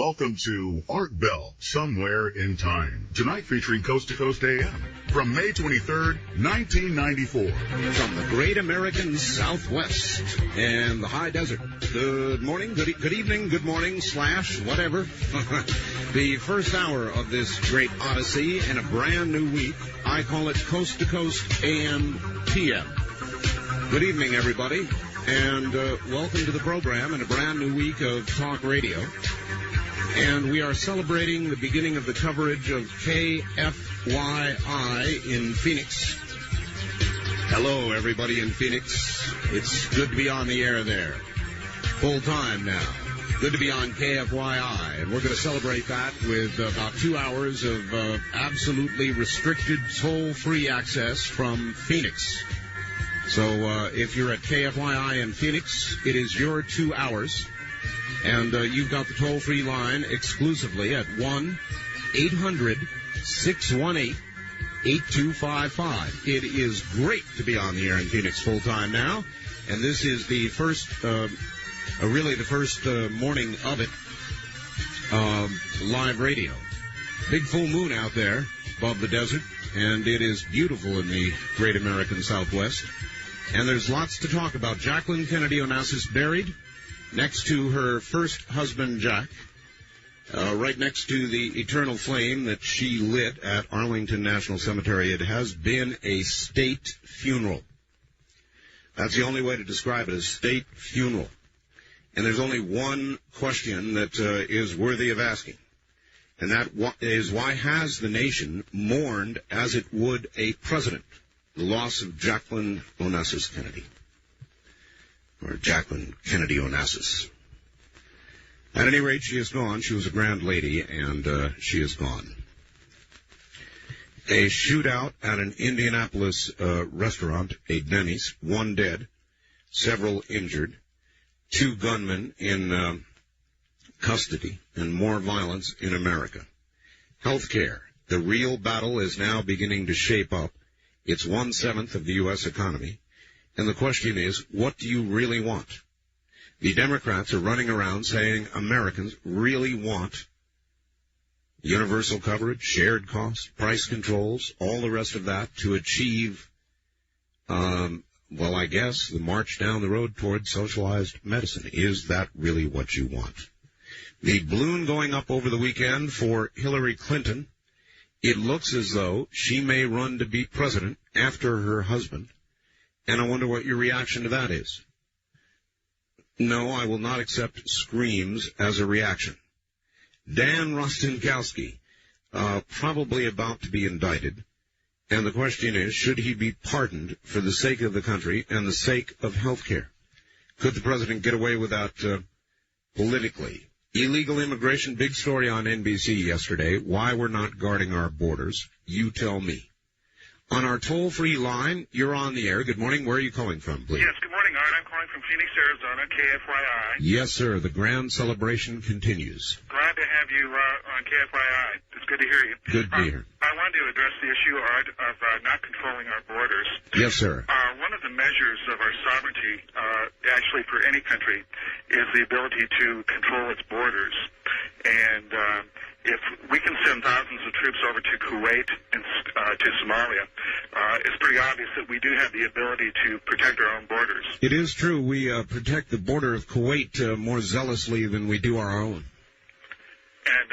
Welcome to Art Bell, Somewhere in Time. Tonight featuring Coast to Coast AM from May 23rd, 1994. From the great American Southwest and the high desert. Good morning, good evening, good morning, / whatever. The first hour of this great odyssey in a brand new week. I call it Coast to Coast AM PM. Good evening, everybody, and welcome to the program in a brand new week of talk radio. And we are celebrating the beginning of the coverage of KFYI in Phoenix. Hello, everybody in Phoenix. It's good to be on the air there. Full time now. Good to be on KFYI. And we're going to celebrate that with about 2 hours of absolutely restricted toll-free access from Phoenix. So if you're at KFYI in Phoenix, it is your 2 hours. And you've got the toll-free line exclusively at 1-800-618-8255. It is great to be on the air in Phoenix full-time now. And this is the first, really the first morning of it, live radio. Big full moon out there above the desert, and it is beautiful in the great American Southwest. And there's lots to talk about. Jacqueline Kennedy Onassis buried next to her first husband, Jack, right next to the eternal flame that she lit at Arlington National Cemetery. It has been a state funeral. That's the only way to describe it, a state funeral. And there's only one question that is worthy of asking, and that is, why has the nation mourned as it would a president the loss of Jacqueline Onassis Kennedy? Or Jacqueline Kennedy Onassis. At any rate, she is gone. She was a grand lady, and she is gone. A shootout at an Indianapolis restaurant, a Denny's, 1 dead, several injured, 2 gunmen in custody, and more violence in America. Healthcare. The real battle is now beginning to shape up. It's 1/7 of the U.S. economy. And the question is, what do you really want? The Democrats are running around saying Americans really want universal coverage, shared costs, price controls, all the rest of that to achieve, I guess, the march down the road toward socialized medicine. Is that really what you want? The balloon going up over the weekend for Hillary Clinton, it looks as though she may run to be president after her husband. And I wonder what your reaction to that is. No, I will not accept screams as a reaction. Dan Rostenkowski, probably about to be indicted. And the question is, should he be pardoned for the sake of the country and the sake of health care? Could the president get away with that politically? Illegal immigration, big story on NBC yesterday. Why we're not guarding our borders. You tell me. On our toll-free line, you're on the air. Good morning. Where are you calling from, please? Yes, good morning, Art. I'm calling from Phoenix, Arizona, KFYI. Yes, sir. The grand celebration continues. Glad to have you on KFYI. It's good to hear you. Good to hear. I wanted to address the issue, Art, of not controlling our borders. Yes, sir. One of the measures of our sovereignty, actually for any country, is the ability to control its borders. And if we can send thousands of troops over to Kuwait and to Somalia, it's pretty obvious that we do have the ability to protect our own borders. It is true. We protect the border of Kuwait more zealously than we do our own. And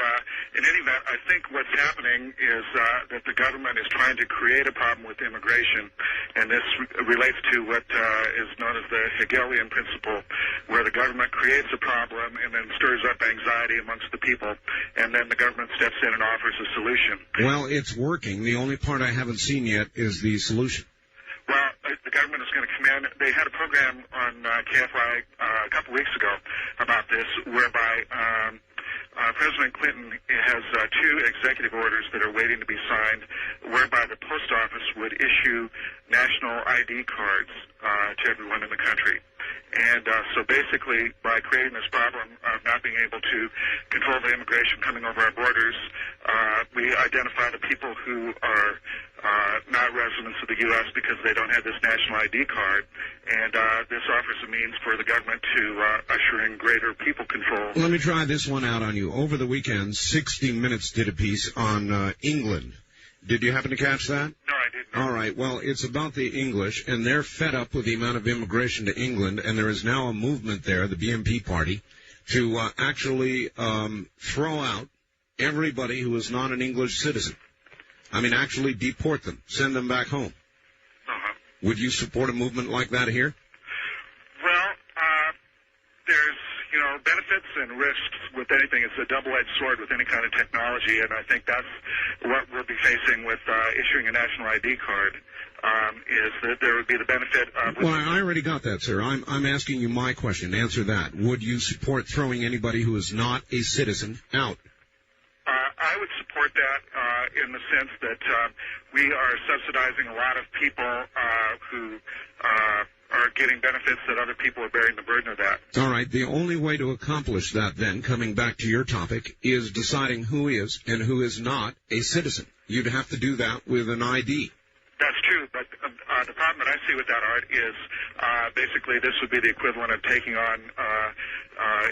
in any event, I think what's happening is that the government is trying to create a problem with immigration, and this relates to what is known as the Hegelian principle, where the government creates a problem and then stirs up anxiety amongst the people, and then the government steps in and offers a solution. Well, it's working. The only part I haven't seen yet is the solution. Well, the government is going to come in. They had a program on KFI a couple weeks ago about this, whereby President Clinton has 2 executive orders that are waiting to be signed, whereby the post office would issue national ID cards to everyone in the country. And so basically, by creating this problem of not being able to control the immigration coming over our borders, we identify the people who are not residents of the U.S. because they don't have this national ID card, and this offers a means for the government to usher in greater people control. Let me try this one out on you. Over the weekend, 60 Minutes did a piece on England. Did you happen to catch that? No, I didn't. All right. Well, it's about the English, and they're fed up with the amount of immigration to England, and there is now a movement there, the BNP party, to actually throw out everybody who is not an English citizen. I mean, actually deport them, send them back home. Uh-huh. Would you support a movement like that here? Well, there's, benefits and risks with anything. It's a double-edged sword with any kind of technology, and I think that's what we'll be facing with issuing a national ID card, is that there would be the benefit of... Well, I already got that, sir. I'm asking you my question. Answer that. Would you support throwing anybody who is not a citizen out? I would support that in the sense that we are subsidizing a lot of people who are getting benefits that other people are bearing the burden of that. All right. The only way to accomplish that, then, coming back to your topic, is deciding who is and who is not a citizen. You'd have to do that with an ID. That's true, but the problem that I see with that, Art, is basically this would be the equivalent of taking on,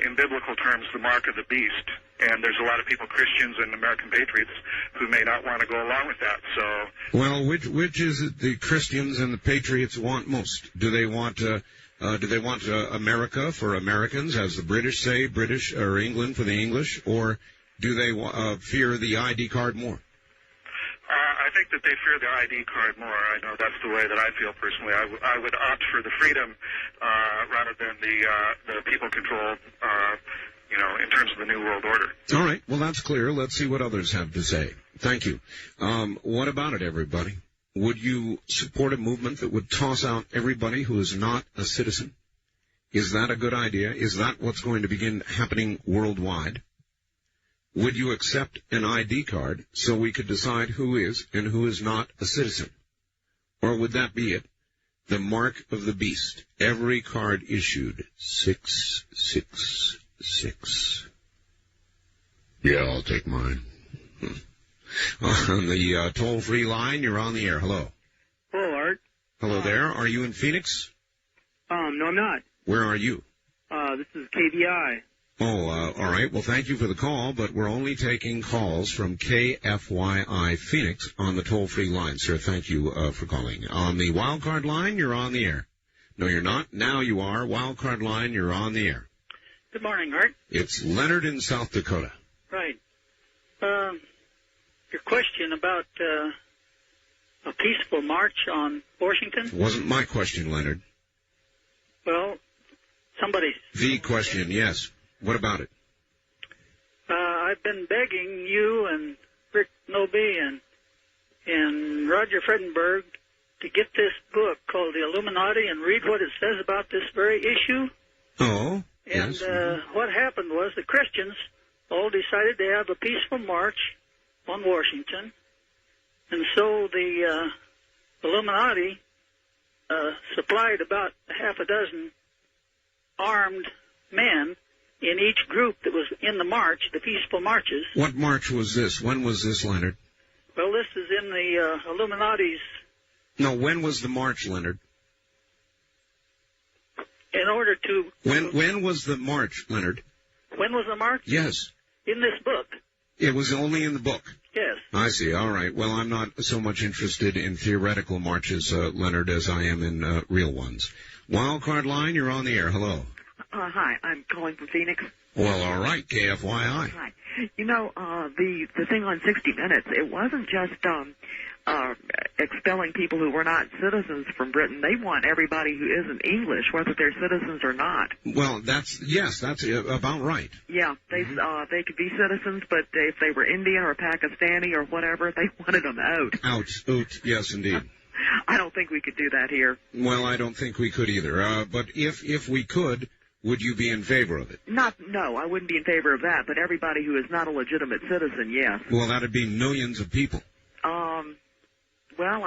in biblical terms, the mark of the beast. And there's a lot of people, Christians and American patriots, who may not want to go along with that. So, well, which is it the Christians and the patriots want most? Do they want America for Americans, as the British say, British or England for the English, or do they fear the ID card more? I think that they fear the ID card more. I know that's the way that I feel personally. I would opt for the freedom rather than the people control. In terms of the New World Order. All right. Well, that's clear. Let's see what others have to say. Thank you. What about it, everybody? Would you support a movement that would toss out everybody who is not a citizen? Is that a good idea? Is that what's going to begin happening worldwide? Would you accept an ID card so we could decide who is and who is not a citizen? Or would that be it? The mark of the beast. Every card issued. 666. Yeah, I'll take mine. On the toll-free line, you're on the air. Hello. Hello, Art. Hello there. Are you in Phoenix? No, I'm not. Where are you? This is KBI. Oh, all right. Well, thank you for the call, but we're only taking calls from KFYI Phoenix on the toll-free line, sir. Thank you for calling. On the wildcard line, you're on the air. No, you're not. Now you are. Wildcard line, you're on the air. Good morning, Art. It's Leonard in South Dakota. Right. Your question about a peaceful march on Washington? It wasn't my question, Leonard. Well, somebody... The question, yes. What about it? I've been begging you and Rick Noby and Roger Fredenberg to get this book called The Illuminati and read what it says about this very issue. Oh, and yes. What happened was the Christians all decided to have a peaceful march on Washington, and so the Illuminati supplied about half a dozen armed men in each group that was in the march, the peaceful marches. What march was this? When was this, Leonard? Well, this is in the Illuminati's... No, when was the march, Leonard? In order to... When was the march, Leonard? When was the march? Yes. In this book. It was only in the book? Yes. I see. All right. Well, I'm not so much interested in theoretical marches, Leonard, as I am in real ones. Wildcard line, you're on the air. Hello. Hi, I'm calling from Phoenix. Well, all right, KFYI. Hi. You know, the thing on 60 Minutes, it wasn't just expelling people who were not citizens from Britain. They want everybody who isn't English, whether they're citizens or not. Well, that's about right. Yeah, they could be citizens, but if they were Indian or Pakistani or whatever, they wanted them out. Out. Yes, indeed. I don't think we could do that here. Well, I don't think we could either. But if we could, would you be in favor of it? No, I wouldn't be in favor of that, but everybody who is not a legitimate citizen, yes. Well, that'd be millions of people. Well,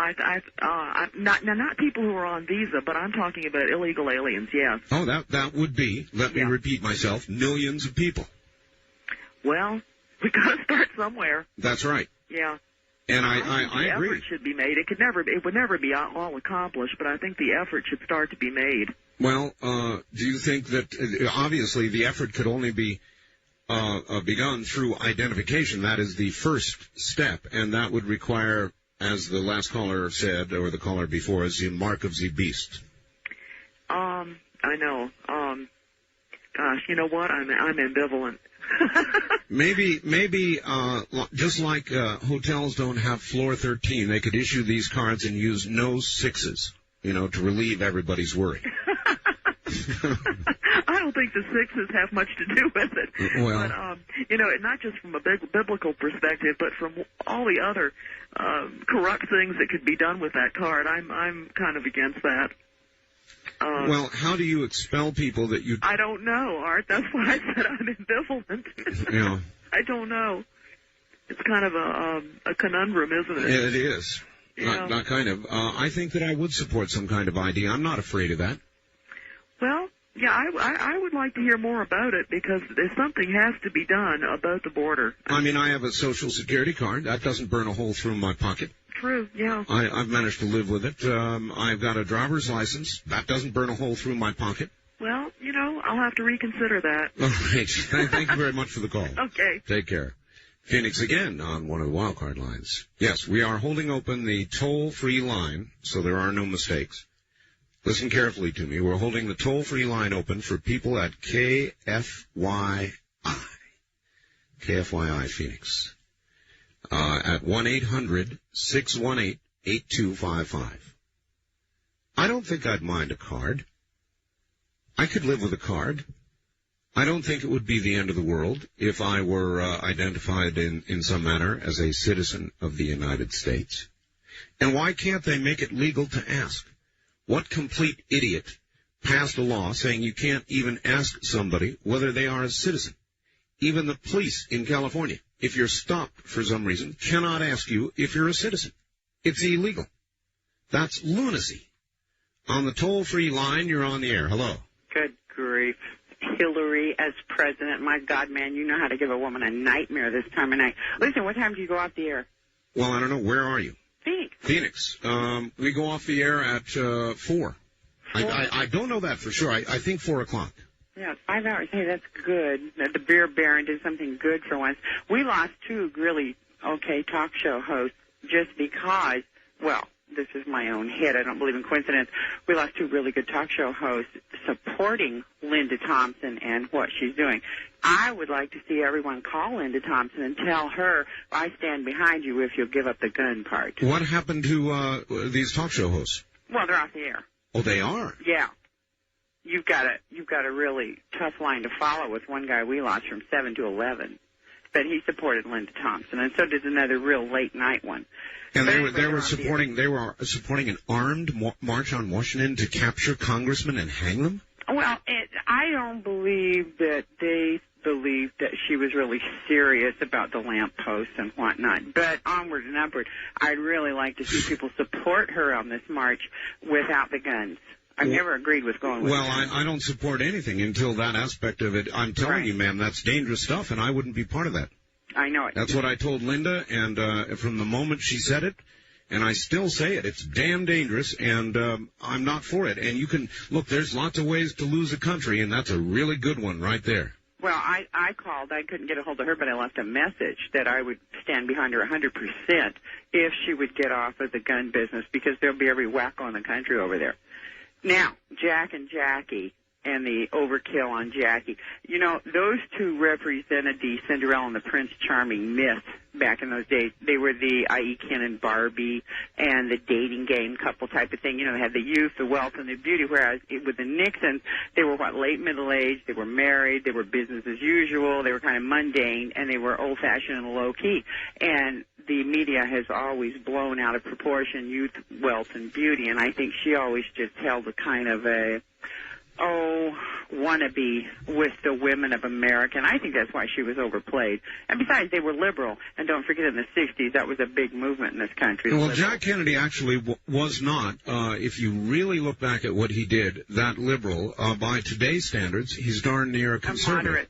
not people who are on visa, but I'm talking about illegal aliens. Yes. Oh, that would be. Let me repeat myself. Millions of people. Well, we got to start somewhere. That's right. Yeah. And I agree. The effort should be made. It would never be all accomplished, but I think the effort should start to be made. Well, do you think that obviously the effort could only be begun through identification? That is the first step, and that would require, as the last caller said, or the caller before us, the mark of the beast. I know. Gosh, you know what? I'm ambivalent. Maybe, just like hotels don't have floor 13, they could issue these cards and use no sixes, to relieve everybody's worry. I don't think the sixes have much to do with it. Well, but, not just from a biblical perspective, but from all the other corrupt things that could be done with that card, I'm kind of against that. Well, how do you expel people that you... I don't know, Art. That's why I said I'm ambivalent. Yeah. I don't know. It's kind of a conundrum, isn't it? Yeah, it is. Yeah. Not kind of. I think that I would support some kind of ID. I'm not afraid of that. Well, yeah, I would like to hear more about it because something has to be done about the border. I mean, I have a Social Security card. That doesn't burn a hole through my pocket. True, yeah. I've managed to live with it. I've got a driver's license. That doesn't burn a hole through my pocket. Well, I'll have to reconsider that. All right. Thank you very much for the call. Okay. Take care. Phoenix again on one of the wildcard lines. Yes, we are holding open the toll-free line, so there are no mistakes. Listen carefully to me. We're holding the toll-free line open for people at KFYI. KFYI Phoenix. At 1-800-618-8255. I don't think I'd mind a card. I could live with a card. I don't think it would be the end of the world if I were identified in some manner as a citizen of the United States. And why can't they make it legal to ask? What complete idiot passed a law saying you can't even ask somebody whether they are a citizen? Even the police in California, if you're stopped for some reason, cannot ask you if you're a citizen. It's illegal. That's lunacy. On the toll-free line, you're on the air. Hello. Good grief. Hillary as president. My God, man, you know how to give a woman a nightmare this time of night. Listen, what time do you go off the air? Well, I don't know. Where are you? Phoenix. We go off the air at 4. I don't know that for sure. I think 4 o'clock. Yeah, 5 hours. Hey, that's good. The Beer Baron did something good for once. We lost 2 really okay talk show hosts just because, well, this is my own hit. I don't believe in coincidence. We lost 2 really good talk show hosts supporting Linda Thompson and what she's doing. I would like to see everyone call Linda Thompson and tell her, I stand behind you if you'll give up the gun part. What happened to these talk show hosts? Well, they're off the air. Oh, they are? Yeah. You've got a really tough line to follow with one guy we lost from 7 to 11. But he supported Linda Thompson, and so did another real late night one. And they were supporting an armed march on Washington to capture congressmen and hang them? Well, I don't believe that they believed that she was really serious about the lampposts and whatnot. But onward and upward, I'd really like to see people support her on this march without the guns. I've never agreed with going with guns. I don't support anything until that aspect of it. I'm telling you, ma'am, that's dangerous stuff, and I wouldn't be part of that. I know it. That's what I told Linda, and from the moment she said it, and I still say it, it's damn dangerous, and I'm not for it. And you can, look, there's lots of ways to lose a country, and that's a really good one right there. Well, I called. I couldn't get a hold of her, but I left a message that I would stand behind her 100% if she would get off of the gun business, because there'll be every wacko in the country over there. Now, Jack and Jackie and the overkill on Jackie, those 2 represented the Cinderella and the Prince Charming myth back in those days. They were the I.E. Ken and Barbie and the dating game couple type of thing. They had the youth, the wealth, and the beauty, whereas with the Nixons, they were, late middle age, they were married, they were business as usual, they were kind of mundane, and they were old-fashioned and low-key. And the media has always blown out of proportion youth, wealth, and beauty, and I think she always just held a kind of a wannabe with the women of America, and I think that's why she was overplayed. And besides, they were liberal, and don't forget in the 60s, that was a big movement in this country. Well, liberal. Jack Kennedy actually was not, if you really look back at what he did, that liberal. By today's standards, he's darn near a conservative.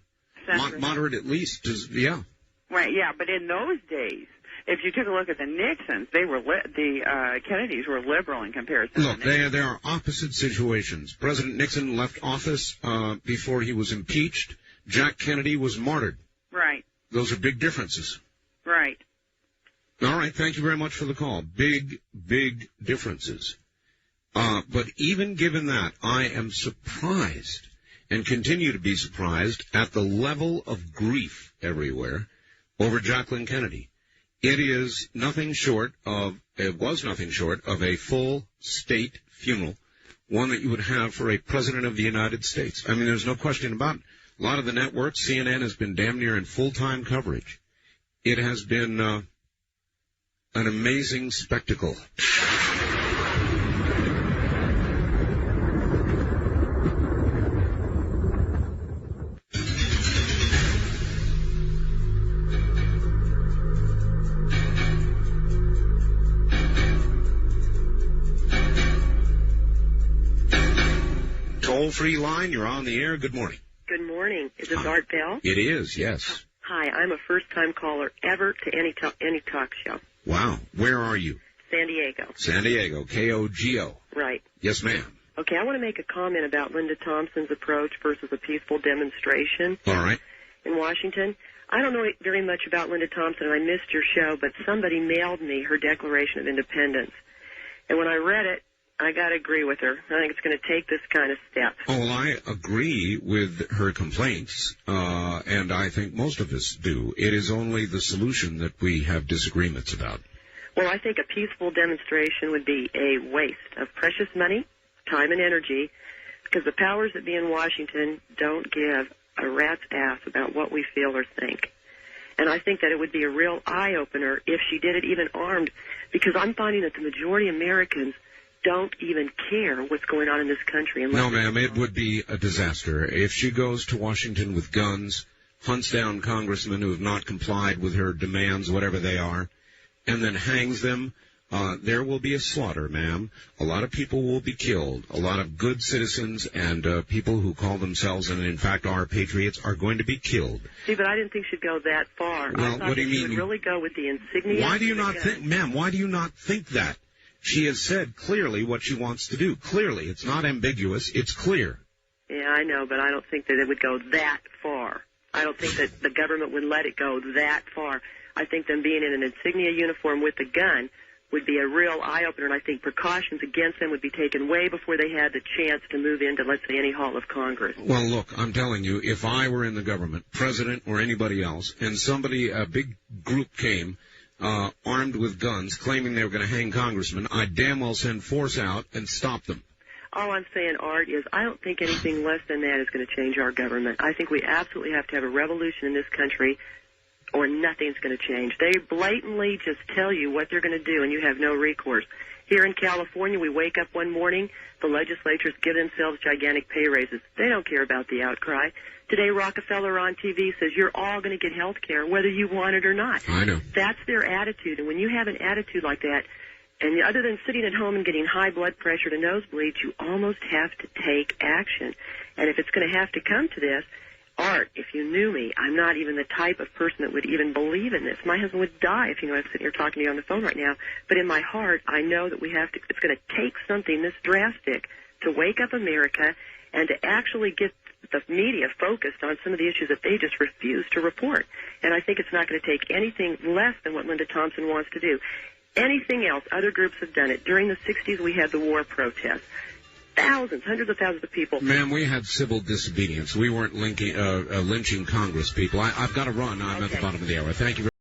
Moderate. Moderate at least, yeah. Right, yeah, but in those days, if you took a look at the Nixons, they were the Kennedys were liberal in comparison. Look, there are opposite situations. President Nixon left office before he was impeached. Jack Kennedy was martyred. Right. Those are big differences. Right. All right, thank you very much for the call. Big differences. But even given that, I am surprised and continue to be surprised at the level of grief everywhere over Jacqueline Kennedy. It was nothing short of a full state funeral, one that you would have for a president of the United States. I mean, there's no question about it. A lot of the networks, CNN has been damn near in full-time coverage. It has been an amazing spectacle. Toll-free line, you're on the air. Good morning. Good morning. Is this Art Bell? It is, yes. Hi, I'm a first-time caller ever to any talk show. Wow. Where are you? San Diego. San Diego, KOGO. Right. Yes, ma'am. Okay, I want to make a comment about Linda Thompson's approach versus a peaceful demonstration All right. in Washington. I don't know very much about Linda Thompson, and I missed your show, but somebody mailed me her Declaration of Independence. And when I read it, I got to agree with her. I think it's going to take this kind of step. Oh, well, I agree with her complaints, and I think most of us do. It is only the solution that we have disagreements about. Well, I think a peaceful demonstration would be a waste of precious money, time, and energy, because the powers that be in Washington don't give a rat's ass about what we feel or think. And I think that it would be a real eye-opener if she did it even armed, because I'm finding that the majority of Americans don't even care what's going on in this country. No, ma'am, it would be a disaster. If she goes to Washington with guns, hunts down congressmen who have not complied with her demands, whatever they are, and then hangs them, there will be a slaughter, ma'am. A lot of people will be killed. A lot of good citizens and people who call themselves and, in fact, are patriots are going to be killed. See, but I didn't think she'd go that far. Well, I thought what do you mean? She would really go with the insignia. Why do you not think, ma'am, why do you not think that? She has said clearly what she wants to do. Clearly. It's not ambiguous. It's clear. Yeah, I know, but I don't think that it would go that far. I don't think that the government would let it go that far. I think them being in an insignia uniform with a gun would be a real eye-opener, and I think precautions against them would be taken way before they had the chance to move into, let's say, any hall of Congress. Well, look, I'm telling you, if I were in the government, president or anybody else, and a big group came armed with guns, claiming they were going to hang congressmen, I'd damn well send force out and stop them. All I'm saying, Art, is I don't think anything less than that is going to change our government. I think we absolutely have to have a revolution in this country, or nothing's going to change. They blatantly just tell you what they're going to do, and you have no recourse. Here in California, we wake up one morning, the legislatures give themselves gigantic pay raises. They don't care about the outcry. Today, Rockefeller on TV says you're all going to get health care, whether you want it or not. I know. That's their attitude. And when you have an attitude like that, and other than sitting at home and getting high blood pressure to nosebleeds, you almost have to take action. And if it's going to have to come to this, Art, if you knew me, I'm not even the type of person that would even believe in this. My husband would die if, I'm sitting here talking to you on the phone right now. But in my heart, I know that it's going to take something this drastic to wake up America and to actually get the media focused on some of the issues that they just refuse to report. And I think it's not going to take anything less than what Linda Thompson wants to do. Anything else, other groups have done it. During the 60s, we had the war protests. Thousands, hundreds of thousands of people. Ma'am, we had civil disobedience. We weren't lynching Congress people. I've got to run. I'm at the bottom of the hour. Thank you very much.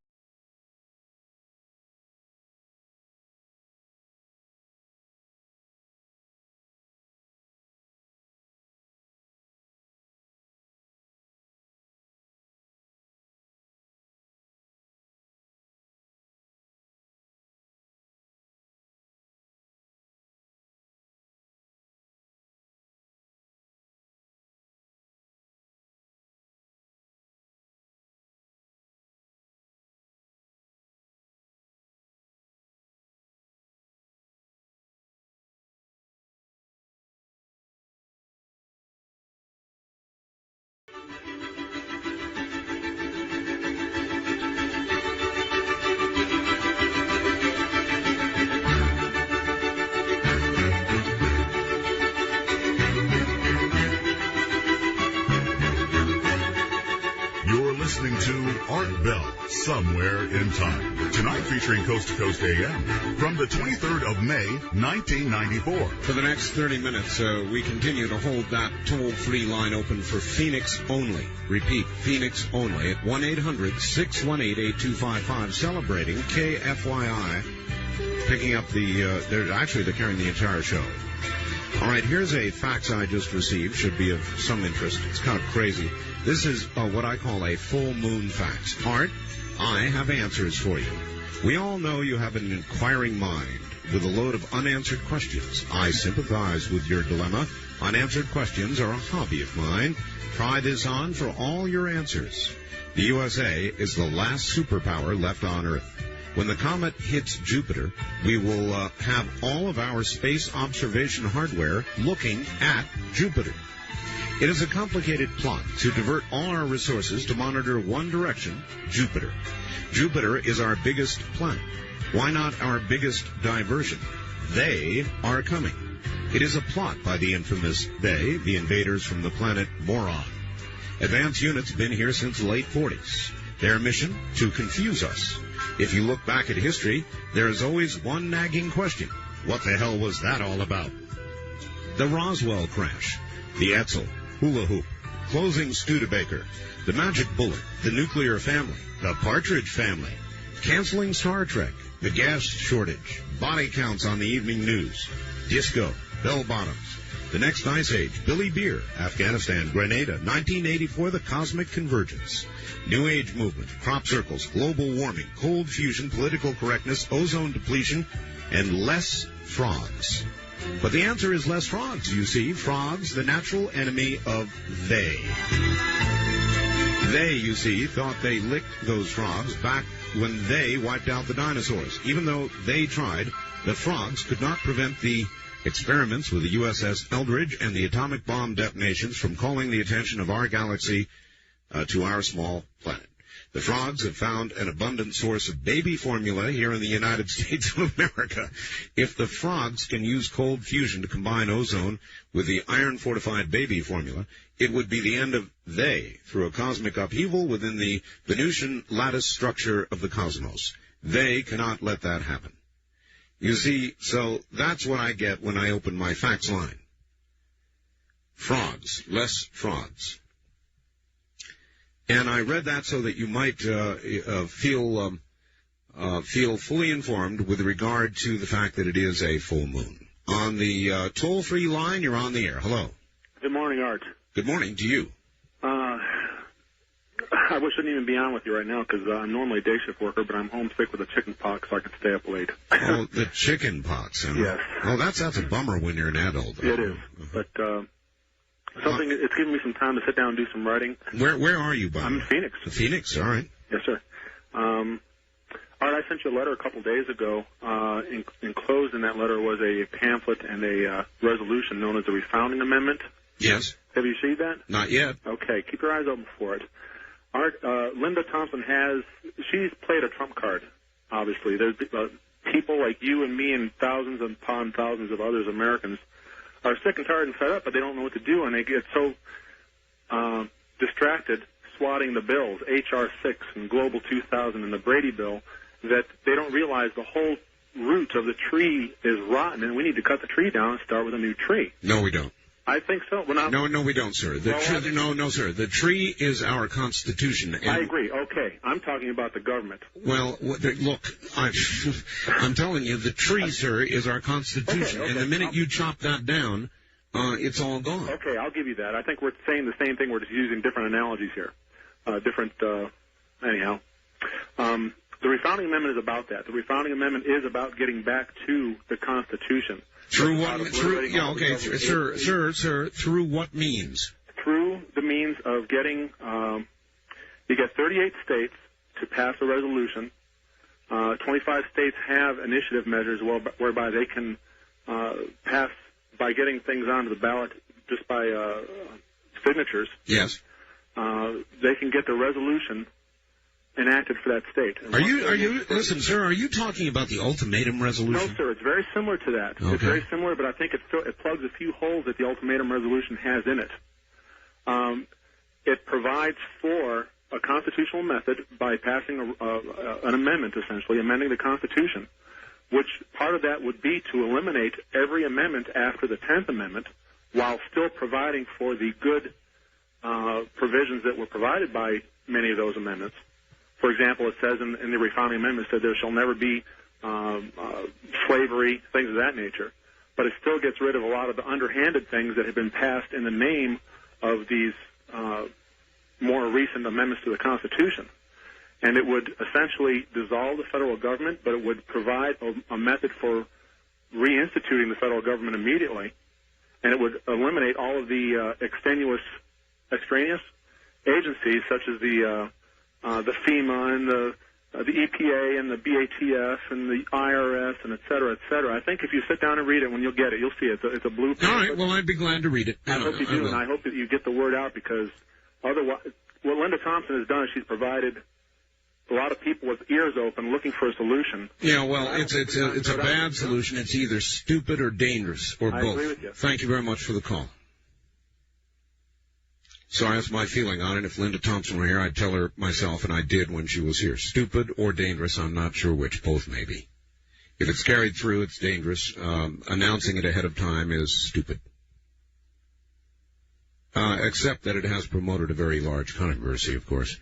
somewhere in time. Tonight featuring Coast to Coast AM from the 23rd of May, 1994. For the next 30 minutes, we continue to hold that toll-free line open for Phoenix only. Repeat, Phoenix only at 1-800-618-8255, celebrating KFYI. Picking up they're carrying the entire show. All right, here's a fax I just received. Should be of some interest. It's kind of crazy. This is what I call a full moon fax. Art, I have answers for you. We all know you have an inquiring mind with a load of unanswered questions. I sympathize with your dilemma. Unanswered questions are a hobby of mine. Try this on for all your answers. The USA is the last superpower left on Earth. When the comet hits Jupiter, we will have all of our space observation hardware looking at Jupiter. It is a complicated plot to divert all our resources to monitor one direction, Jupiter. Jupiter is our biggest planet. Why not our biggest diversion? They are coming. It is a plot by the infamous they, the invaders from the planet Moron. Advanced units been here since the late 40s. Their mission? To confuse us. If you look back at history, there is always one nagging question. What the hell was that all about? The Roswell crash, the Etzel, hula hoop, closing Studebaker, the magic bullet, the nuclear family, the Partridge family, canceling Star Trek, the gas shortage, body counts on the evening news, disco, bell bottoms, the next ice age, Billy Beer, Afghanistan, Grenada, 1984, the cosmic convergence, New Age movement, crop circles, global warming, cold fusion, political correctness, ozone depletion, and less frogs. But the answer is less frogs, you see. Frogs, the natural enemy of they. They, you see, thought they licked those frogs back when they wiped out the dinosaurs. Even though they tried, the frogs could not prevent the experiments with the USS Eldridge and the atomic bomb detonations from calling the attention of our galaxy to our small planet. The frogs have found an abundant source of baby formula here in the United States of America. If the frogs can use cold fusion to combine ozone with the iron-fortified baby formula, it would be the end of they through a cosmic upheaval within the Venusian lattice structure of the cosmos. They cannot let that happen. You see, so that's what I get when I open my fax line. Frogs, less frogs. And I read that so that you might feel fully informed with regard to the fact that it is a full moon. On the toll-free line, you're on the air. Hello. Good morning, Art. Good morning to you. I wish I didn't even be on with you right now because I'm normally a day shift worker, but I'm homesick with a chicken pox, so I could stay up late. Oh, the chicken pox. Huh? Yes. Oh, that's a bummer when you're an adult. It is. But it's given me some time to sit down and do some writing. Where are you, Bob? I'm in Phoenix. Phoenix, all right. Yes, sir. Art, I sent you a letter a couple days ago. Enclosed in that letter was a pamphlet and a resolution known as the Refounding Amendment. Yes. Have you seen that? Not yet. Okay, keep your eyes open for it. Art, Linda Thompson she's played a trump card, obviously. There's people like you and me and thousands upon thousands of others, Americans, are sick and tired and fed up, but they don't know what to do, and they get so distracted swatting the bills, H.R. 6 and Global 2000 and the Brady bill, that they don't realize the whole root of the tree is rotten, and we need to cut the tree down and start with a new tree. No, we don't. I think so. No, we don't, sir. No, sir. The tree is our Constitution. And I agree. Okay. I'm talking about the government. Well, look, I'm telling you, the tree, sir, is our Constitution. Okay. And the minute you chop that down, it's all gone. Okay, I'll give you that. I think we're saying the same thing. We're just using different analogies here. Anyhow. The Refounding Amendment is about that. The Refounding Amendment is about getting back to the Constitution. Through what means? Through the means of getting, you get 38 states to pass a resolution. 25 states have initiative measures whereby they can pass by getting things onto the ballot just by signatures. Yes. They can get the resolution enacted for that state. Listen, sir, are you talking about the ultimatum resolution? No, sir, it's very similar to that. Okay. It's very similar, but I think it plugs a few holes that the ultimatum resolution has in it. It provides for a constitutional method by passing an amendment, essentially, amending the Constitution, which part of that would be to eliminate every amendment after the 10th Amendment while still providing for the good provisions that were provided by many of those amendments. For example, it says in the refounding amendment that there shall never be slavery, things of that nature. But it still gets rid of a lot of the underhanded things that have been passed in the name of these more recent amendments to the Constitution. And it would essentially dissolve the federal government, but it would provide a method for reinstituting the federal government immediately, and it would eliminate all of the extraneous agencies such as the FEMA and the EPA and the BATF and the IRS and et cetera, et cetera. I think if you sit down and read it, when you'll get it, you'll see it. It's a blueprint. All right, well, I'd be glad to read it. I hope you do, and I hope that you get the word out, because otherwise, what Linda Thompson has done is she's provided a lot of people with ears open looking for a solution. Yeah, well, it's a bad solution. It's either stupid or dangerous, or both. I agree with you. Thank you very much for the call. So that's my feeling on it. If Linda Thompson were here, I'd tell her myself, and I did when she was here. Stupid or dangerous, I'm not sure which. Both maybe. If it's carried through, it's dangerous. Announcing it ahead of time is stupid. Except that it has promoted a very large controversy, of course.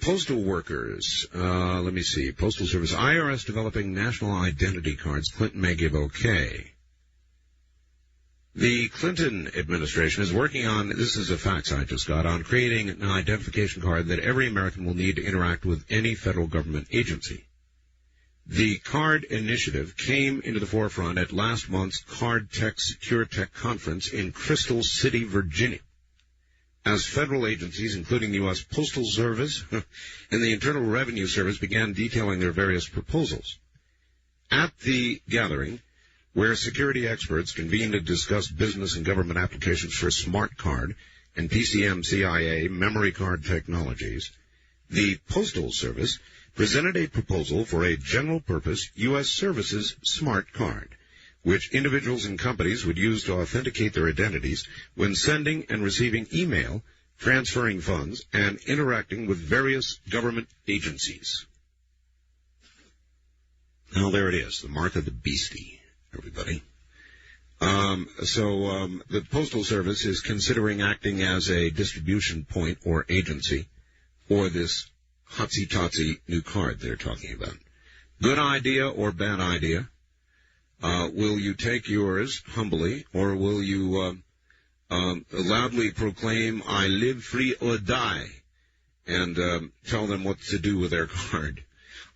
Postal workers, let me see. Postal Service, IRS developing national identity cards. Clinton may give okay. The Clinton administration is working on, this is a fax I just got, on creating an identification card that every American will need to interact with any federal government agency. The card initiative came into the forefront at last month's Card Tech Secure Tech Conference in Crystal City, Virginia, as federal agencies, including the U.S. Postal Service and the Internal Revenue Service, began detailing their various proposals. At the gathering, where security experts convened to discuss business and government applications for Smart Card and PCM-CIA memory card technologies, the Postal Service presented a proposal for a general-purpose U.S. Services Smart Card, which individuals and companies would use to authenticate their identities when sending and receiving email, transferring funds, and interacting with various government agencies. Now, there it is, the mark of the beastie, everybody. The Postal Service is considering acting as a distribution point or agency for this hotsy-totsy new card they're talking about. Good idea or bad idea? Will you take yours humbly, or will you loudly proclaim, I live free or die, and tell them what to do with their card?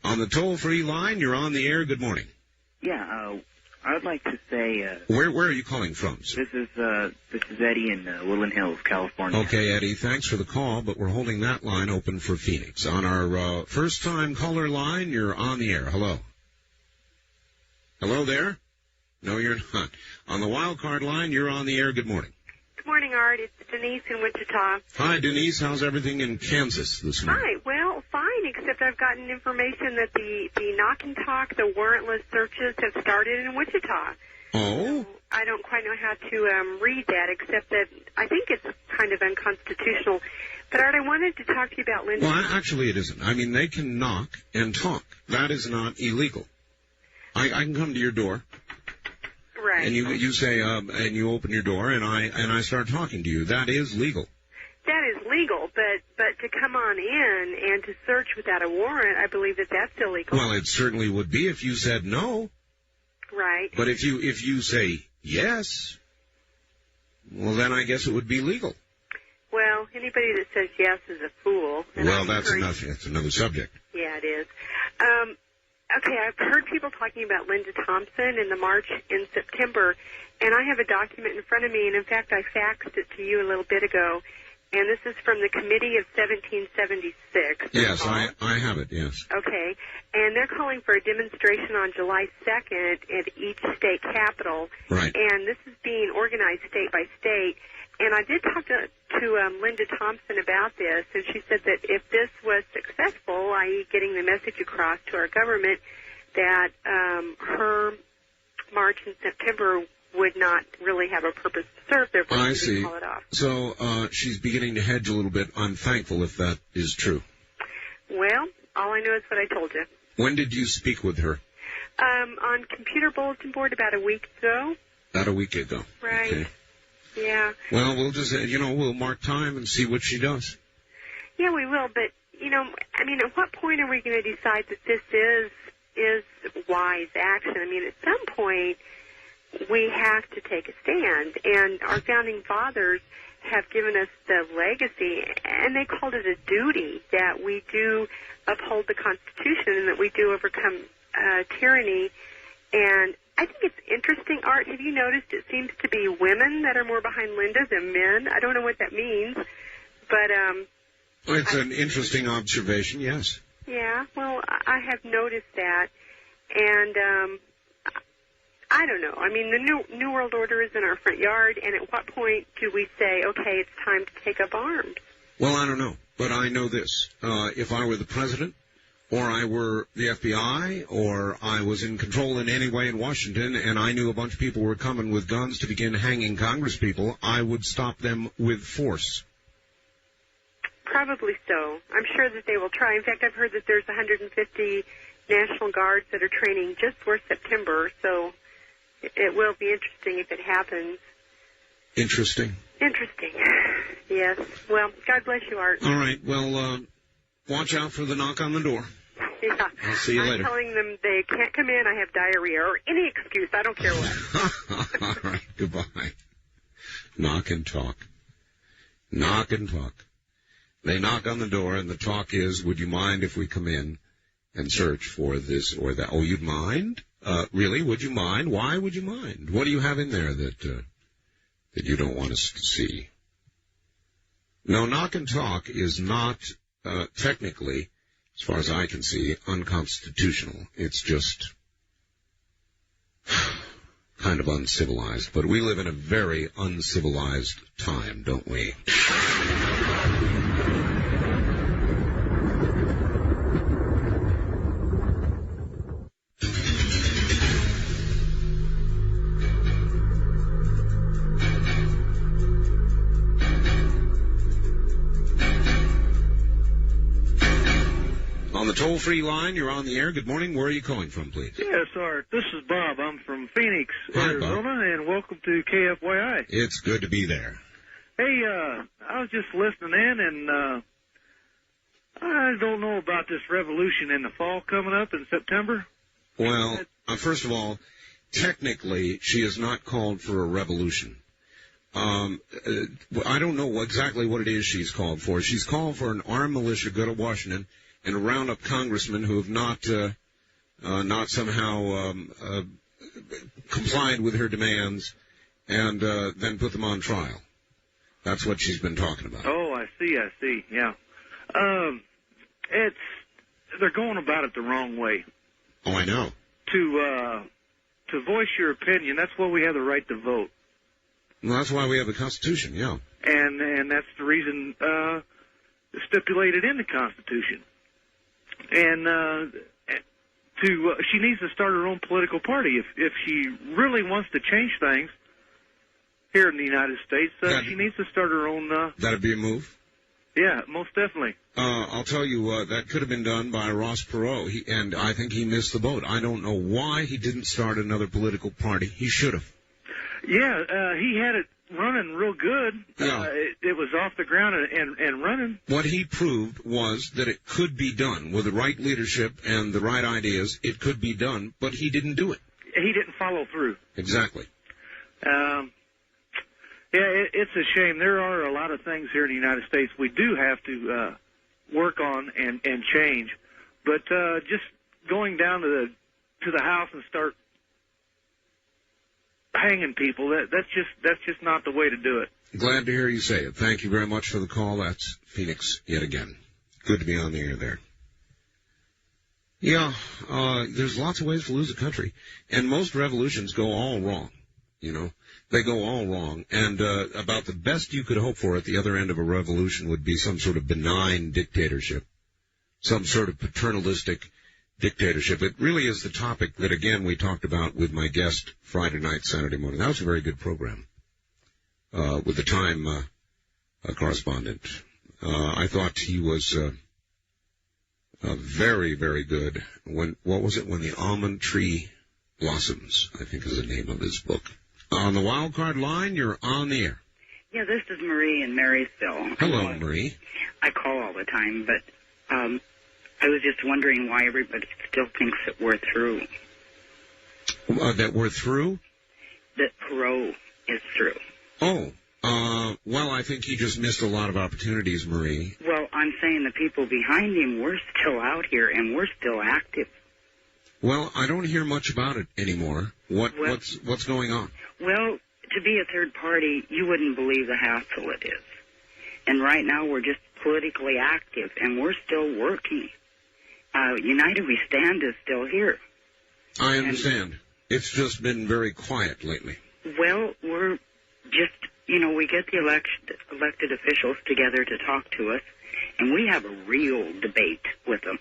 On the toll-free line, you're on the air. Good morning. Yeah, I would like to say... Where are you calling from, sir? This is Eddie in Woodland Hills, California. Okay, Eddie, thanks for the call, but we're holding that line open for Phoenix. On our first-time caller line, you're on the air. Hello. Hello there? No, you're not. On the wild card line, you're on the air. Good morning. Good morning, Art. It's Denise in Wichita. Hi, Denise. How's everything in Kansas this morning? Hi. Well, fine, except I've gotten information that the knock and talk, the warrantless searches have started in Wichita. Oh? So I don't quite know how to read that, except that I think it's kind of unconstitutional. But, Art, I wanted to talk to you about Linda. Well, actually, it isn't. I mean, they can knock and talk. That is not illegal. I can come to your door. Right. And you say, and you open your door, and I start talking to you. That is legal. That is legal, but to come on in and to search without a warrant, I believe that that's illegal. Well, it certainly would be if you said no. Right. But if you say yes, well, then I guess it would be legal. Well, anybody that says yes is a fool. Well, that's another subject. Yeah, it is. Okay, I've heard people talking about Linda Thompson and the march in September, and I have a document in front of me, and in fact I faxed it to you a little bit ago, and this is from the Committee of 1776. Yes, I have it, yes. Okay, and they're calling for a demonstration on July 2nd at each state capital, right. And this is being organized state by state. And I did talk to Linda Thompson about this, and she said that if this was successful, i.e. getting the message across to our government, that her march in September would not really have a purpose to serve, therefore I we see. call it off. So she's beginning to hedge a little bit. I'm thankful if that is true. Well, all I know is what I told you. When did you speak with her? On computer bulletin board about a week ago. About a week ago. Right. Okay. Yeah. Well, we'll just, we'll mark time and see what she does. Yeah, we will, but, I mean, at what point are we going to decide that this is wise action? I mean, at some point, we have to take a stand, and our founding fathers have given us the legacy, and they called it a duty that we do uphold the Constitution and that we do overcome tyranny. And I think it's interesting, Art. Have you noticed it seems to be women that are more behind Linda than men? I don't know what that means, but it's an interesting observation. Yes. Yeah. Well, I have noticed that, and I don't know. I mean, the New World Order is in our front yard, and at what point do we say, okay, it's time to take up arms? Well, I don't know, but I know this: if I were the president, or I were the FBI, or I was in control in any way in Washington, and I knew a bunch of people were coming with guns to begin hanging congresspeople, I would stop them with force. Probably so. I'm sure that they will try. In fact, I've heard that there's 150 National Guards that are training just for September, so it will be interesting if it happens. Interesting. Interesting. Yes. Well, God bless you, Art. All right. Well, watch out for the knock on the door. Yeah. I'll see you later. I'm telling them they can't come in. I have diarrhea or any excuse. I don't care what. All right. Goodbye. Knock and talk. Knock and talk. They knock on the door, and the talk is, would you mind if we come in and search for this or that? Oh, you'd mind? Really? Would you mind? Why would you mind? What do you have in there that you don't want us to see? No, knock and talk is not technically, as far as I can see, unconstitutional. It's just kind of uncivilized. But we live in a very uncivilized time, don't we? On the toll-free line, you're on the air. Good morning. Where are you calling from, please? Yes, Art. This is Bob. I'm from Phoenix, Hi, Arizona, Bob. and welcome to KFYI. It's good to be there. Hey, I was just listening in, and I don't know about this revolution in the fall coming up in September. Well, first of all, technically, she has not called for a revolution. I don't know exactly what it is she's called for. She's called for an armed militia go to Washington and round up congressmen who have not somehow complied with her demands, and then put them on trial. That's what she's been talking about. Oh, I see, yeah. They're going about it the wrong way. Oh, I know. To voice your opinion, that's why we have the right to vote. Well, that's why we have the Constitution, yeah. And that's the reason stipulated in the Constitution. And she needs to start her own political party. If she really wants to change things here in the United States, she needs to start her own. That'd be a move. Yeah, most definitely. I'll tell you, that could have been done by Ross Perot, and I think he missed the boat. I don't know why he didn't start another political party. He should have. Yeah, he had it running real good. Yeah. It was off the ground and running. What he proved was that it could be done with the right leadership and the right ideas. It could be done, but he didn't do it. He didn't follow through. Exactly. Yeah, it's a shame. There are a lot of things here in the United States we do have to work on and change. But just going down to the house and start hanging people, that's just not the way to do it. Glad to hear you say it. Thank you very much for the call. That's Phoenix yet again. Good to be on the air there. Yeah, there's lots of ways to lose a country, and most revolutions go all wrong. You know, they go all wrong. And about the best you could hope for at the other end of a revolution would be some sort of benign dictatorship, some sort of paternalistic dictatorship. It really is the topic that, again, we talked about with my guest Friday night, Saturday morning. That was a very good program with the Time correspondent. I thought he was very, very good. What was it? When the Almond Tree Blossoms, I think is the name of his book. On the wild card line, you're on the air. Yeah, this is Marie in Marysville. Hello, Marie. I call all the time, but I was just wondering why everybody still thinks that we're through. That we're through? That Perot is through. Oh, well, I think he just missed a lot of opportunities, Marie. Well, I'm saying the people behind him, we're still out here, and we're still active. Well, I don't hear much about it anymore. What's going on? Well, to be a third party, you wouldn't believe the hassle it is. And right now we're just politically active, and we're still working. United We Stand is still here. I understand. It's just been very quiet lately. Well, we're just, we get the elected officials together to talk to us, and we have a real debate with them.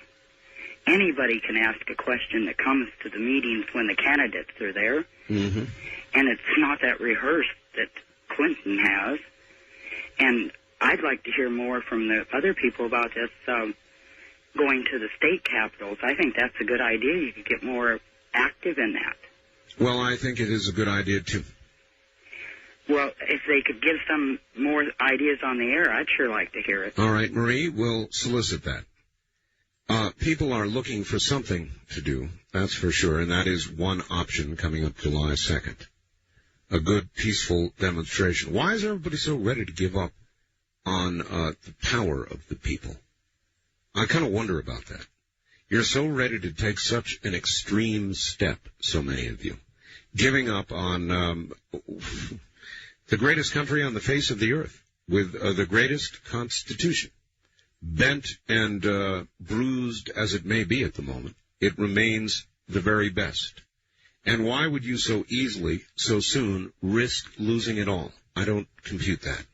Anybody can ask a question that comes to the meetings when the candidates are there. Mm-hmm. And it's not that rehearsed that Clinton has. And I'd like to hear more from the other people about this going to the state capitals. I think that's a good idea. You could get more active in that. Well, I think it is a good idea, too. Well, if they could give some more ideas on the air, I'd sure like to hear it. All right, Marie, we'll solicit that. People are looking for something to do, that's for sure, and that is one option coming up July 2nd. A good, peaceful demonstration. Why is everybody so ready to give up on the power of the people? I kind of wonder about that. You're so ready to take such an extreme step, so many of you. Giving up on the greatest country on the face of the earth, with the greatest constitution. Bent and bruised as it may be at the moment, it remains the very best. And why would you so easily, so soon, risk losing it all? I don't compute that.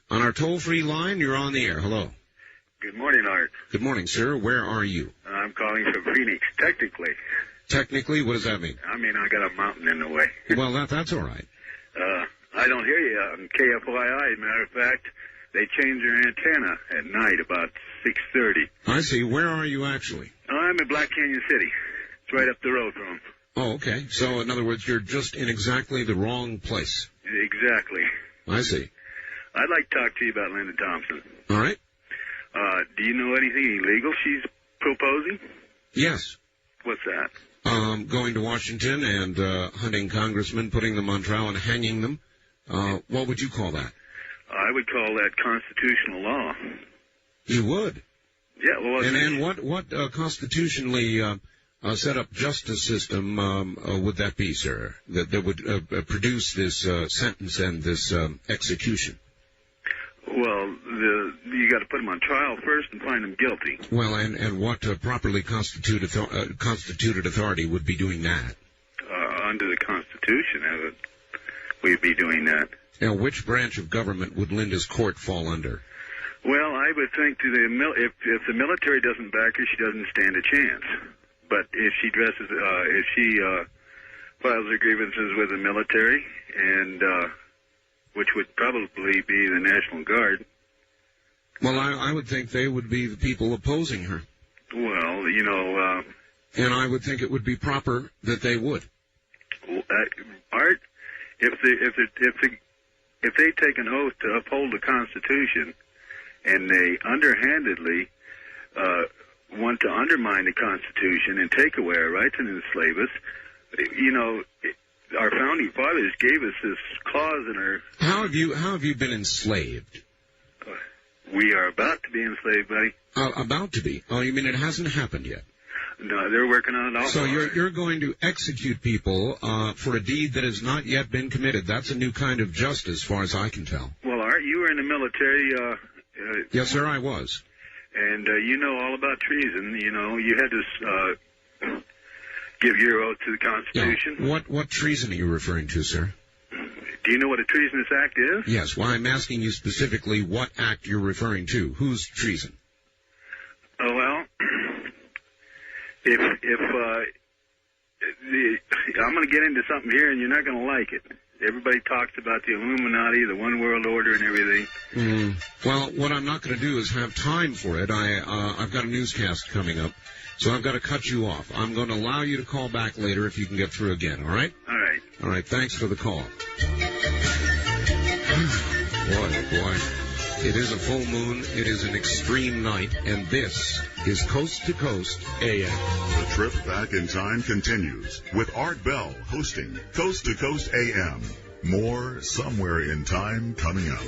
On our toll-free line, you're on the air. Hello. Good morning, Art. Good morning, sir. Where are you? I'm calling from Phoenix, technically. Technically? What does that mean? I mean, I got a mountain in the way. Well, that's all right. I don't hear you on KFYI. Matter of fact, they change their antenna at night about 6:30. I see. Where are you actually? I'm in Black Canyon City. It's right up the road from them. Oh, okay. So, in other words, you're just in exactly the wrong place. Exactly. I see. I'd like to talk to you about Linda Thompson. All right. Do you know anything illegal she's proposing? Yes. What's that? Going to Washington and hunting congressmen, putting them on trial and hanging them. What would you call that? I would call that constitutional law. You would? Yeah, well... And what constitutionally set up justice system would that be, sir, that would produce this sentence and this execution? Well, you got to put them on trial first and find them guilty. Well, and what properly constituted authority would be doing that? Under the Constitution, we'd be doing that. Now, which branch of government would Linda's court fall under? Well, I would think if the military doesn't back her, she doesn't stand a chance. But if she files her grievances with the military, and which would probably be the National Guard. Well, I would think they would be the people opposing her. Well, and I would think it would be proper that they would. Art, if they take an oath to uphold the Constitution, and they underhandedly want to undermine the Constitution and take away our rights and enslave us, our founding fathers gave us this clause in our... How have you been enslaved? We are about to be enslaved, buddy. About to be? Oh, you mean it hasn't happened yet? No, they're working on it all. So you're going to execute people for a deed that has not yet been committed. That's a new kind of justice, as far as I can tell. Well, Art, you were in the military. Yes, sir, I was. And you know all about treason. You had to give your oath to the Constitution. Yeah. What treason are you referring to, sir? Do you know what a treasonous act is? Yes. Well, I'm asking you specifically what act you're referring to. Whose treason? Oh, well, I'm going to get into something here, and you're not going to like it. Everybody talks about the Illuminati, the One World Order, and everything. Well, what I'm not going to do is have time for it. I've got a newscast coming up, so I've got to cut you off. I'm going to allow you to call back later if you can get through again, all right? All right. All right, thanks for the call. Boy. It is a full moon, it is an extreme night, and this is Coast to Coast AM. The trip back in time continues with Art Bell hosting Coast to Coast AM. More Somewhere in Time coming up.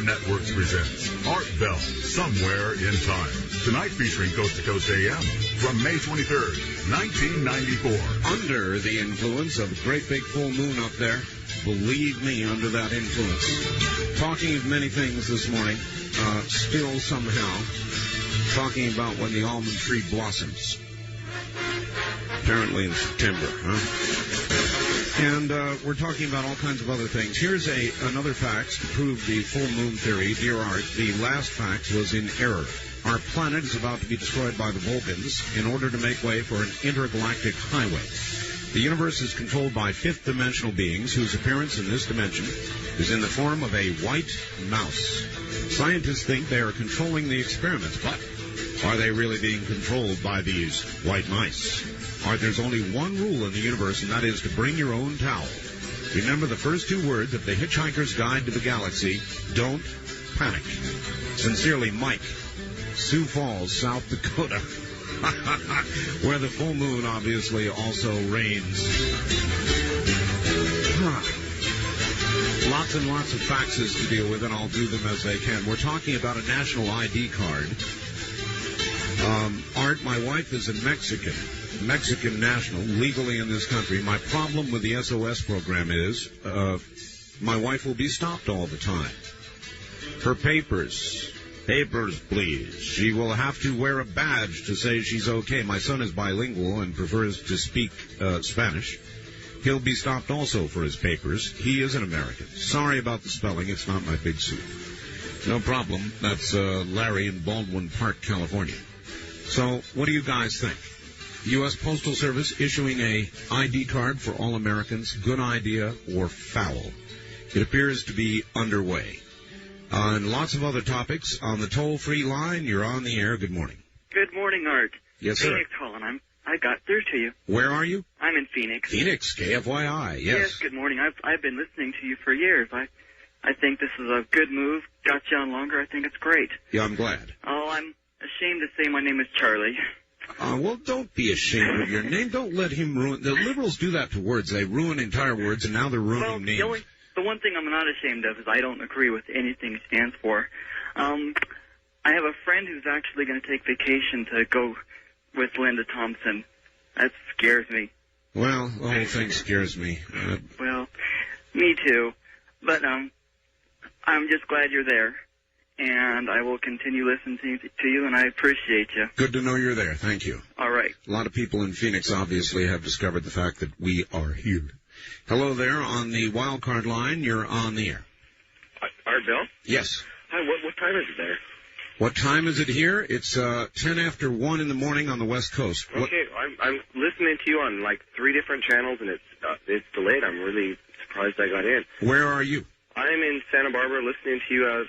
Networks presents Art Bell, Somewhere in Time. Tonight featuring Coast to Coast AM from May 23rd, 1994. Under the influence of a great big full moon up there. Believe me, under that influence. Talking of many things this morning, still somehow talking about when the almond tree blossoms. Apparently in September, huh? And we're talking about all kinds of other things. Here's another fact to prove the full moon theory. Dear Art, the last fact was in error. Our planet is about to be destroyed by the Vulcans in order to make way for an intergalactic highway. The universe is controlled by fifth-dimensional beings whose appearance in this dimension is in the form of a white mouse. Scientists think they are controlling the experiments, but are they really being controlled by these white mice? Art, there's only one rule in the universe, and that is to bring your own towel. Remember the first two words of The Hitchhiker's Guide to the Galaxy, don't panic. Sincerely, Mike, Sioux Falls, South Dakota, where the full moon obviously also reigns. Lots and lots of faxes to deal with, and I'll do them as they can. We're talking about a national ID card. Art, my wife is a Mexican national, legally in this country. My problem with the SOS program is my wife will be stopped all the time. Her papers, please. She will have to wear a badge to say she's okay. My son is bilingual and prefers to speak Spanish. He'll be stopped also for his papers. He is an American. Sorry about the spelling. It's not my big suit. No problem. That's Larry in Baldwin Park, California. So, what do you guys think? U.S. Postal Service issuing a ID card for all Americans, good idea or foul? It appears to be underway. And lots of other topics on the toll-free line. You're on the air. Good morning. Good morning, Art. Yes, sir. Phoenix calling. I got through to you. Where are you? I'm in Phoenix. Phoenix, KFYI, yes. Yes, good morning. I've been listening to you for years. I think this is a good move. Got you on longer. I think it's great. Yeah, I'm glad. Oh, I'm ashamed to say my name is Charlie. Well, don't be ashamed of your name. Don't let him ruin. The liberals do that to words. They ruin entire words, and now they're ruining names. The one thing I'm not ashamed of is I don't agree with anything he stands for. I have a friend who's actually going to take vacation to go with Linda Thompson. That scares me. Well, the whole thing scares me. Well, me too. But I'm just glad you're there. And I will continue listening to you, and I appreciate you. Good to know you're there. Thank you. All right. A lot of people in Phoenix obviously have discovered the fact that we are here. Hello there on the wild card line. You're on the air. Art Bell? Yes. Hi, what time is it there? What time is it here? It's 10 after 1 in the morning on the West Coast. Okay, I'm listening to you on like 3 different channels, and it's delayed. I'm really surprised I got in. Where are you? I'm in Santa Barbara listening to you at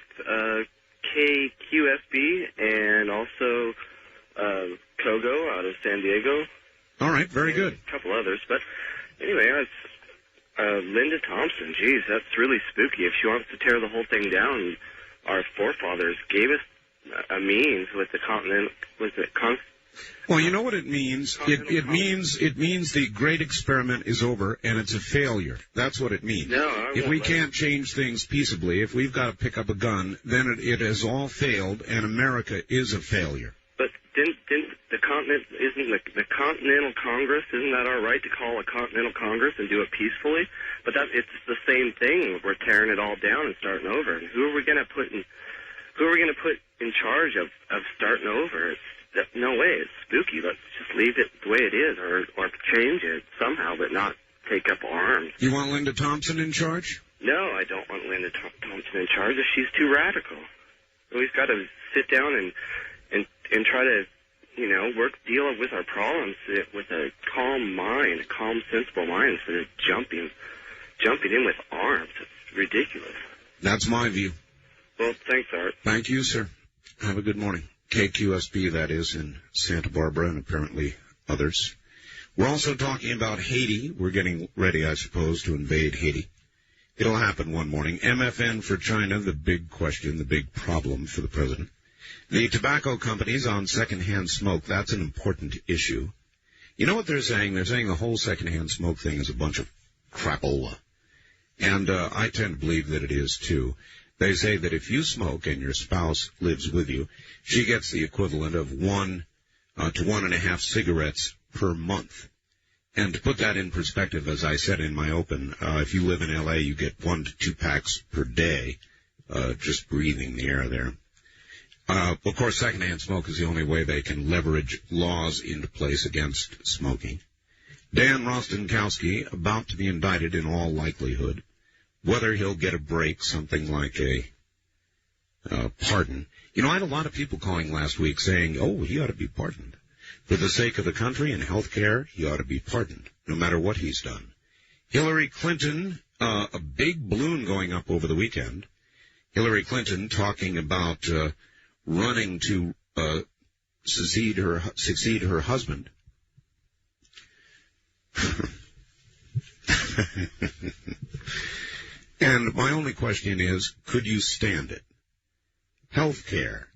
KQSB and also Kogo out of San Diego. All right, very good. A couple others, but anyway, Linda Thompson, geez, that's really spooky. If she wants to tear the whole thing down, our forefathers gave us a means with the Well, you know what it means? It means the great experiment is over and it's a failure. That's what it means. No, if we can't change things peaceably, if we've got to pick up a gun, then it has all failed, and America is a failure. But didn't the Continental Congress, isn't that our right to call a Continental Congress and do it peacefully? But it's the same thing. We're tearing it all down and starting over. And who are we going to put in charge of starting over? No way. It's spooky. Let's just leave it the way it is, or change it somehow, but not take up arms. You want Linda Thompson in charge? No, I don't want Linda Thompson in charge. She's too radical. We've got to sit down and try to, deal with our problems with a calm mind, calm, sensible mind, instead of jumping in with arms. It's ridiculous. That's my view. Well, thanks, Art. Thank you, sir. Have a good morning. KQSB, that is, in Santa Barbara, and apparently others. We're also talking about Haiti. We're getting ready, I suppose, to invade Haiti. It'll happen one morning. MFN for China, the big question, the big problem for the president. The tobacco companies on secondhand smoke, that's an important issue. You know what they're saying? They're saying the whole secondhand smoke thing is a bunch of crapola. And I tend to believe that it is, too. They say that if you smoke and your spouse lives with you, she gets the equivalent of 1 to 1.5 cigarettes per month. And to put that in perspective, as I said in my open, if you live in L.A., you get 1 to 2 packs per day, just breathing the air there. Of course, secondhand smoke is the only way they can leverage laws into place against smoking. Dan Rostenkowski, about to be indicted in all likelihood. Whether he'll get a break, something like a pardon. I had a lot of people calling last week saying, oh, he ought to be pardoned. For the sake of the country and health care, he ought to be pardoned, no matter what he's done. Hillary Clinton, a big balloon going up over the weekend. Hillary Clinton talking about running to succeed her husband. And my only question is, could you stand it? Health care.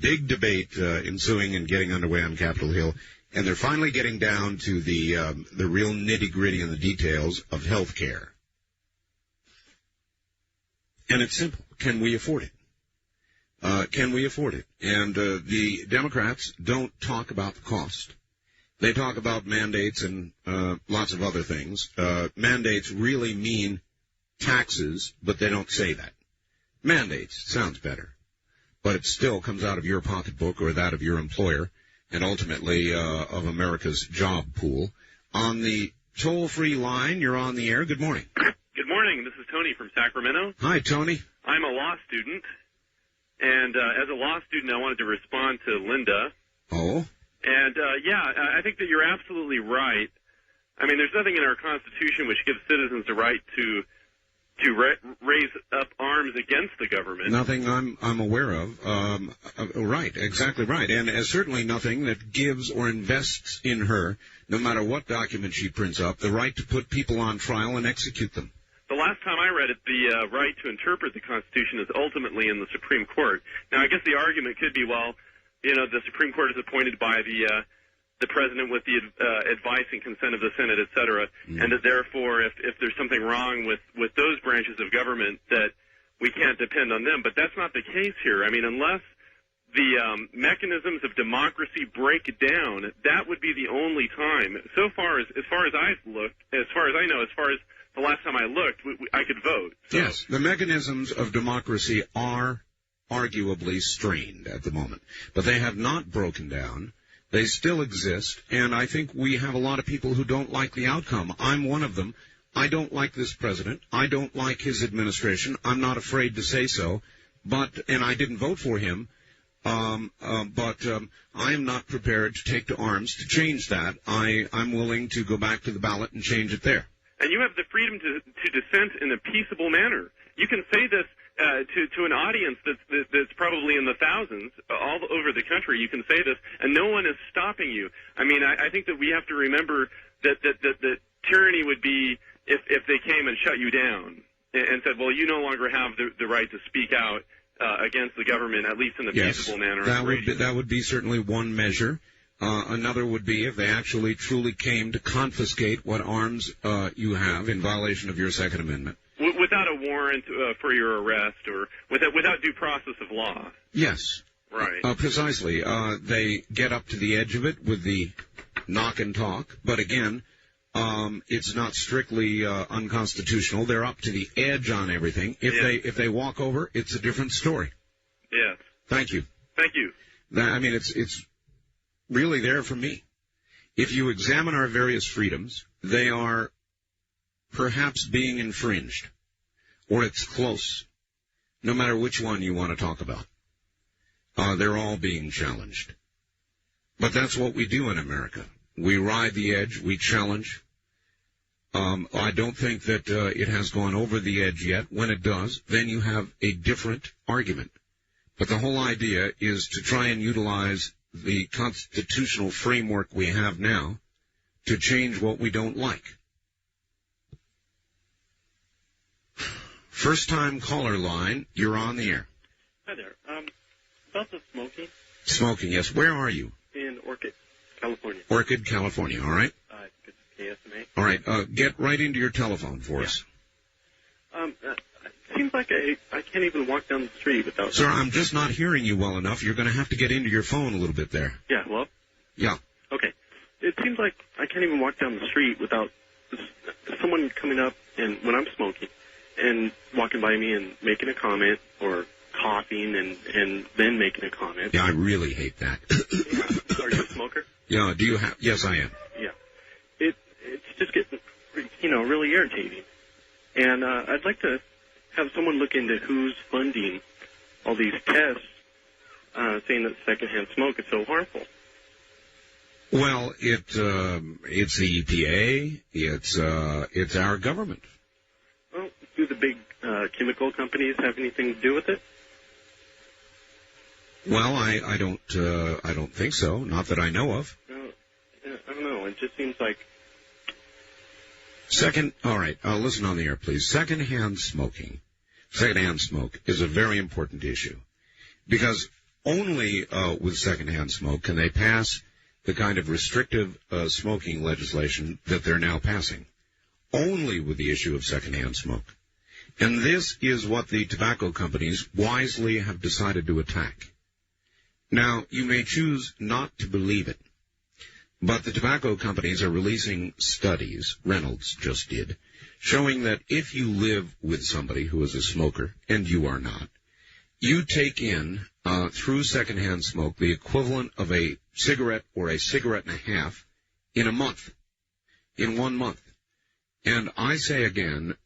Big debate ensuing and getting underway on Capitol Hill. And they're finally getting down to the real nitty-gritty and the details of health care. And it's simple. Can we afford it? Can we afford it? And the Democrats don't talk about the cost. They talk about mandates and lots of other things. Mandates really mean taxes, but they don't say that. Mandates sounds better, but it still comes out of your pocketbook or that of your employer, and ultimately of America's job pool. On the toll-free line, you're on the air. Good morning. Good morning. This is Tony from Sacramento. Hi, Tony. I'm a law student, and as a law student, I wanted to respond to Linda. Oh? And, I think that you're absolutely right. I mean, there's nothing in our Constitution which gives citizens the right to raise up arms against the government. Nothing I'm aware of. Right, exactly right. And certainly nothing that gives or invests in her, no matter what document she prints up, the right to put people on trial and execute them. The last time I read it, the right to interpret the Constitution is ultimately in the Supreme Court. Now, I guess the argument could be, well, the Supreme Court is appointed by the president with the advice and consent of the Senate, et cetera, and that therefore, if there's something wrong with those branches of government, that we can't depend on them. But that's not the case here. I mean, unless the mechanisms of democracy break down, that would be the only time. So far as I've looked, as far as I know, as far as the last time I looked, I could vote. So. Yes, the mechanisms of democracy are arguably strained at the moment, but they have not broken down. They still exist, and I think we have a lot of people who don't like the outcome. I'm one of them. I don't like this president. I don't like his administration. I'm not afraid to say so, and I didn't vote for him, but I am not prepared to take to arms to change that. I'm willing to go back to the ballot and change it there. And you have the freedom to dissent in a peaceable manner. You can say this to an audience that's probably in the thousands all over the country. You can say this, and no one is stopping you. I mean, I think that we have to remember that tyranny would be if they came and shut you down and said, well, you no longer have the right to speak out against the government, at least in a peaceable manner. That would be certainly one measure. Another would be if they actually truly came to confiscate what arms you have in violation of your Second Amendment. Without a warrant for your arrest, or without due process of law. Yes. Right. Precisely. They get up to the edge of it with the knock and talk, but again, it's not strictly unconstitutional. They're up to the edge on everything. If they walk over, it's a different story. Yes. Thank you. Thank you. It's really there for me. If you examine our various freedoms, they are perhaps being infringed, or it's close, no matter which one you want to talk about. They're all being challenged. But that's what we do in America. We ride the edge, we challenge. I don't think that it has gone over the edge yet. When it does, then you have a different argument. But the whole idea is to try and utilize the constitutional framework we have now to change what we don't like. First-time caller line, you're on the air. Hi there. About the smoking. Smoking, yes. Where are you? In Orchid, California. Orchid, California, all right? It's KSMA. All right, get right into your telephone for us. It seems like I can't even walk down the street without... Sir, I'm just not hearing you well enough. You're going to have to get into your phone a little bit there. Yeah, hello? Yeah. Okay. It seems like I can't even walk down the street without someone coming up and when I'm smoking and walking by me and making a comment or coughing and then making a comment. Yeah, I really hate that. Yeah. Are you a smoker? Yeah, do you have... Yes, I am. Yeah. It's just getting, really irritating. And I'd like to have someone look into who's funding all these tests saying that secondhand smoke is so harmful. Well, it's the EPA. It's our government. Well, do the big chemical companies have anything to do with it? Well, I don't think so. Not that I know of. No, I don't know. It just seems like... All right, listen on the air, please. Secondhand smoke is a very important issue because only with secondhand smoke can they pass the kind of restrictive smoking legislation that they're now passing. Only with the issue of secondhand smoke. And this is what the tobacco companies wisely have decided to attack. Now, you may choose not to believe it, but the tobacco companies are releasing studies, Reynolds just did, showing that if you live with somebody who is a smoker, and you are not, you take in, through secondhand smoke, the equivalent of a cigarette or a cigarette and a half in a month, in 1 month. And I say again,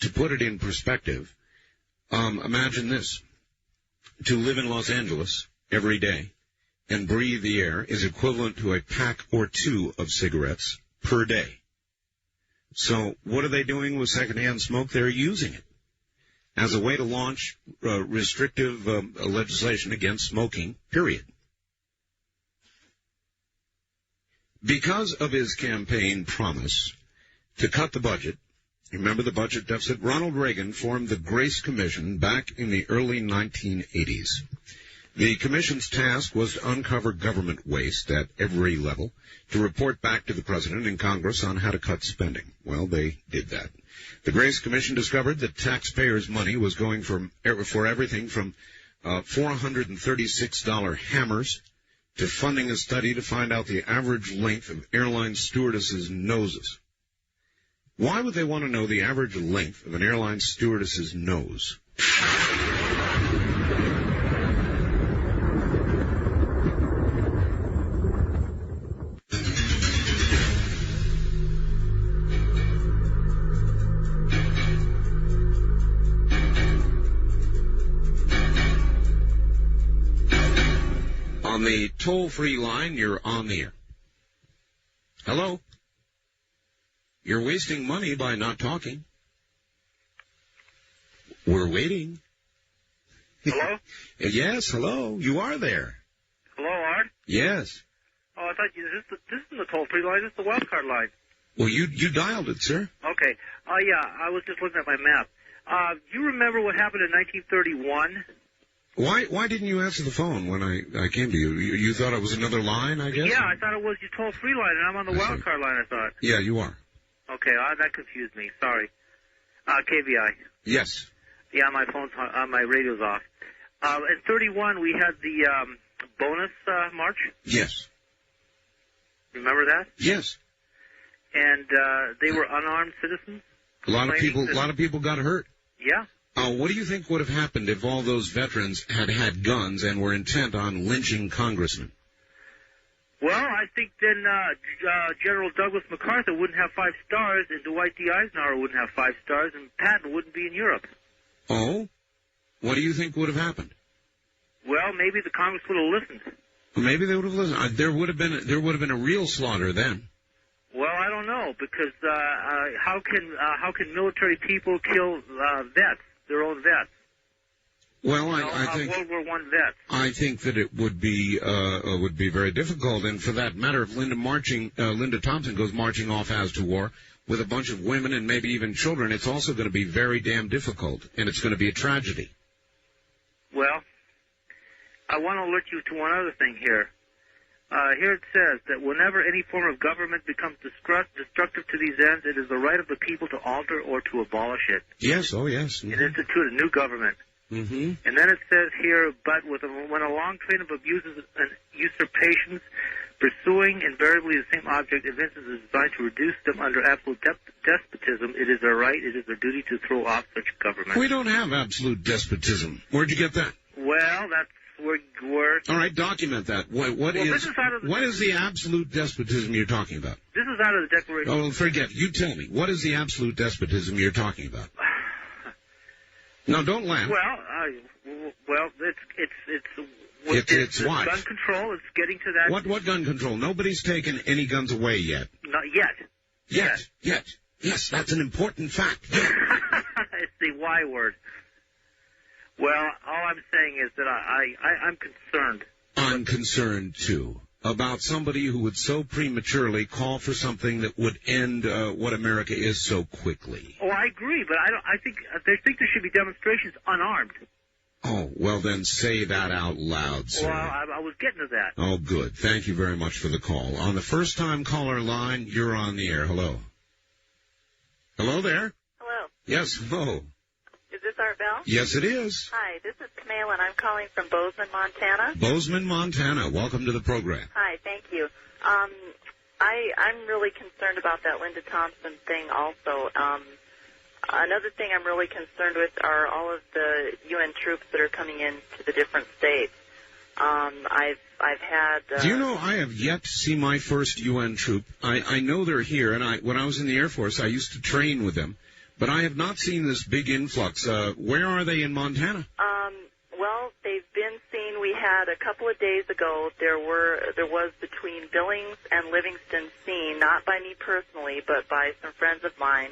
to put it in perspective, imagine this. To live in Los Angeles every day and breathe the air is equivalent to a pack or two of cigarettes per day. So what are they doing with secondhand smoke? They're using it as a way to launch restrictive legislation against smoking, period. Because of his campaign promise to cut the budget, remember the budget deficit, Ronald Reagan formed the Grace Commission back in the early 1980s. The commission's task was to uncover government waste at every level, to report back to the president and Congress on how to cut spending. Well, they did that. The Grace Commission discovered that taxpayers' money was going for everything from $436 hammers to funding a study to find out the average length of airline stewardesses' noses. Why would they want to know the average length of an airline stewardess's nose? On the toll-free line, you're on the air. Hello? You're wasting money by not talking. We're waiting. Hello? Yes, hello. You are there. Hello, Art? Yes. Oh, I thought this isn't the toll-free line. This is the wild card line. Well, you dialed it, sir. Okay. Yeah, I was just looking at my map. Do you remember what happened in 1931 Why didn't you answer the phone when I came to you? You thought it was another line, I guess? Yeah, I thought it was your toll-free line, and I'm on the wild card line, I thought. Yeah, you are. Okay, that confused me. Sorry. KVI. Yes. Yeah, my radio's off. In 31, we had the bonus march. Yes. Remember that? Yes. And they were unarmed citizens. A lot of people got hurt. Yeah. What do you think would have happened if all those veterans had guns and were intent on lynching congressmen? Well, I think then General Douglas MacArthur wouldn't have 5 stars, and Dwight D. Eisenhower wouldn't have 5 stars, and Patton wouldn't be in Europe. Oh? What do you think would have happened? Well, maybe the Congress would have listened. Maybe they would have listened. There would have been a real slaughter then. Well, I don't know, because how can military people kill vets, their own vets? Well, I think World War I vets. I think that it would be very difficult, and for that matter, if Linda Thompson goes marching off as to war with a bunch of women and maybe even children, it's also going to be very damn difficult, and it's going to be a tragedy. Well, I want to alert you to one other thing here. Here it says that whenever any form of government becomes destructive to these ends, it is the right of the people to alter or to abolish it. Yes, oh yes. And institute a new government. Mm-hmm. And then it says here, but when a long train of abuses and usurpations pursuing invariably the same object evinces is designed to reduce them under absolute despotism, it is their right, it is their duty to throw off such government. We don't have absolute despotism. Where'd you get that? Well, that's where... All right, document that. What is the absolute despotism you're talking about? This is out of the Declaration. Oh, forget. You tell me. What is the absolute despotism you're talking about? No, don't laugh. Well, it's what? Gun control. It's getting to that. What gun control? Nobody's taken any guns away yet. Not yet. Yet. Yes, that's an important fact. It's the Y word. Well, all I'm saying is that I'm concerned. I'm concerned, too, about somebody who would so prematurely call for something that would end what America is so quickly. Oh, I agree, but I think they think there should be demonstrations unarmed. Oh, well then say that out loud, sir. Well, I was getting to that. Oh, good. Thank you very much for the call. On the first-time caller line, you're on the air. Hello. Hello there? Hello. Yes, hello. Is this Art Bell? Yes, it is. Hi, this is Camille, and I'm calling from Bozeman, Montana. Bozeman, Montana. Welcome to the program. Hi, thank you. I'm really concerned about that Linda Thompson thing also. Another thing I'm really concerned with are all of the UN troops that are coming in to the different states. I've had... Do you know, I have yet to see my first UN troop. I know they're here, and when I was in the Air Force, I used to train with them. But I have not seen this big influx. Where are they in Montana? Well, they've been seen. We had a couple of days ago. There was between Billings and Livingston seen, not by me personally, but by some friends of mine,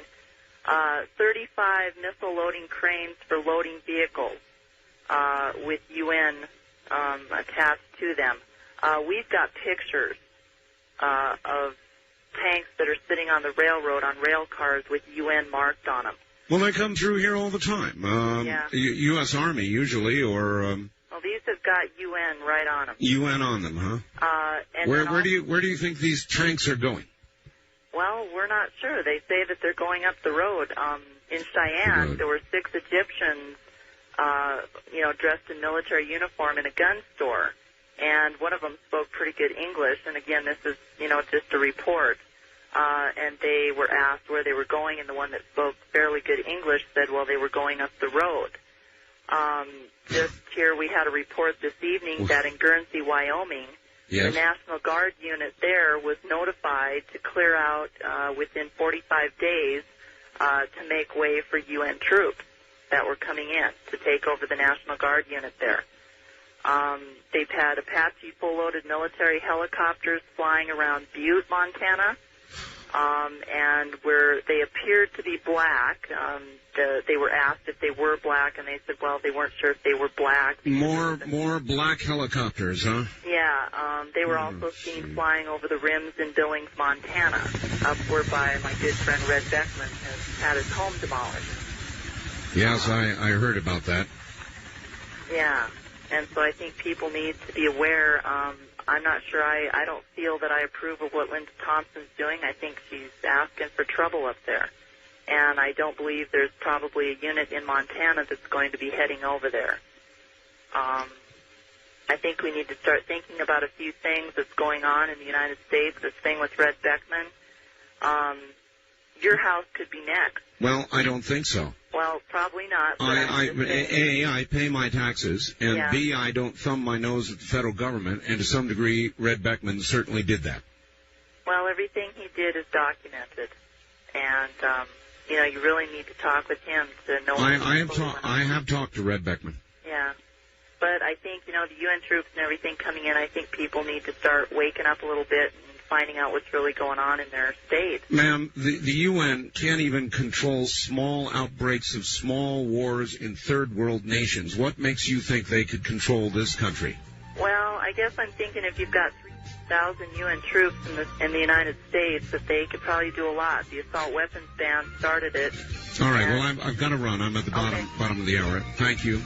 35 missile loading cranes for loading vehicles with UN attached to them. We've got pictures of tanks that are sitting on the railroad on rail cars with UN marked on them. Well, they come through here all the time. Yeah. U.S. Army, usually, or... Well, these have got UN right on them. UN on them, huh? And where do you think these tanks are going? Well, we're not sure. They say that they're going up the road. In Cheyenne, there were 6 Egyptians, dressed in military uniform in a gun store. And one of them spoke pretty good English. And again, this is, just a report. And they were asked where they were going, and the one that spoke fairly good English said, well, they were going up the road. Just here, we had a report this evening that in Guernsey, Wyoming, the National Guard unit there was notified to clear out within 45 days to make way for UN troops that were coming in to take over the National Guard unit there. They've had Apache full-loaded military helicopters flying around Butte, Montana, and where they appeared to be black. They were asked if they were black, and they said, well, they weren't sure if they were black. More black helicopters, huh? Yeah, they were also seen flying over the rims in Billings, Montana, up whereby my good friend Red Beckman has had his home demolished. Yes, I heard about that. Yeah. And so I think people need to be aware. I'm not sure. I don't feel that I approve of what Linda Thompson's doing. I think she's asking for trouble up there. And I don't believe there's probably a unit in Montana that's going to be heading over there. I think we need to start thinking about a few things that's going on in the United States. This thing with Red Beckman. Your house could be next. Well, I don't think so. Well, probably not. I pay my taxes, and Yeah. B, I don't thumb my nose at the federal government, and to some degree, Red Beckman certainly did that. Well, everything he did is documented. And, you really need to talk with him to know. I have talked to Red Beckman. Yeah. But I think, the UN troops and everything coming in, I think people need to start waking up a little bit and finding out what's really going on in their state. Ma'am, the UN can't even control small outbreaks of small wars in third world nations. What makes you think they could control this country? Well, I guess I'm thinking if you've got 3,000 UN troops in the United States, that they could probably do a lot. The assault weapons ban started it. All right, well, I've got to run. I'm at the bottom of the hour. Thank you.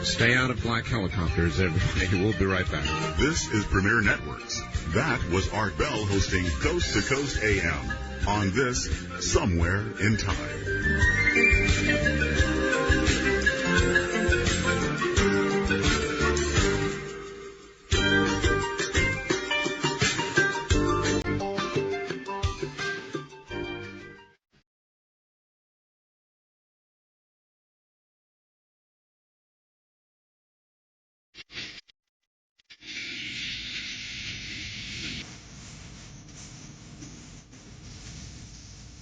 Stay out of black helicopters, everybody. We'll be right back. This is Premier Networks. That was Art Bell hosting Coast to Coast AM on this Somewhere in Time.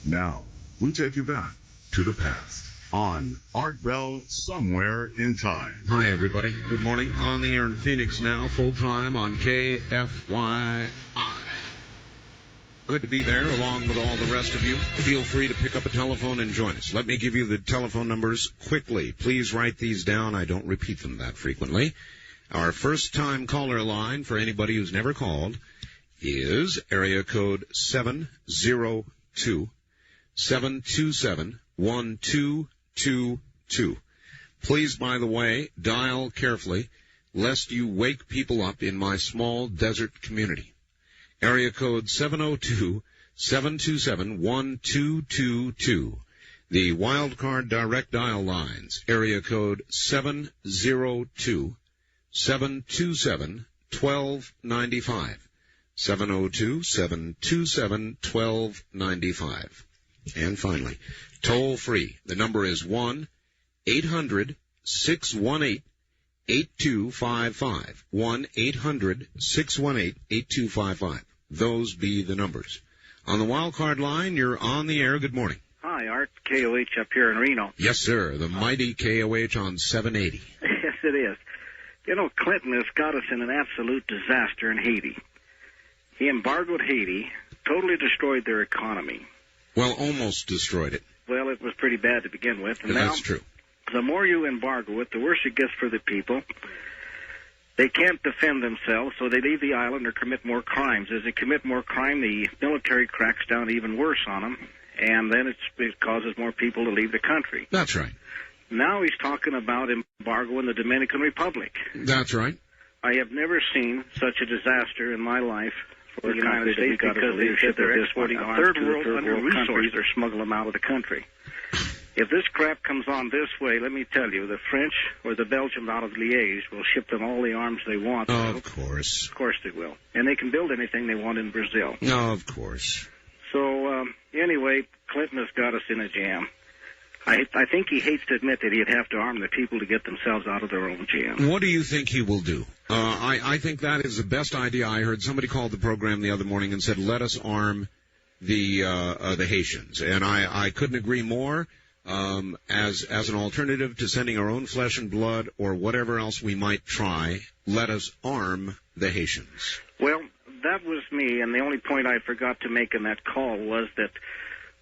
Now, we take you back to the past on Art Bell Somewhere in Time. Hi, everybody. Good morning. On the air in Phoenix now, full-time on KFYI. Good to be there along with all the rest of you. Feel free to pick up a telephone and join us. Let me give you the telephone numbers quickly. Please write these down. I don't repeat them that frequently. Our first-time caller line for anybody who's never called is area code 702-727-1222. Please, by the way, dial carefully, lest you wake people up in my small desert community. Area code 702-727-1222. The wildcard direct dial lines, area code 702-727-1295. 702-727-1295. And finally, toll free. The number is 1-800-618-8255. 1-800-618-8255. Those be the numbers. On the wildcard line, you're on the air. Good morning. Hi, Art. KOH up here in Reno. Yes, sir. The mighty KOH on 780. Yes, it is. Clinton has got us in an absolute disaster in Haiti. He embargoed Haiti, totally destroyed their economy. Well, almost destroyed it. Well, it was pretty bad to begin with. And That's now, true. The more you embargo it, the worse it gets for the people. They can't defend themselves, so they leave the island or commit more crimes. As they commit more crime, the military cracks down even worse on them, and then it causes more people to leave the country. That's right. Now he's talking about embargo in the Dominican Republic. That's right. I have never seen such a disaster in my life for the United States because they're exporting third world under-resourced or smuggle them out of the country. If this crap comes on this way, let me tell you, the French or the Belgians out of Liège will ship them all the arms they want. Oh, of course. Of course they will. And they can build anything they want in Brazil. No, of course. So, anyway, Clinton has got us in a jam. I think he hates to admit that he'd have to arm the people to get themselves out of their own jam. What do you think he will do? I think that is the best idea. I heard somebody called the program the other morning and said, let us arm the Haitians. And I couldn't agree more. As an alternative to sending our own flesh and blood or whatever else we might try, let us arm the Haitians. Well, that was me, and the only point I forgot to make in that call was that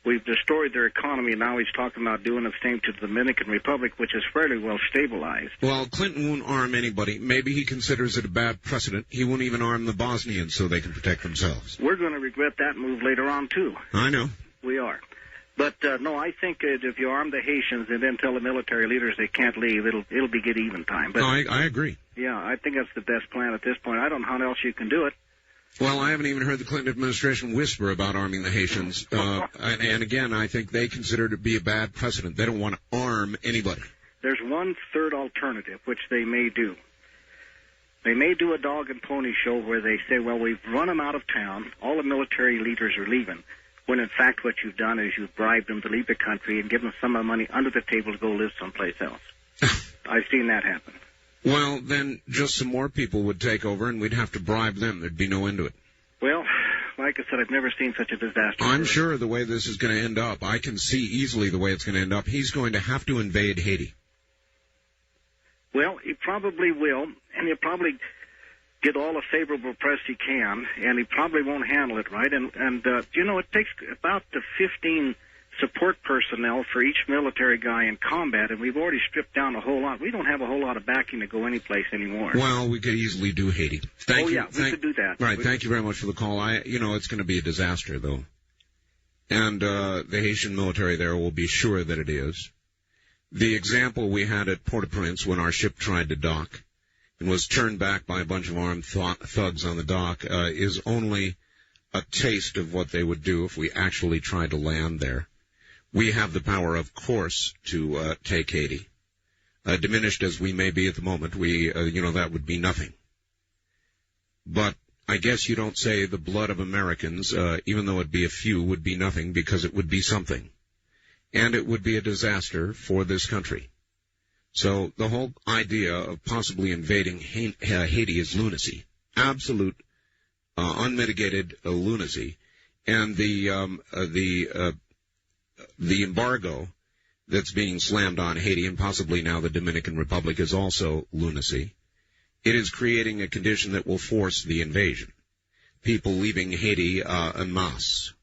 we've destroyed their economy, and now he's talking about doing the same to the Dominican Republic, which is fairly well stabilized. Well, Clinton won't arm anybody. Maybe he considers it a bad precedent. He won't even arm the Bosnians so they can protect themselves. We're going to regret that move later on, too. I know. We are. But no, I think if you arm the Haitians and then tell the military leaders they can't leave, it'll be get even time. But no, I agree. Yeah, I think that's the best plan at this point. I don't know how else you can do it. Well, I haven't even heard the Clinton administration whisper about arming the Haitians. And again, I think they consider it to be a bad precedent. They don't want to arm anybody. There's one third alternative, which they may do. They may do a dog and pony show where they say, well, we've run them out of town. All the military leaders are leaving. When, in fact, what you've done is you've bribed them to leave the country and given them some of the money under the table to go live someplace else. I've seen that happen. Well, then just some more people would take over, and we'd have to bribe them. There'd be no end to it. Well, like I said, I've never seen such a disaster. I'm sure the way this is going to end up, I can see easily the way it's going to end up. He's going to have to invade Haiti. Well, he probably will, and he'll probably get all the favorable press he can, and he probably won't handle it right. And you know, it takes about 15 support personnel for each military guy in combat, and we've already stripped down a whole lot. We don't have a whole lot of backing to go anyplace anymore. Well, we could easily do Haiti. Thank you. We could do that. Right, thank you very much for the call. It's going to be a disaster, though. And the Haitian military there will be sure that it is. The example we had at Port-au-Prince when our ship tried to dock and was turned back by a bunch of armed thugs on the dock is only a taste of what they would do if we actually tried to land there. We have the power, of course, to take Haiti. Diminished as we may be at the moment, that would be nothing. But I guess you don't say the blood of Americans, even though it be a few, would be nothing, because it would be something. And it would be a disaster for this country. So the whole idea of possibly invading Haiti is lunacy. Absolute, unmitigated lunacy. And the embargo that's being slammed on Haiti, and possibly now the Dominican Republic, is also lunacy. It is creating a condition that will force the invasion. People leaving Haiti en masse.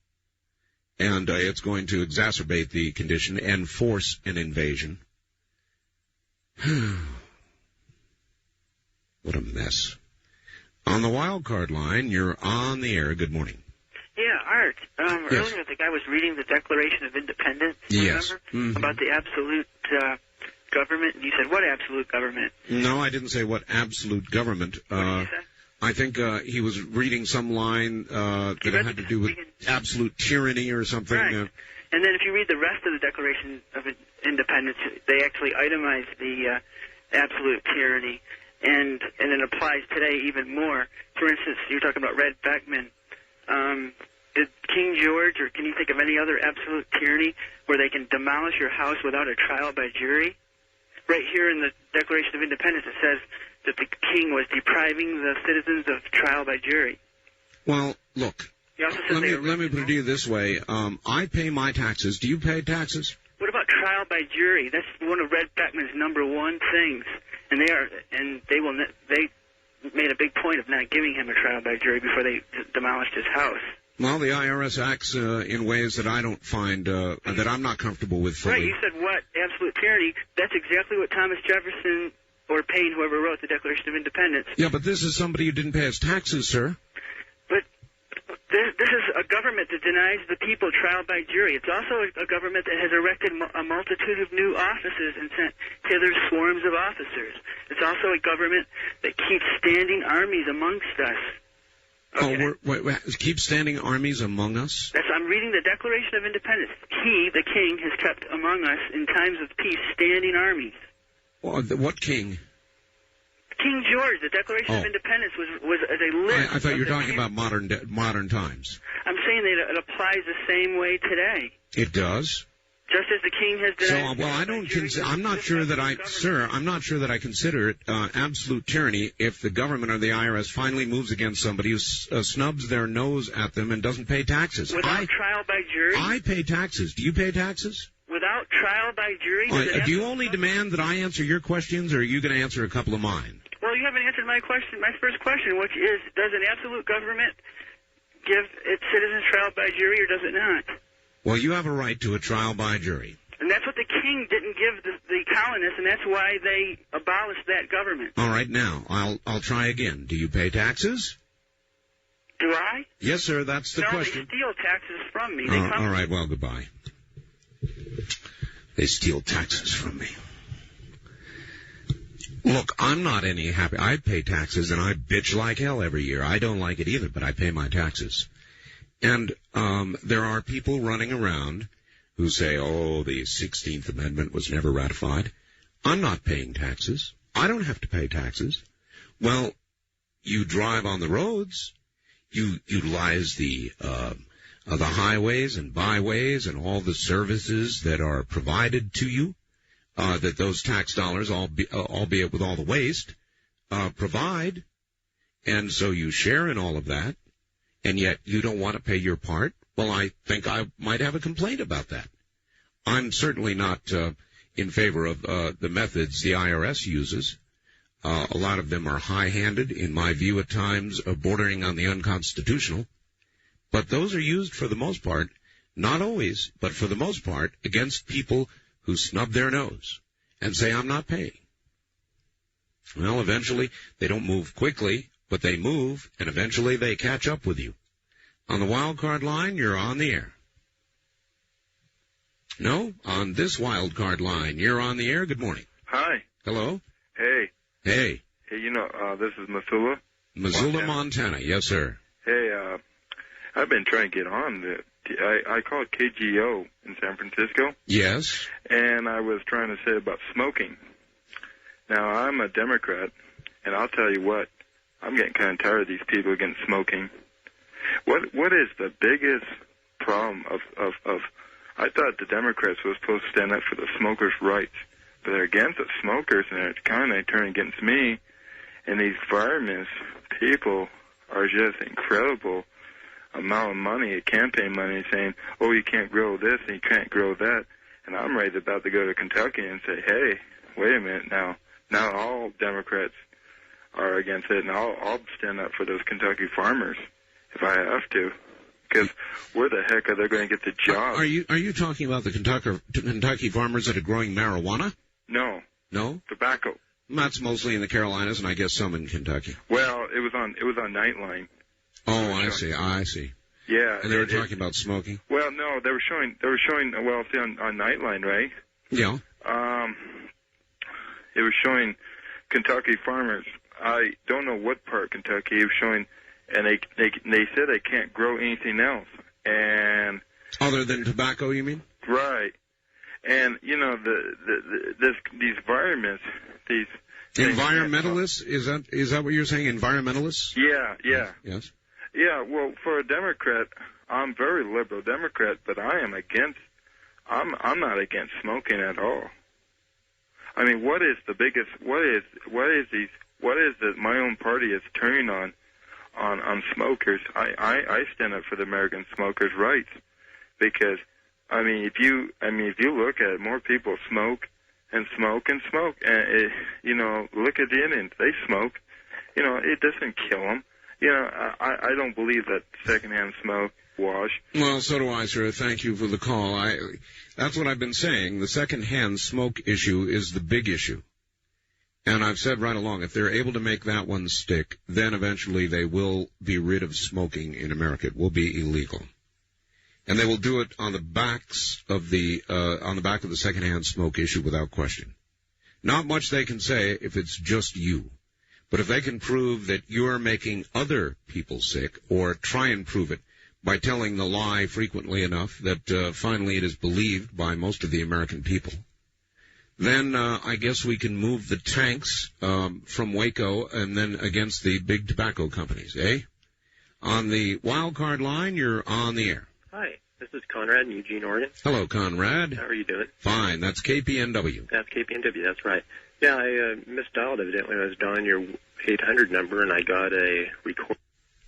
And it's going to exacerbate the condition and force an invasion. What a mess. On the wild card line, you're on the air. Good morning. Yeah, Art. Yes. Earlier, I think I was reading the Declaration of Independence, remember? Mm-hmm. About the absolute government. And you said, what absolute government? No, I didn't say what absolute government. What did you say? I think he was reading some line that had to do with absolute tyranny or something. Right. And then if you read the rest of the Declaration of Independence, they actually itemize the absolute tyranny, and it applies today even more. For instance, you're talking about Red Beckman. Did King George, or can you think of any other absolute tyranny where they can demolish your house without a trial by jury? Right here in the Declaration of Independence, it says that the king was depriving the citizens of trial by jury. Well, look, let me put it to you this way. I pay my taxes. Do you pay taxes? What about trial by jury? That's one of Red Beckman's number one things, and they made a big point of not giving him a trial by jury before they demolished his house. Well, the IRS acts in ways that I don't find that I'm not comfortable with fully. Right, you said what? Absolute tyranny. That's exactly what Thomas Jefferson or Paine, whoever wrote the Declaration of Independence. Yeah, but this is somebody who didn't pay his taxes, sir. But this is a government that denies the people trial by jury. It's also a government that has erected a multitude of new offices and sent hither swarms of officers. It's also a government that keeps standing armies amongst us. Okay. Oh, wait, keep standing armies among us? I'm reading the Declaration of Independence. He, the king, has kept among us in times of peace standing armies. Well, what king? King George. The Declaration of Independence was a list. I thought you were talking about modern times. I'm saying that it applies the same way today. It does? Just as the king has denied. So, well, I'm not sure that I consider it absolute tyranny if the government or the IRS finally moves against somebody who snubs their nose at them and doesn't pay taxes. Without trial by jury? I pay taxes. Do you pay taxes? Without trial by jury? Do you only demand that I answer your questions, or are you going to answer a couple of mine? Well, you haven't answered my first question, which is, does an absolute government give its citizens trial by jury, or does it not? Well, you have a right to a trial by jury. And that's what the king didn't give the colonists, and that's why they abolished that government. All right, now, I'll try again. Do you pay taxes? Do I? Yes, sir, that's the question. No, they steal taxes from me. All right, well, goodbye. They steal taxes from me. Look, I'm not any happy. I pay taxes, and I bitch like hell every year. I don't like it either, but I pay my taxes. And there are people running around who say, oh, the 16th Amendment was never ratified. I'm not paying taxes. I don't have to pay taxes. Well, you drive on the roads. You utilize the highways and byways and all the services that are provided to you. That those tax dollars, albeit with all the waste, provide. And so you share in all of that, and yet you don't want to pay your part. Well, I think I might have a complaint about that. I'm certainly not in favor of the methods the IRS uses. A lot of them are high-handed, in my view at times, bordering on the unconstitutional. But those are used for the most part, not always, but for the most part, against people who snub their nose and say, I'm not paying. Well, eventually, they don't move quickly, but they move, and eventually they catch up with you. On the wild card line, you're on the air. No, on this wild card line, you're on the air. Good morning. Hi. Hello. Hey. Hey. Hey, this is Missoula. Missoula, Montana. Yes, sir. Hey, I've been trying to get on. I called KGO in San Francisco. Yes. And I was trying to say about smoking. Now, I'm a Democrat, and I'll tell you what, I'm getting kind of tired of these people against smoking. What is the biggest problem of I thought the Democrats were supposed to stand up for the smokers' rights, but they're against the smokers, and it's kind of turning against me. And these environmental people are just incredible amount of money, campaign money, saying, oh, you can't grow this and you can't grow that. And I'm ready about to go to Kentucky and say, hey, wait a minute now. Now all Democrats are against it, and I'll stand up for those Kentucky farmers if I have to. Because where the heck are they going to get the job? Are you talking about the Kentucky farmers that are growing marijuana? No. No? Tobacco. That's mostly in the Carolinas, and I guess some in Kentucky. Well, it was on Nightline. Oh, I see. Yeah. And they were talking about smoking? Well, no, they were showing, well, see, on Nightline, right? Yeah. It was showing Kentucky farmers. I don't know what part of Kentucky it was showing, and they said they can't grow anything else. And other than tobacco, you mean? Right. And, these environments, these environmentalists? Is that what you're saying? Environmentalists? Yeah. Yes. Yeah, well, for a Democrat, I'm very liberal Democrat, but I'm not against smoking at all. I mean, what is my own party is turning on smokers? I stand up for the American smokers' rights, because if you look at it, more people smoke and smoke and smoke, and look at the Indians, they smoke. It doesn't kill them. I don't believe that secondhand smoke wash. Well, so do I, sir. Thank you for the call. That's what I've been saying. The secondhand smoke issue is the big issue. And I've said right along, if they're able to make that one stick, then eventually they will be rid of smoking in America. It will be illegal. And they will do it on the back of the secondhand smoke issue without question. Not much they can say if it's just you. But if they can prove that you're making other people sick, or try and prove it by telling the lie frequently enough that finally it is believed by most of the American people, then I guess we can move the tanks from Waco and then against the big tobacco companies, eh? On the wild card line, you're on the air. Hi, this is Conrad in Eugene, Oregon. Hello, Conrad. How are you doing? Fine. That's KPNW. That's KPNW, that's right. Yeah, I misdialed evidently. I was dialing your 800 number, and I got a record.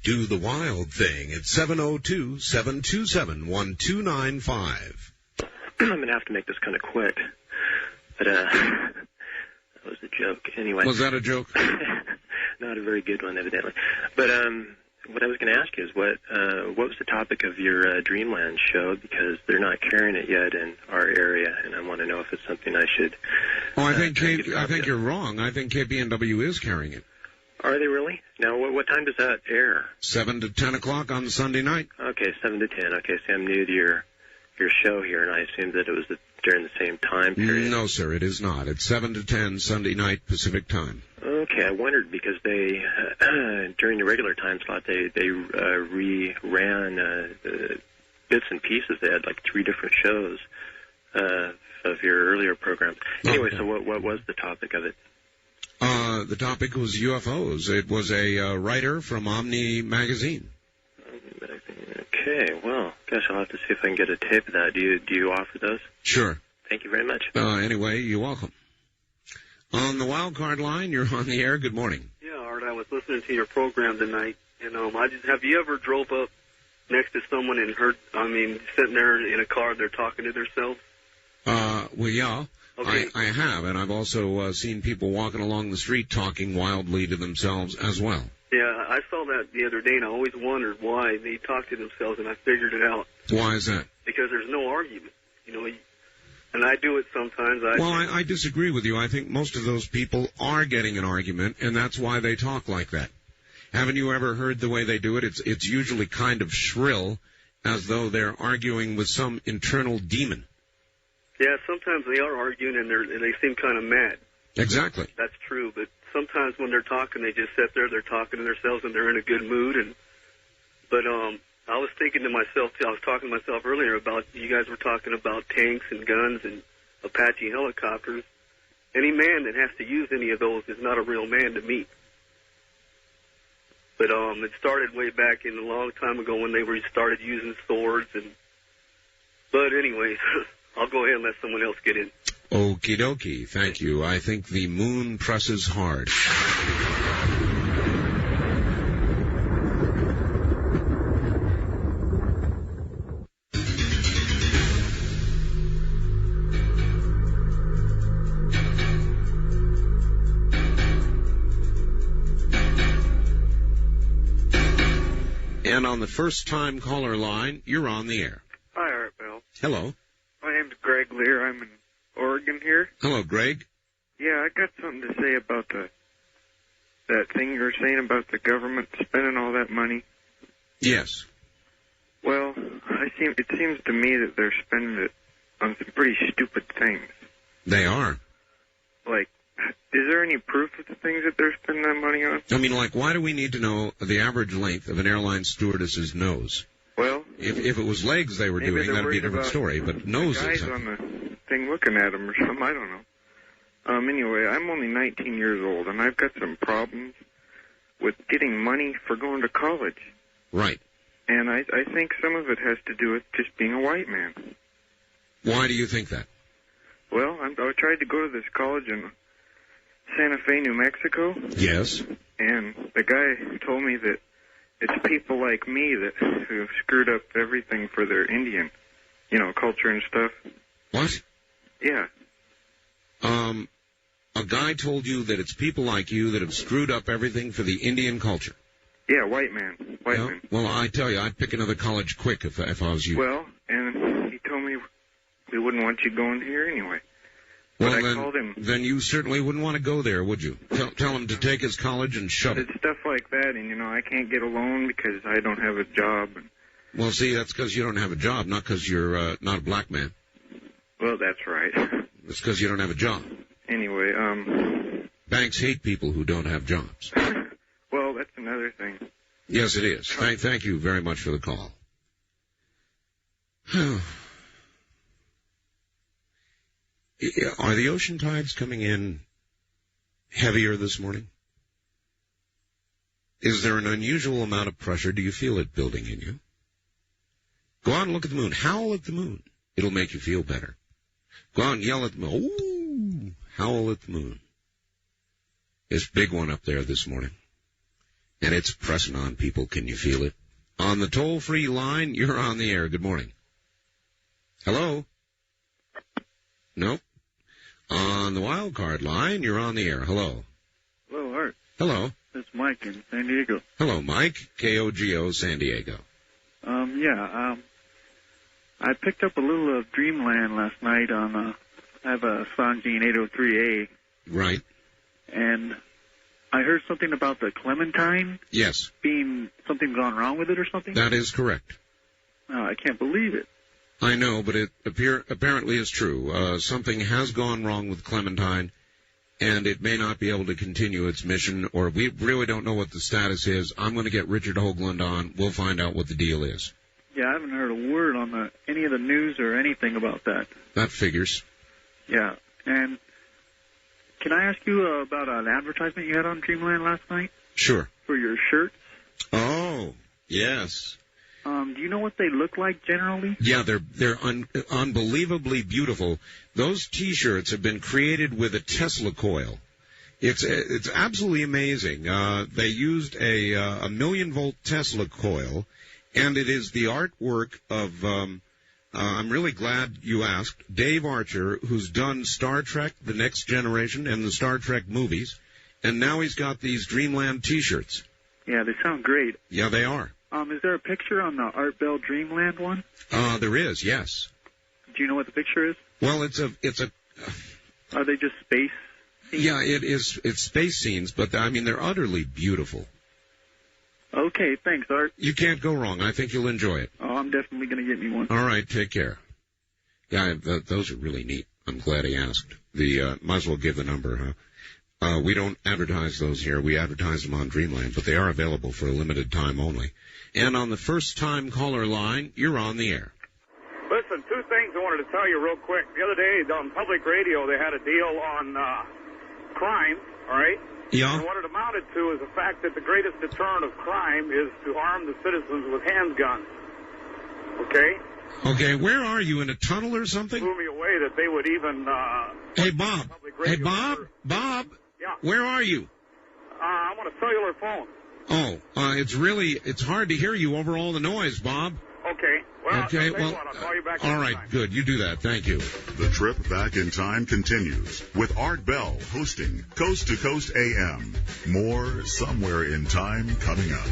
Do the wild thing at 702-727-1295. I'm going to have to make this kind of quick. But that was a joke. Anyway. Was that a joke? Not a very good one, evidently. But what I was going to ask you is what was the topic of your Dreamland show, because they're not carrying it yet in our area, and I want to know if it's something I should. I think you're wrong. I think KPNW is carrying it. Are they really? Now, what time does that air? 7 to 10 o'clock on Sunday night. Okay, 7 to 10. Okay, so I'm new to your your show here, and I assumed that it was during the same time period. No, sir, it is not. It's 7 to 10 Sunday night Pacific time. Okay, I wondered because they, during the regular time slot, they re-ran bits and pieces. They had like 3 different shows of your earlier programs. Anyway, so what was the topic of it? The topic was UFOs. It was a writer from Omni Magazine. Okay, well, gosh, I'll have to see if I can get a tape of that. Do you offer those? Sure. Thank you very much. Anyway, you're welcome. On the wild card line, you're on the air. Good morning. Yeah, Art, I was listening to your program tonight, and have you ever drove up next to someone and sitting there in a car, they're talking to themselves? Well, yeah. Okay. I have, and I've also seen people walking along the street talking wildly to themselves as well. Yeah, I saw that the other day, and I always wondered why they talk to themselves, and I figured it out. Why is that? Because there's no argument, and I do it sometimes. I disagree with you. I think most of those people are getting an argument, and that's why they talk like that. Haven't you ever heard the way they do it? It's usually kind of shrill, as though they're arguing with some internal demon. Yeah, sometimes they are arguing, and they seem kind of mad. Exactly. That's true, but sometimes when they're talking, they just sit there, they're talking to themselves, and they're in a good mood. But I was thinking to myself, I was talking to myself earlier about, you guys were talking about tanks and guns and Apache helicopters. Any man that has to use any of those is not a real man to me. But it started way back in a long time ago when they started using swords. But anyways, I'll go ahead and let someone else get in. Okie dokie. Thank you. I think the moon presses hard. And on the first-time caller line, you're on the air. Hi, Art Bell. Hello. My name's Greg Lear. I'm in Oregon here. Hello, Greg. Yeah, I got something to say about that thing you were saying about the government spending all that money. Yes. Well, it seems to me that they're spending it on some pretty stupid things. They are. Like, is there any proof of the things that they're spending that money on? I mean, like, why do we need to know the average length of an airline stewardess's nose? Well, if it was legs they were doing, that'd be a different story. But noses. The guys on the thing looking at them or something, I don't know. Anyway, I'm only 19 years old, and I've got some problems with getting money for going to college. Right. And I think some of it has to do with just being a white man. Why do you think that? Well, I tried to go to this college in Santa Fe, New Mexico. Yes. And the guy told me that it's people like me who have screwed up everything for their Indian, culture and stuff. What? Yeah. A guy told you that it's people like you that have screwed up everything for the Indian culture. Yeah, white man. White man. Well, I tell you, I'd pick another college quick if I was you. Well, and he told me we wouldn't want you going here anyway. Well, but I called him. Then you certainly wouldn't want to go there, would you? Tell him to take his college and shove it. It's stuff like that, and, I can't get a loan because I don't have a job. Well, see, that's because you don't have a job, not because you're not a black man. Well, that's right. It's because you don't have a job. Anyway, banks hate people who don't have jobs. Well, that's another thing. Yes, it is. Thank you very much for the call. Are the ocean tides coming in heavier this morning? Is there an unusual amount of pressure? Do you feel it building in you? Go out and look at the moon. Howl at the moon. It'll make you feel better. Go out and yell at the moon. Ooh, howl at the moon. This big one up there this morning. And it's pressing on people. Can you feel it? On the toll-free line, you're on the air. Good morning. Hello? Nope. On the wild card line, you're on the air. Hello. Hello, Art. Hello. It's Mike in San Diego. Hello, Mike. KOGO, San Diego. I picked up a little of Dreamland last night on, I have a Sangean 803A. Right. And I heard something about the Clementine. Yes. Being something gone wrong with it or something. That is correct. No, I can't believe it. I know, but it apparently is true. Something has gone wrong with Clementine, and it may not be able to continue its mission, or we really don't know what the status is. I'm going to get Richard Hoagland on. We'll find out what the deal is. Yeah, I haven't heard a word on any of the news or anything about that. That figures. Yeah, and can I ask you about an advertisement you had on Dreamland last night? Sure. For your shirts? Oh, yes. Do you know what they look like generally? Yeah, they're unbelievably beautiful. Those T-shirts have been created with a Tesla coil. It's absolutely amazing. They used a 1,000,000-volt Tesla coil, and it is the artwork of, I'm really glad you asked, Dave Archer, who's done Star Trek, The Next Generation, and the Star Trek movies, and now he's got these Dreamland T-shirts. Yeah, they sound great. Yeah, they are. Is there a picture on the Art Bell Dreamland one? There is, yes. Do you know what the picture is? Well, it's a. Are they just space scenes? Yeah, it is. It's space scenes, but I mean they're utterly beautiful. Okay, thanks, Art. You can't go wrong. I think you'll enjoy it. Oh, I'm definitely going to get me one. All right, take care. Yeah, those are really neat. I'm glad he asked. Might as well give the number, huh? We don't advertise those here. We advertise them on Dreamland, but they are available for a limited time only. And on the first-time caller line, you're on the air. Listen, two things I wanted to tell you real quick. The other day on public radio, they had a deal on crime, all right? Yeah. And what it amounted to is the fact that the greatest deterrent of crime is to arm the citizens with handguns, okay? Okay, where are you, in a tunnel or something? Blew me away that they would even... Hey, Bob. Hey, Bob. Bob. Yeah. Where are you? I'm on a cellular phone. Oh, it's hard to hear you over all the noise, Bob. Okay. Well, okay, I'll call you back all right, time. Good. You do that. Thank you. The trip back in time continues with Art Bell hosting Coast to Coast AM. More Somewhere in Time coming up.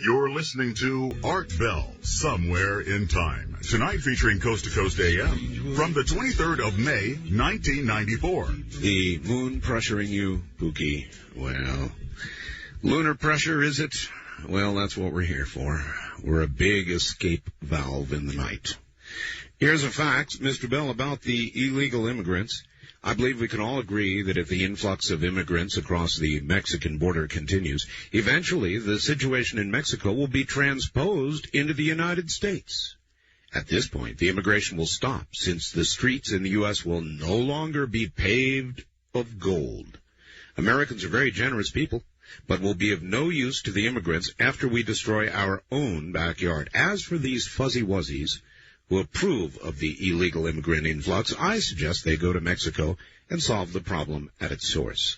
You're listening to Art Bell, Somewhere in Time. Tonight featuring Coast to Coast AM from the 23rd of May, 1994. The moon pressuring you, Pookie. Well, lunar pressure, is it? Well, that's what we're here for. We're a big escape valve in the night. Here's a fact, Mr. Bell, about the illegal immigrants. I believe we can all agree that if the influx of immigrants across the Mexican border continues, eventually the situation in Mexico will be transposed into the United States. At this point, the immigration will stop, since the streets in the U.S. will no longer be paved of gold. Americans are very generous people, but will be of no use to the immigrants after we destroy our own backyard. As for these fuzzy wuzzies who approve of the illegal immigrant influx, I suggest they go to Mexico and solve the problem at its source.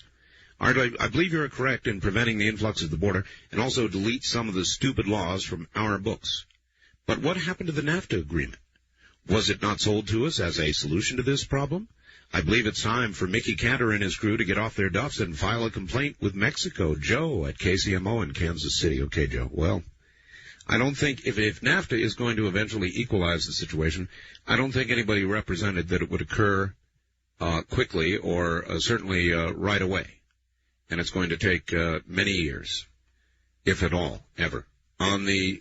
Art, I believe you're correct in preventing the influx at the border and also delete some of the stupid laws from our books. But what happened to the NAFTA agreement? Was it not sold to us as a solution to this problem? I believe it's time for Mickey Cantor and his crew to get off their duffs and file a complaint with Mexico. Joe at KCMO in Kansas City. Okay, Joe. Well, I don't think if NAFTA is going to eventually equalize the situation, I don't think anybody represented that it would occur quickly or certainly right away. And it's going to take many years, if at all, ever. On the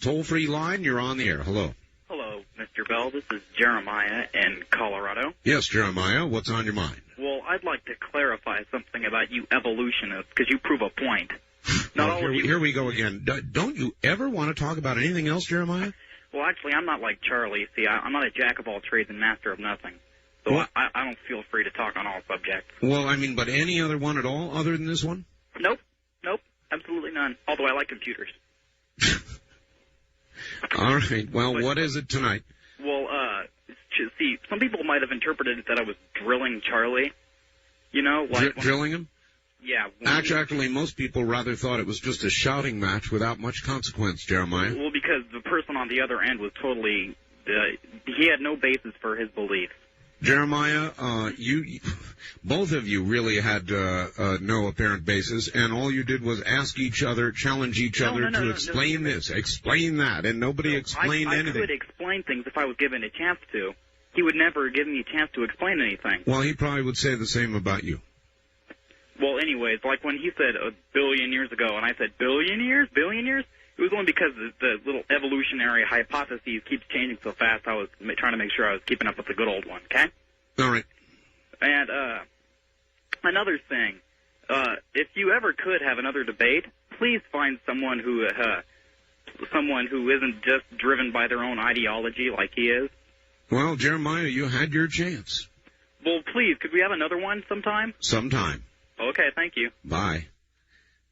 toll-free line, you're on the air. Hello. Hello, Mr. Bell. This is Jeremiah in Colorado. Yes, Jeremiah. What's on your mind? Well, I'd like to clarify something about you evolutionists, because you prove a point. Here we go again. Don't you ever want to talk about anything else, Jeremiah? Well, actually, I'm not like Charlie. See, I'm not a jack of all trades and master of nothing. So I don't feel free to talk on all subjects. Well, I mean, but any other one at all other than this one? Nope, absolutely none. Although I like computers. All right. Well, what is it tonight? Well, see, some people might have interpreted it that I was drilling Charlie. You know, like drilling him? Yeah. Actually, most people rather thought it was just a shouting match without much consequence, Jeremiah. Well, because the person on the other end was totally, he had no basis for his beliefs. Jeremiah, both of you really had no apparent basis, and all you did was ask each other, challenge each other to explain this, explain that, and nobody explained anything. I could explain things if I was given a chance to. He would never give me a chance to explain anything. Well, he probably would say the same about you. Well, anyways, like when he said a billion years ago, and I said billion years? It was only because the little evolutionary hypotheses keeps changing so fast. I was trying to make sure I was keeping up with the good old one, okay? All right. And another thing, if you ever could have another debate, please find someone who isn't just driven by their own ideology like he is. Well, Jeremiah, you had your chance. Well, please, could we have another one sometime? Sometime. Okay, thank you. Bye.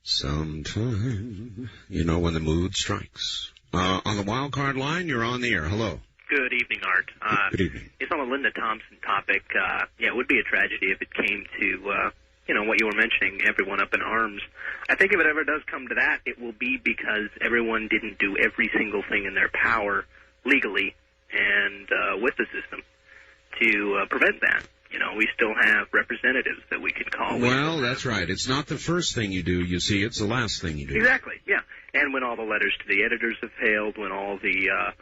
Sometime, when the mood strikes. On the wild card line, you're on the air. Hello. Good evening, Art. Good evening. It's on the Linda Thompson topic. It would be a tragedy if it came to, what you were mentioning, everyone up in arms. I think if it ever does come to that, it will be because everyone didn't do every single thing in their power legally and with the system to prevent that. We still have representatives that we can call. Well, that's right. It's not the first thing you do, you see. It's the last thing you do. Exactly, yeah. And when all the letters to the editors have failed, when all the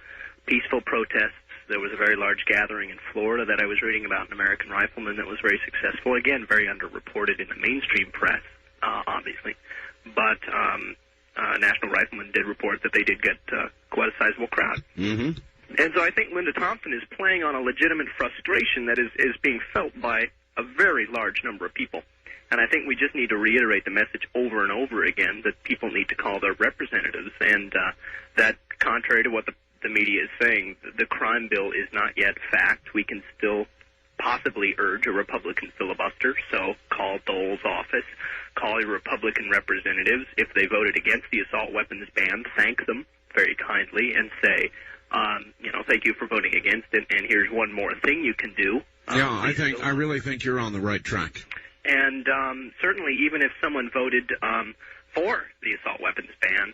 peaceful protests, there was a very large gathering in Florida that I was reading about, an American rifleman that was very successful. Again, very underreported in the mainstream press, obviously. But National Rifleman did report that they did get quite a sizable crowd. Mm-hmm. And so I think Linda Thompson is playing on a legitimate frustration that is being felt by a very large number of people. And I think we just need to reiterate the message over and over again that people need to call their representatives, and that contrary to what the media is saying, the crime bill is not yet fact. We can still possibly urge a Republican filibuster, so call Dole's office, call your Republican representatives. If they voted against the assault weapons ban, thank them very kindly and say, thank you for voting against it, and here's one more thing you can do. I really think you're on the right track. And certainly, even if someone voted for the assault weapons ban,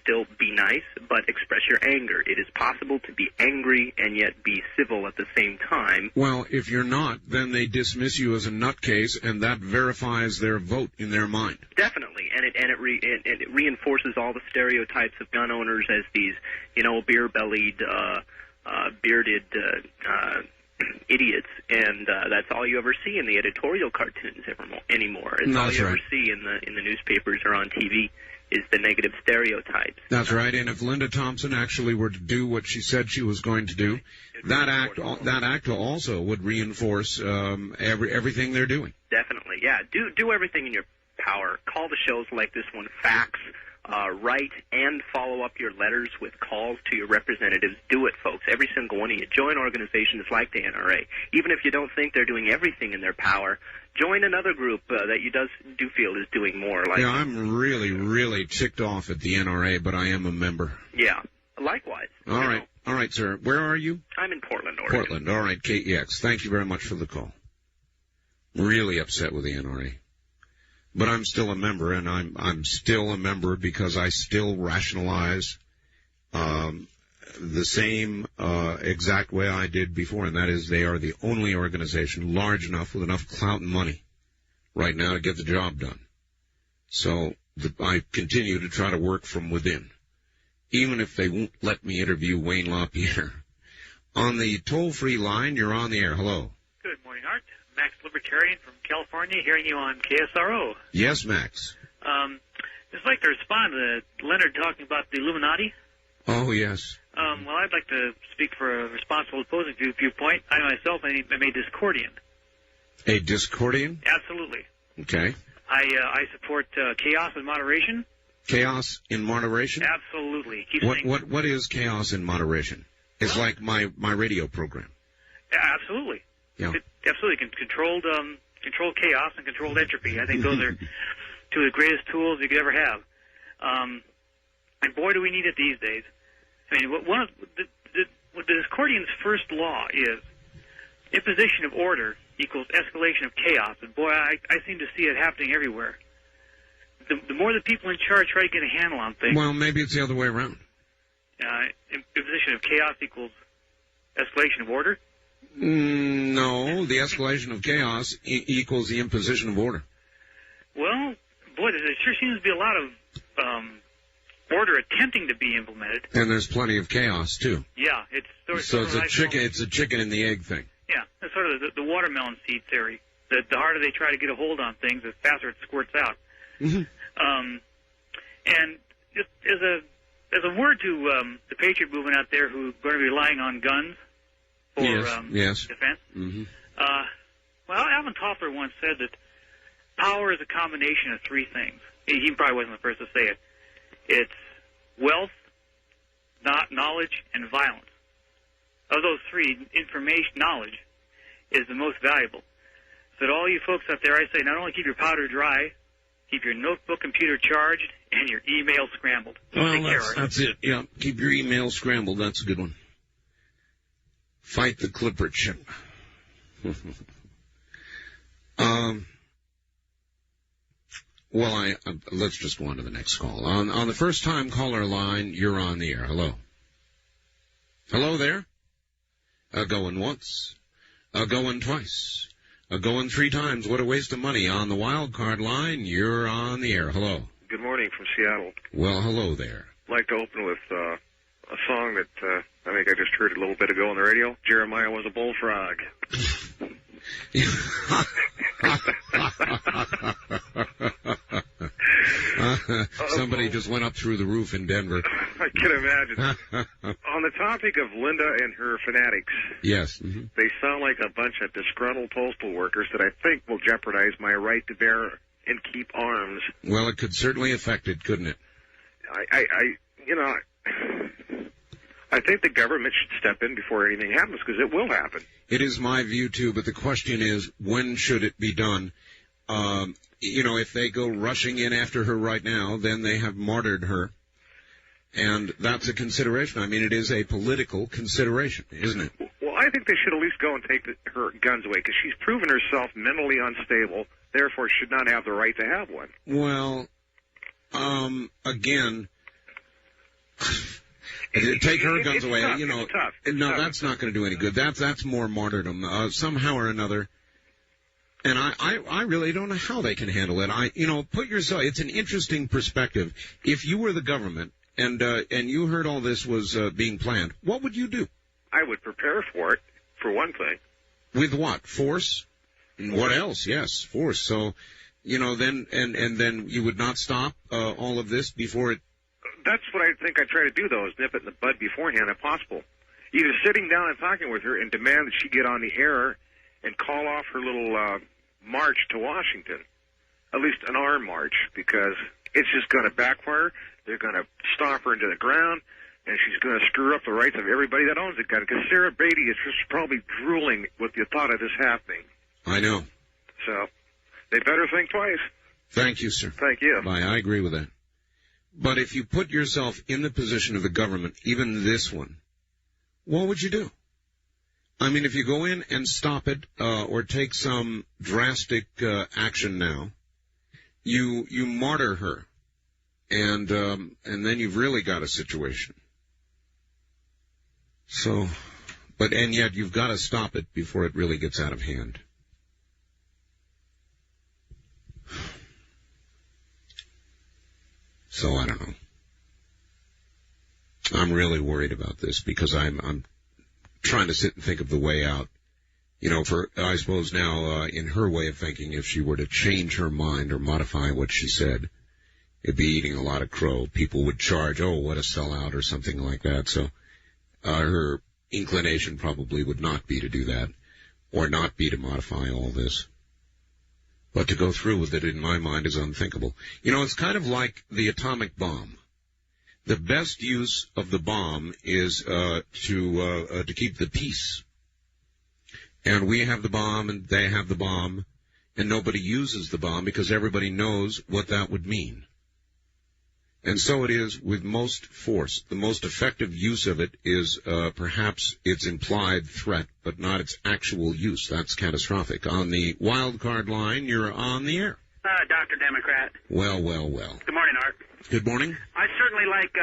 still be nice, but express your anger. It is possible to be angry and yet be civil at the same time. Well, if you're not, then they dismiss you as a nutcase, and that verifies their vote in their mind. Definitely, and it reinforces all the stereotypes of gun owners as these, beer-bellied, bearded idiots, and that's all you ever see in the editorial cartoons anymore. It's all you ever see in the newspapers or on TV. Is the negative stereotypes. That's right, and if Linda Thompson actually were to do what she said she was going to do, that act also would reinforce everything they're doing. Definitely, yeah. Do everything in your power. Call the shows like this one, fax, write, and follow up your letters with calls to your representatives. Do it, folks, every single one of you. Join organizations like the NRA. Even if you don't think they're doing everything in their power, join another group that you do feel is doing more. I'm really, really ticked off at the NRA, but I am a member. Yeah, likewise. All right, sir. Where are you? I'm in Portland, Oregon. Portland, all right, KEX. Thank you very much for the call. Really upset with the NRA. But I'm still a member, and I'm still a member because I still rationalize the same exact way I did before, and that is they are the only organization large enough with enough clout and money right now to get the job done. So I continue to try to work from within, even if they won't let me interview Wayne LaPierre. On the toll-free line, you're on the air. Hello. Good morning, Art. Max Libertarian from California, hearing you on KSRO. Yes, Max. Just like to respond to Leonard talking about the Illuminati. Oh, yes. Well, I'd like to speak for a responsible opposing viewpoint. I myself am a Discordian. A Discordian? Absolutely. Okay. I support chaos and moderation. Chaos in moderation? Absolutely. What is chaos in moderation? It's like my radio program. Absolutely. Yeah. Absolutely. Controlled chaos and controlled entropy. I think those are two of the greatest tools you could ever have. And boy, do we need it these days. I mean, what the Discordian's first law is imposition of order equals escalation of chaos. And boy, I seem to see it happening everywhere. The more the people in charge try to get a handle on things. Well, maybe it's the other way around. Imposition of chaos equals escalation of order? No, the escalation of chaos equals the imposition of order. Well, boy, there sure seems to be a lot of order attempting to be implemented. And there's plenty of chaos, too. Yeah, it's so it's a chicken and the egg thing. Yeah, that's sort of the watermelon seed theory. The harder they try to get a hold on things, the faster it squirts out. Mm-hmm. And just as a word to the Patriot movement out there who are going to be relying on guns for defense. Mm-hmm. Well, Alvin Toffler once said that power is a combination of three things. He probably wasn't the first to say it. It's wealth, knowledge, and violence. Of those three, knowledge is the most valuable. So to all you folks out there, I say not only keep your powder dry, keep your notebook computer charged, and your email scrambled. Well, that's it. Yeah, keep your email scrambled. That's a good one. Fight the Clipper chip. Well, let's just go on to the next call. On the first-time caller line, you're on the air. Hello. Hello there. Going once. Going twice. Going three times. What a waste of money. On the wild card line, you're on the air. Hello. Good morning from Seattle. Well, hello there. I'd like to open with a song that I think I just heard a little bit ago on the radio. Jeremiah was a bullfrog. Somebody just went up through the roof in Denver. I can imagine. On the topic of Linda and her fanatics, yes, mm-hmm. They sound like a bunch of disgruntled postal workers that I think will jeopardize my right to bear and keep arms. Well, it could certainly affect it, couldn't it? I think the government should step in before anything happens, because it will happen. It is my view, too, but the question is, when should it be done? If they go rushing in after her right now, then they have martyred her. And that's a consideration. I mean, it is a political consideration, isn't it? Well, I think they should at least go and take her guns away, because she's proven herself mentally unstable, therefore should not have the right to have one. Well, again... Take her guns away. Tough. It's tough. No, that's not going to do any good. That's more martyrdom. Somehow or another. And I really don't know how they can handle it. Put yourself. It's an interesting perspective. If you were the government and you heard all this was being planned, what would you do? I would prepare for it, for one thing. With what? Force? What else? Yes, force. So, then then you would not stop all of this before it. That's what I think I try to do, though, is nip it in the bud beforehand if possible. Either sitting down and talking with her and demand that she get on the air and call off her little march to Washington, at least an armed march, because it's just going to backfire. They're going to stomp her into the ground, and she's going to screw up the rights of everybody that owns a gun, because Sarah Beatty is just probably drooling with the thought of this happening. I know. So they better think twice. Thank you, sir. Thank you. Bye. I agree with that. But if you put yourself in the position of the government, even this one, what would you do? I mean, if you go in and stop it or take some drastic action now, you martyr her, and then you've really got a situation. So, and yet you've got to stop it before it really gets out of hand. So I don't know. I'm really worried about this because I'm trying to sit and think of the way out. I suppose now, in her way of thinking, if she were to change her mind or modify what she said, it'd be eating a lot of crow. People would charge, oh, what a sellout or something like that. So her inclination probably would not be to do that or not be to modify all this. But to go through with it, in my mind, is unthinkable. It's kind of like the atomic bomb. The best use of the bomb is to keep the peace. And we have the bomb, and they have the bomb, and nobody uses the bomb because everybody knows what that would mean. And so it is with most force. The most effective use of it is perhaps its implied threat, but not its actual use. That's catastrophic. On the wild card line, you're on the air. Dr. Democrat. Well. Good morning, Art. Good morning. I certainly like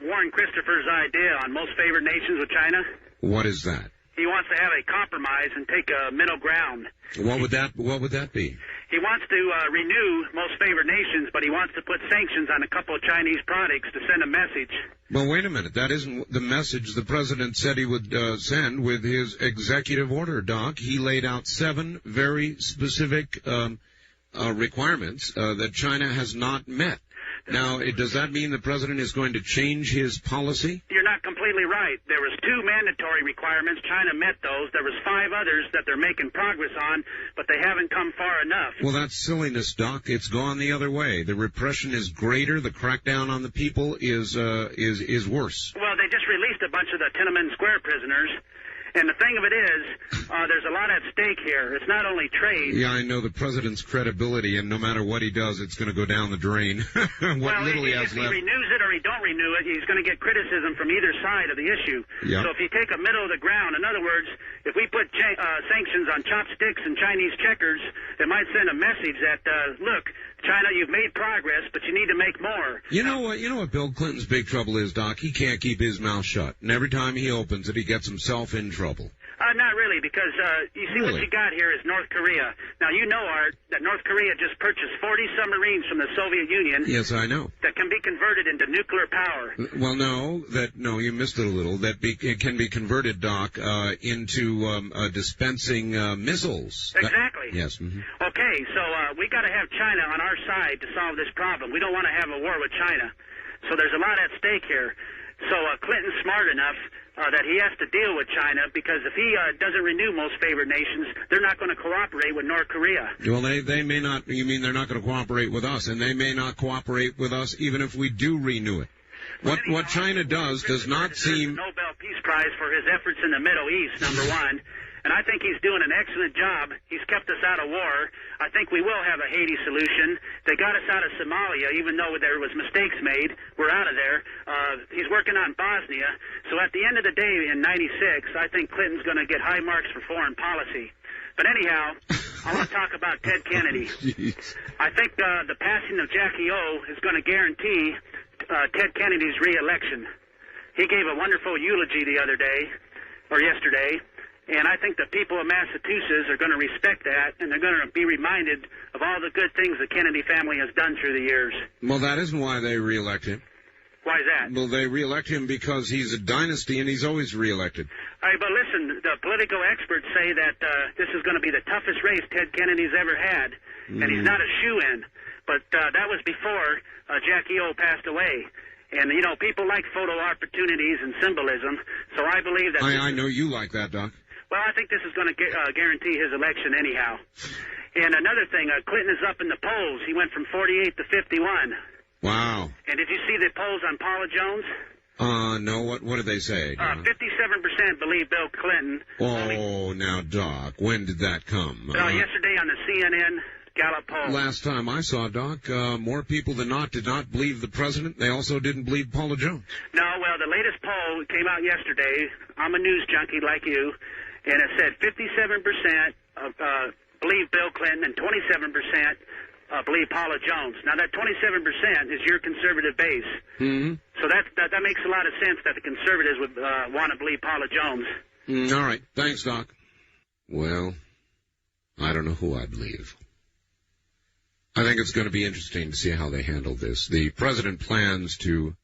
Warren Christopher's idea on most favored nations with China. What is that? He wants to have a compromise and take a middle ground. What would that be? He wants to renew most favored nations, but he wants to put sanctions on a couple of Chinese products to send a message. Well, wait a minute. That isn't the message the president said he would send with his executive order, Doc. He laid out 7 very specific requirements that China has not met. Now, does that mean the president is going to change his policy? You're not completely right. There was 2 mandatory requirements. China met those. There was 5 others that they're making progress on, but they haven't come far enough. Well, that's silliness, Doc. It's gone the other way. The repression is greater. The crackdown on the people is worse. Well, they just released a bunch of the Tiananmen Square prisoners. And the thing of it is, there's a lot at stake here. It's not only trade. Yeah, I know the president's credibility, and no matter what he does, it's going to go down the drain. Little he has left. If he renews it or he don't renew it, he's going to get criticism from either side of the issue. Yep. So if you take a middle of the ground, in other words, if we put sanctions on chopsticks and Chinese checkers, it might send a message that, look, China, you've made progress, but you need to make more. You know what Bill Clinton's big trouble is, Doc? He can't keep his mouth shut. And every time he opens it, he gets himself in trouble. Not really, because you see what you got here is North Korea. Now, you know, Art, that North Korea just purchased 40 submarines from the Soviet Union. Yes, I know. That can be converted into nuclear power. Well, no, you missed it a little. It can be converted, Doc, into dispensing missiles. Exactly. Yes. Mm-hmm. Okay, so we got to have China on our side to solve this problem. We don't want to have a war with China. So there's a lot at stake here. So Clinton's smart enough that he has to deal with China, because if he doesn't renew most favored nations, they're not going to cooperate with North Korea. Well, they may not. You mean they're not going to cooperate with us, and they may not cooperate with us even if we do renew it. What China does not seem... Nobel Peace Prize for his efforts in the Middle East, number one. And I think he's doing an excellent job. He's kept us out of war. I think we will have a Haiti solution. They got us out of Somalia, even though there was mistakes made. We're out of there. He's working on Bosnia. So at the end of the day, in '96, I think Clinton's going to get high marks for foreign policy. But anyhow, I want to talk about Ted Kennedy. I think the passing of Jackie O is going to guarantee Ted Kennedy's re-election. He gave a wonderful eulogy the other day, or yesterday. And I think the people of Massachusetts are going to respect that, and they're going to be reminded of all the good things the Kennedy family has done through the years. Well, that isn't why they reelect him. Why is that? Well, they reelect him because he's a dynasty, and he's always reelected. All right, but listen, the political experts say that this is going to be the toughest race Ted Kennedy's ever had, and he's not a shoo-in. But that was before Jackie O passed away. And, you know, people like photo opportunities and symbolism, so I believe that... I know you like that, Doc. Well, I think this is going to guarantee his election anyhow. And another thing, Clinton is up in the polls. He went from 48 to 51. Wow. And did you see the polls on Paula Jones? No. What did they say? 57% believe Bill Clinton. Now, Doc, when did that come? Yesterday on the CNN Gallup poll. Last time I saw, Doc, more people than not did not believe the president. They also didn't believe Paula Jones. No, well, the latest poll came out yesterday. I'm a news junkie like you. And it said 57% believe Bill Clinton and 27% believe Paula Jones. Now, that 27% is your conservative base. Mm-hmm. So that makes a lot of sense that the conservatives would want to believe Paula Jones. All right. Thanks, Doc. Well, I don't know who I believe. I think it's going to be interesting to see how they handle this. The president plans to,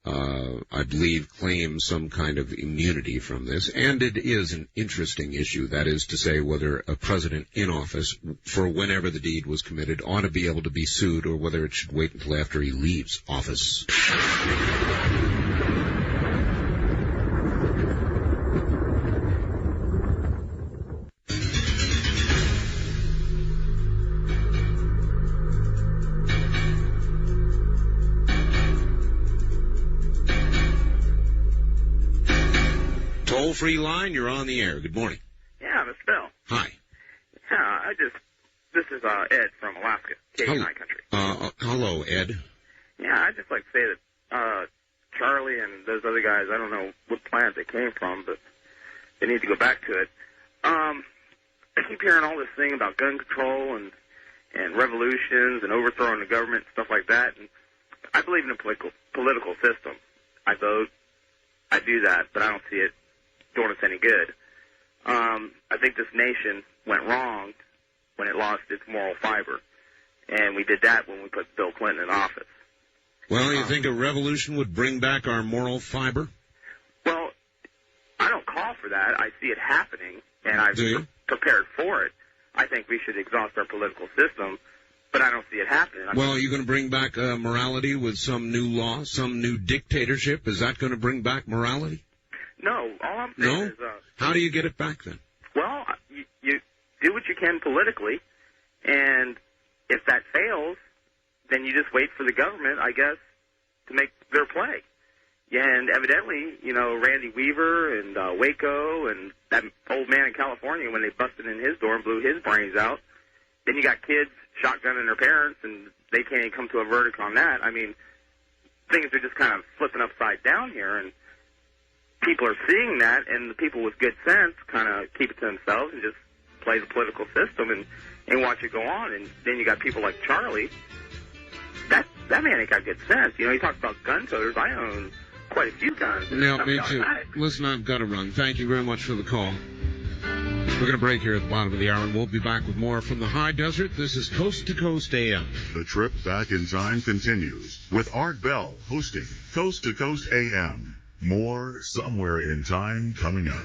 I believe, claim some kind of immunity from this, and it is an interesting issue. That is to say, whether a president in office, for whenever the deed was committed, ought to be able to be sued, or whether it should wait until after he leaves office. Toll-free line, you're on the air. Good morning. Yeah, Mr. Bell. Hi. Yeah, this is Ed from Alaska, Canadian High Country. Hello, Ed. Yeah, I'd just like to say that Charlie and those other guys, I don't know what planet they came from, but they need to go back to it. I keep hearing all this thing about gun control and revolutions and overthrowing the government and stuff like that. And I believe in a political system. I vote. I do that, but I don't see it doing us any good. I think this nation went wrong when it lost its moral fiber. And we did that when we put Bill Clinton in office. Well, you think a revolution would bring back our moral fiber? Well, I don't call for that. I see it happening, and I've prepared for it. I think we should exhaust our political system, but I don't see it happening. Well, are you going to bring back morality with some new law, some new dictatorship? Is that going to bring back morality? No. All I'm saying is... How do you get it back, then? Well, you do what you can politically, and if that fails, then you just wait for the government, I guess, to make their play. And evidently, Randy Weaver and Waco and that old man in California, when they busted in his door and blew his brains out, then you got kids shotgunning their parents, and they can't even come to a verdict on that. I mean, things are just kind of flipping upside down here, and people are seeing that, and the people with good sense kind of keep it to themselves and just play the political system and watch it go on. And then you got people like Charlie. That man ain't got good sense. He talks about gun toters. I own quite a few guns. Yeah, me too. Listen, I've got to run. Thank you very much for the call. We're going to break here at the bottom of the hour, and we'll be back with more from the high desert. This is Coast to Coast AM. The trip back in time continues with Art Bell hosting Coast to Coast AM. More somewhere in time coming up.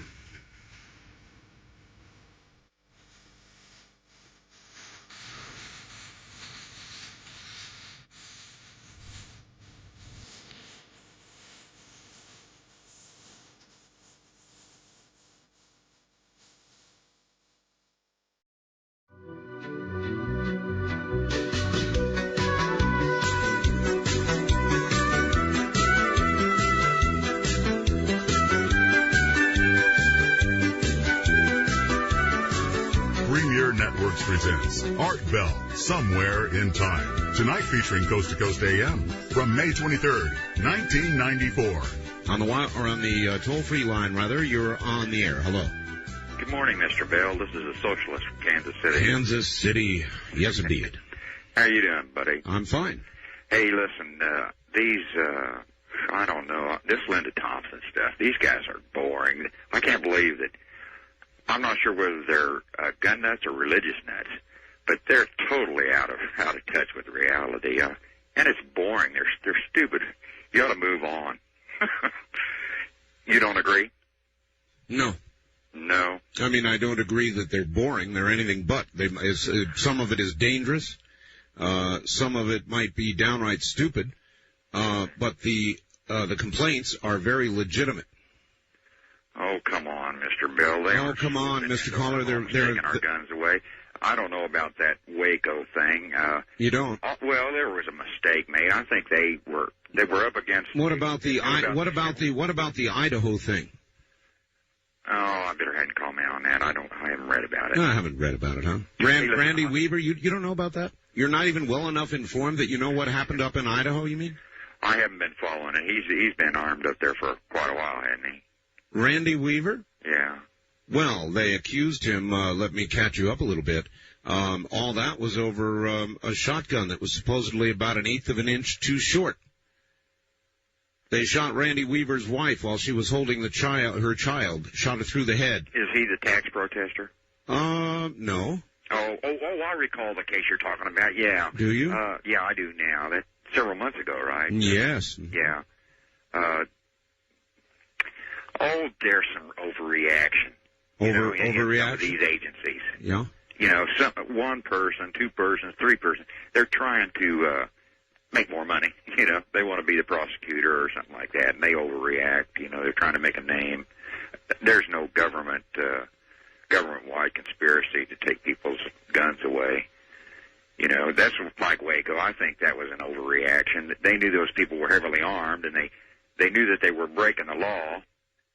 Networks presents Art Bell, Somewhere in Time. Tonight featuring Coast to Coast AM from May 23rd, 1994. On the toll-free line, you're on the air. Hello. Good morning, Mr. Bell. This is a socialist from Kansas City. Kansas City. Yes, indeed. How you doing, buddy? I'm fine. Hey, listen, I don't know, this Linda Thompson stuff, these guys are boring. I can't believe that. I'm not sure whether they're gun nuts or religious nuts, but they're totally out of touch with reality. And it's boring. They're stupid. You ought to move on. You don't agree? No. No. I mean, I don't agree that they're boring. They're anything but. Some of it is dangerous. Some of it might be downright stupid. But the complaints are very legitimate. Oh, come on, Mr. Bill. Come on, Mr. Caller. They're taking our guns away. I don't know about that Waco thing. You don't? Well, there was a mistake made. I think they were up against. What about the Idaho thing? Oh, I better head and comment on that. I haven't read about it. No, I haven't read about it, huh? Randy Weaver, you don't know about that? You're not even well enough informed that you know what happened up in Idaho, you mean? I haven't been following it. He's been armed up there for quite a while, hasn't he? Randy Weaver? Yeah. Well, they accused him, let me catch you up a little bit. All that was over a shotgun that was supposedly about 1/8 of an inch too short. They shot Randy Weaver's wife while she was holding her child, shot her through the head. Is he the tax protester? No. Oh, I recall the case you're talking about, yeah. Do you? Yeah, I do now. That's several months ago, right? Yes. Yeah. There's some overreaction. Overreaction? Some of these agencies. Yeah. One person, two persons, three persons, they're trying to make more money. They want to be the prosecutor or something like that, and they overreact. They're trying to make a name. There's no government-wide conspiracy to take people's guns away. That's like Waco. I think that was an overreaction. They knew those people were heavily armed, and they knew that they were breaking the law.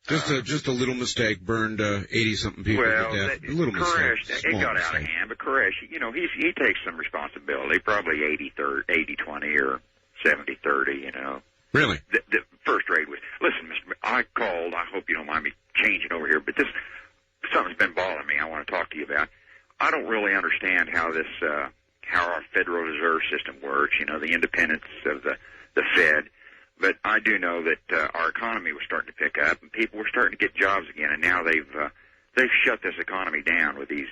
Just a little mistake burned 80-something people to death. A little Koresh, mistake. It got out of hand, but Koresh, he takes some responsibility, probably 80-20 or 70-30, you know. Really? The first rate was, listen, Mr. I called, I hope you don't mind me changing over here, but something's been bothering me I want to talk to you about. I don't really understand how how our Federal Reserve System works, you know, the independence of the Fed. But I do know that our economy was starting to pick up, and people were starting to get jobs again, and now they've shut this economy down with these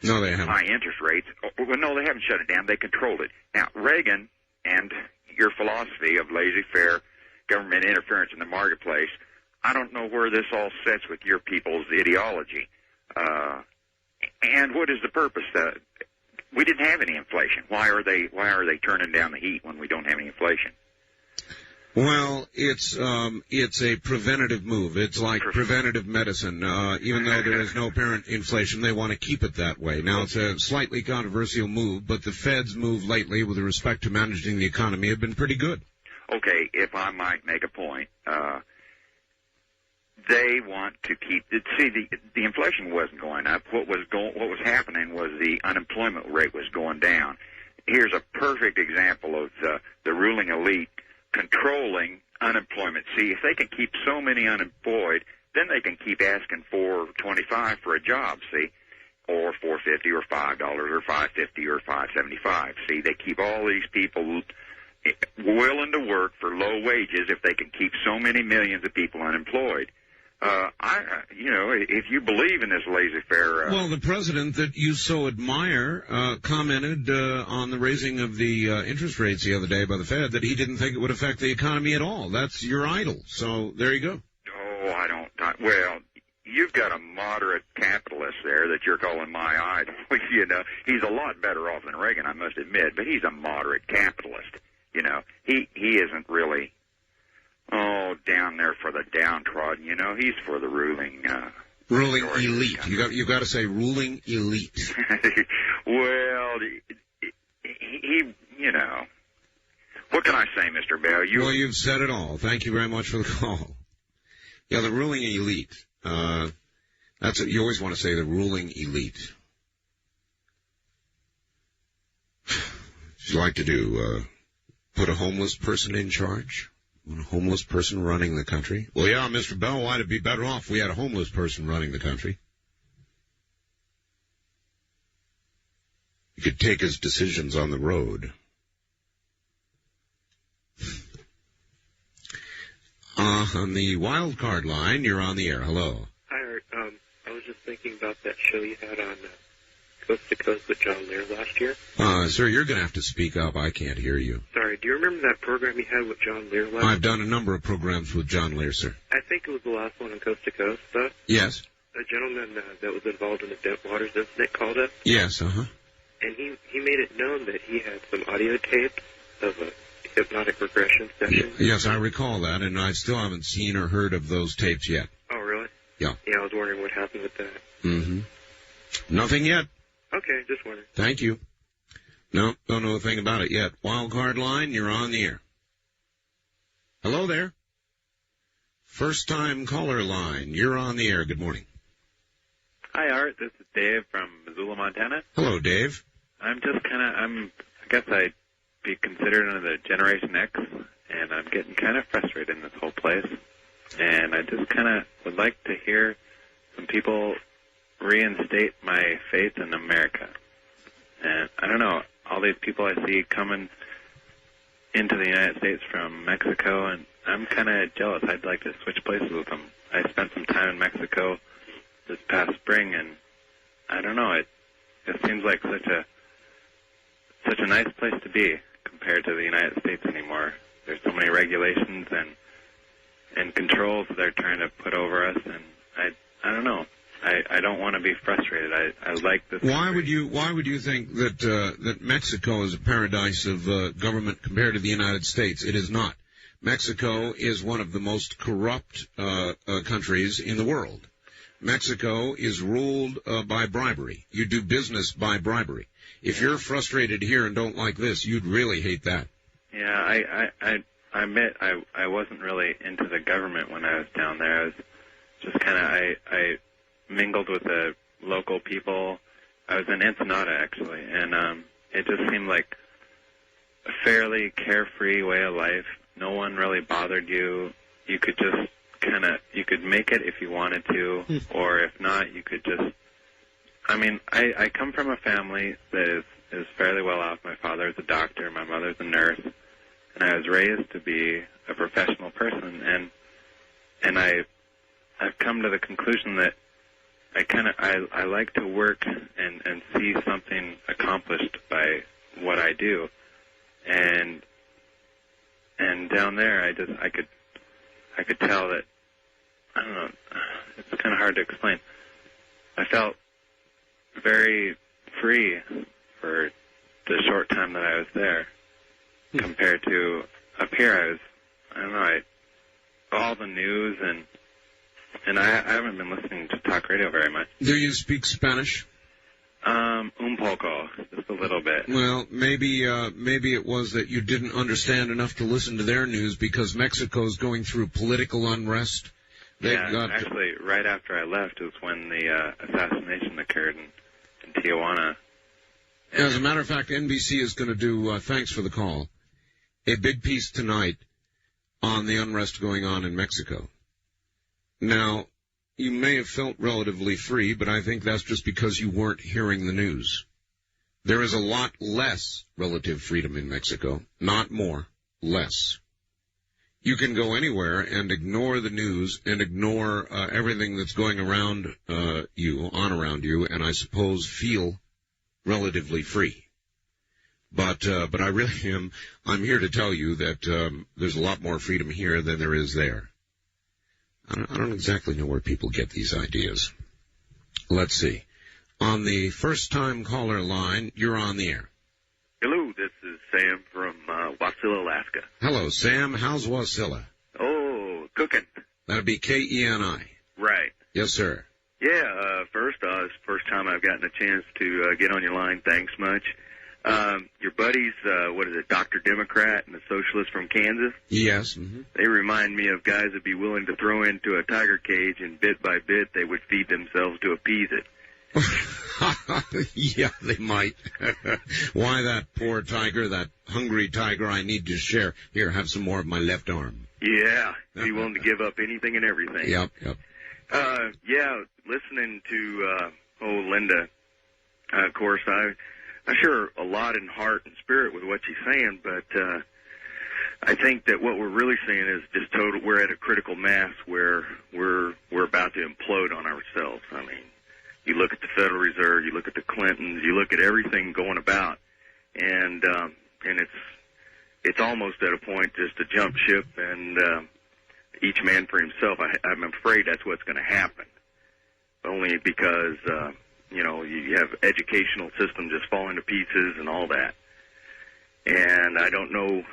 no, they haven't. high interest rates. Well, no, they haven't shut it down. They controlled it. Now, Reagan and your philosophy of laissez-faire government interference in the marketplace, I don't know where this all sets with your people's ideology. And what is the purpose? We didn't have any inflation. Why are they turning down the heat when we don't have any inflation? Well, it's a preventative move. It's like preventative medicine. Even though there is no apparent inflation, they want to keep it that way. Now, it's a slightly controversial move, but the Fed's move lately with respect to managing the economy have been pretty good. Okay, if I might make a point, they want to keep it. See, the inflation wasn't going up. What was happening was the unemployment rate was going down. Here's a perfect example of the ruling elite controlling unemployment. See, if they can keep so many unemployed, then they can keep asking $4.25 for a job, see, or $4.50 or $5 or $5.50 or $5.75. See, they keep all these people willing to work for low wages if they can keep so many millions of people unemployed. If you believe in this laissez-faire... Well, the president that you so admire commented on the raising of the interest rates the other day by the Fed that he didn't think it would affect the economy at all. That's your idol. So there you go. Oh, well, you've got a moderate capitalist there that you're calling my idol. You know, he's a lot better off than Reagan, I must admit, but he's a moderate capitalist. You know, he isn't really... down there for the downtrodden, you know. He's for the ruling elite. You got to say ruling elite. Well, he, you know. What can I say, Mr. Bell? Well, you've said it all. Thank you very much for the call. Yeah, the ruling elite. That's what you always want to say, the ruling elite. Would you like to do put a homeless person in charge? A homeless person running the country? Well, yeah, Mr. Bell, why'd it be better off if we had a homeless person running the country? He could take his decisions on the road. On the wild card line, you're on the air. Hello. Hi, Art. I was just thinking about that show you had on Coast to Coast with John Lear last year. Sir, you're going to have to speak up. I can't hear you. Sorry, do you remember that program you had with John Lear last year? I've done a number of programs with John Lear, sir. I think it was the last one on Coast to Coast, though. Yes. A gentleman that was involved in the Dent Waters incident called us. Yes, uh-huh. And he made it known that he had some audio tapes of a hypnotic regression session. Yes, I recall that, and I still haven't seen or heard of those tapes yet. Oh, really? Yeah. Yeah, I was wondering what happened with that. Mm-hmm. Nothing yet. Okay, just wondering. Thank you. No, don't know a thing about it yet. Wild card line, you're on the air. Hello there. First time caller line, you're on the air. Good morning. Hi, Art. This is Dave from Missoula, Montana. Hello, Dave. I'm just I guess I'd be considered under the Generation X, and I'm getting kind of frustrated in this whole place. And I just kind of would like to hear some people reinstate my faith in America. And I don't know, all these people I see coming into the United States from Mexico, and I'm kind of jealous. I'd like to switch places with them. I spent some time in Mexico this past spring, and I don't know, it seems like such a nice place to be compared to the United States anymore. There's so many regulations and controls they're trying to put over us, and I don't know. I don't want to be frustrated. I like this. Why would you think that Mexico is a paradise of government compared to the United States? It is not. Mexico is one of the most corrupt countries in the world. Mexico is ruled by bribery. You do business by bribery. If you're frustrated here and don't like this, you'd really hate that. Yeah, I admit I wasn't really into the government when I was down there. I was just kind of I mingled with the local people. I was in Ensenada, actually, and it just seemed like fairly carefree way of life. No one really bothered you. You could just you could make it if you wanted to, or if not, you could just, I mean, I come from a family that is fairly well off. My father is a doctor, my mother's a nurse, and I was raised to be a professional person, and I've come to the conclusion that I like to work and see something accomplished by what I do, and down there I could tell that, I don't know, it's kind of hard to explain. I felt very free for the short time that I was there, compared to up here. I don't know, all the news and I haven't been listening to talk radio very much. Do you speak Spanish? Un poco, just a little bit. Well, maybe it was that you didn't understand enough to listen to their news, because Mexico's going through political unrest. Actually, right after I left was when the assassination occurred in Tijuana. As a matter of fact, NBC is going to do, thanks for the call, a big piece tonight on the unrest going on in Mexico. Now, you may have felt relatively free, but I think that's just because you weren't hearing the news. There is a lot less relative freedom in Mexico. Not more, less. You can go anywhere and ignore the news and ignore everything that's going around you, and I suppose feel relatively free. But I really am. I'm here to tell you that there's a lot more freedom here than there is there. I don't exactly know where people get these ideas. Let's see. On the first-time caller line, you're on the air. Hello, this is Sam from Wasilla, Alaska. Hello, Sam. How's Wasilla? Oh, cooking. That'd be Keni. Right. Yes, sir. Yeah, first time I've gotten a chance to get on your line. Thanks much. Your buddies, Dr. Democrat and the socialist from Kansas? Yes. Mm-hmm. They remind me of guys that'd be willing to throw into a tiger cage, and bit by bit they would feed themselves to appease it. Yeah, they might. Why, that poor tiger, that hungry tiger, I need to share. Here, have some more of my left arm. Yeah, be willing to give up anything and everything. Yep. Yeah, listening to Linda, of course, I share a lot in heart and spirit with what she's saying, but I think that what we're really seeing is just total. We're at a critical mass where we're about to implode on ourselves. I mean, you look at the Federal Reserve, you look at the Clintons, you look at everything going about, and it's almost at a point just to jump ship and each man for himself. I'm afraid that's what's going to happen, only because you have educational system just falling to pieces and all that. And I don't know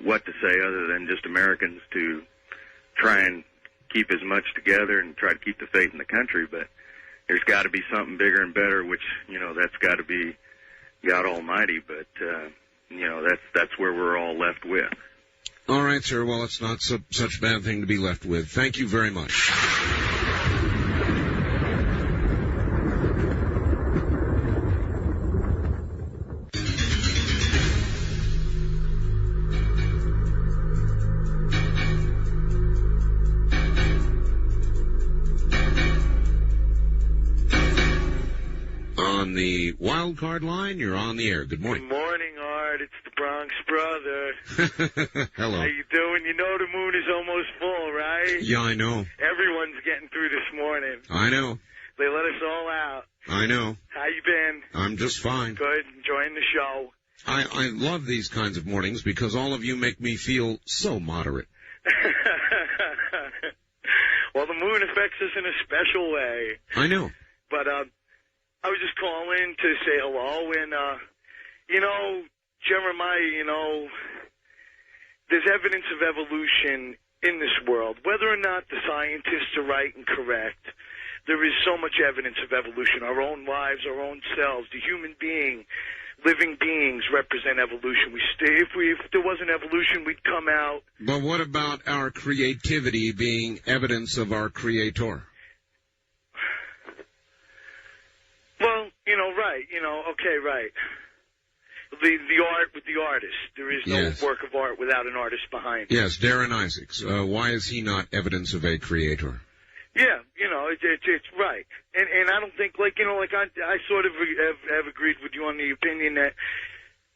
what to say other than just Americans to try and keep as much together and try to keep the faith in the country. But there's got to be something bigger and better, which, that's got to be God Almighty. But, that's where we're all left with. All right, sir. Well, it's not such a bad thing to be left with. Thank you very much. On the wild card line, you're on the air. Good morning. Good morning, Art. It's the Bronx brother. Hello. How you doing? You know the moon is almost full, right? Yeah, I know. Everyone's getting through this morning. I know. They let us all out. I know. How you been? I'm just fine. Good. Enjoying the show. I love these kinds of mornings because all of you make me feel so moderate. Well, the moon affects us in a special way. I know. But I was just calling to say hello, and, Jeremiah, there's evidence of evolution in this world. Whether or not the scientists are right and correct, there is so much evidence of evolution. Our own lives, our own selves, the human being, living beings represent evolution. If there wasn't evolution, we'd come out. But what about our creativity being evidence of our creator? Well, right, okay, right. the art with the artist. There is no work of art without an artist behind it. Yes, Darren Isaacs. Why is he not evidence of a creator? Yeah, it's right. And I don't think, I sort of have agreed with you on the opinion that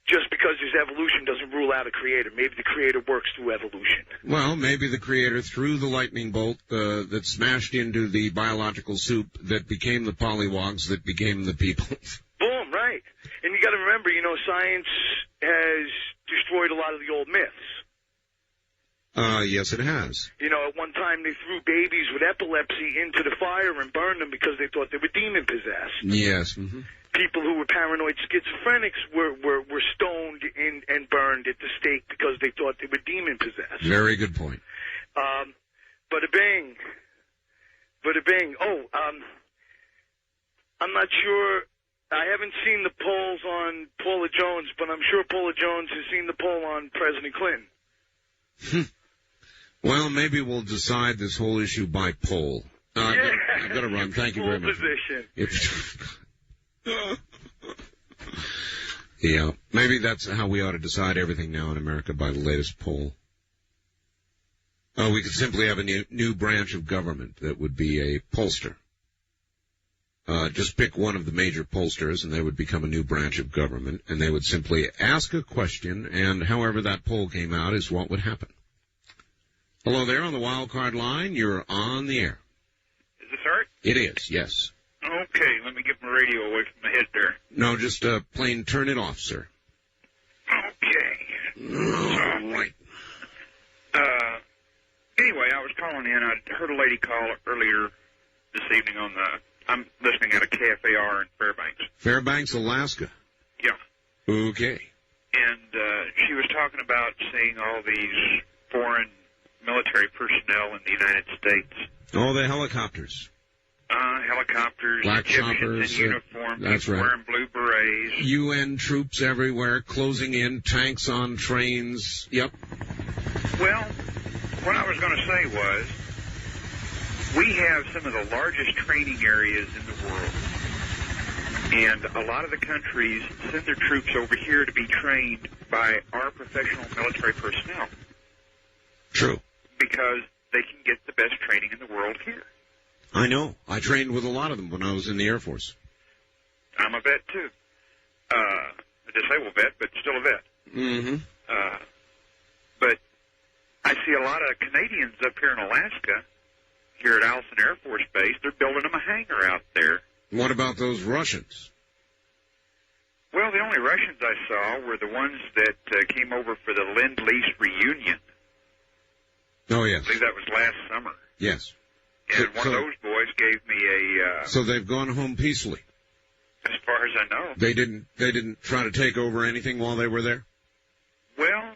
just because there's evolution doesn't rule out a creator. Maybe the creator works through evolution. Well, maybe the creator threw the lightning bolt that smashed into the biological soup that became the pollywogs that became the people. Boom, right. And you got to remember, science has destroyed a lot of the old myths. Yes, it has. At one time they threw babies with epilepsy into the fire and burned them because they thought they were demon-possessed. Yes. Mm-hmm. People who were paranoid schizophrenics were stoned and burned at the stake because they thought they were demon-possessed. Very good point. Bada bing. Oh, I'm not sure. I haven't seen the polls on Paula Jones, but I'm sure Paula Jones has seen the poll on President Clinton. Well, maybe we'll decide this whole issue by poll. I've got to run. Thank you very much. Yeah, maybe that's how we ought to decide everything now in America, by the latest poll. We could simply have a new branch of government that would be a pollster. Just pick one of the major pollsters, and they would become a new branch of government, and they would simply ask a question, and however that poll came out is what would happen. Hello there on the wild card line. You're on the air. Is this Art? It is, yes. Okay, let me get my radio away from my head there. No, just plain turn it off, sir. Okay. All right. Anyway, I was calling in. I heard a lady call earlier this evening on I'm listening at a KFAR in Fairbanks. Fairbanks, Alaska? Yeah. Okay. And she was talking about seeing all these foreign military personnel in the United States. Oh, the helicopters. Helicopters, black Egyptians choppers, in uniform, that's people right. wearing blue berets. UN troops everywhere, closing in, tanks on trains. Yep. Well, what I was going to say was, we have some of the largest training areas in the world. And a lot of the countries send their troops over here to be trained by our professional military personnel. True. Because they can get the best training in the world here. I know. I trained with a lot of them when I was in the Air Force. I'm a vet, too. A disabled vet, but still a vet. Mm-hmm. But I see a lot of Canadians up here in Alaska, here at Allison Air Force Base. They're building them a hangar out there. What about those Russians? Well, the only Russians I saw were the ones that came over for the Lend-Lease reunion. Oh, yes. I believe that was last summer. Yes. And one of those boys gave me a... So they've gone home peacefully? As far as I know. They didn't try to take over anything while they were there? Well,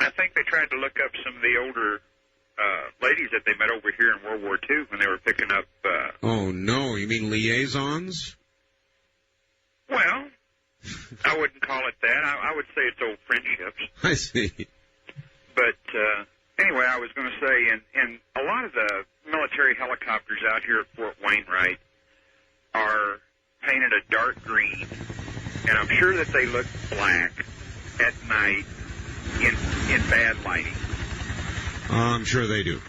I think they tried to look up some of the older ladies that they met over here in World War II when they were picking up... Oh, no. You mean liaisons? Well, I wouldn't call it that. I would say it's old friendships. I see. But... anyway, I was going to say, and a lot of the military helicopters out here at Fort Wainwright are painted a dark green, and I'm sure that they look black at night in bad lighting. I'm sure they do.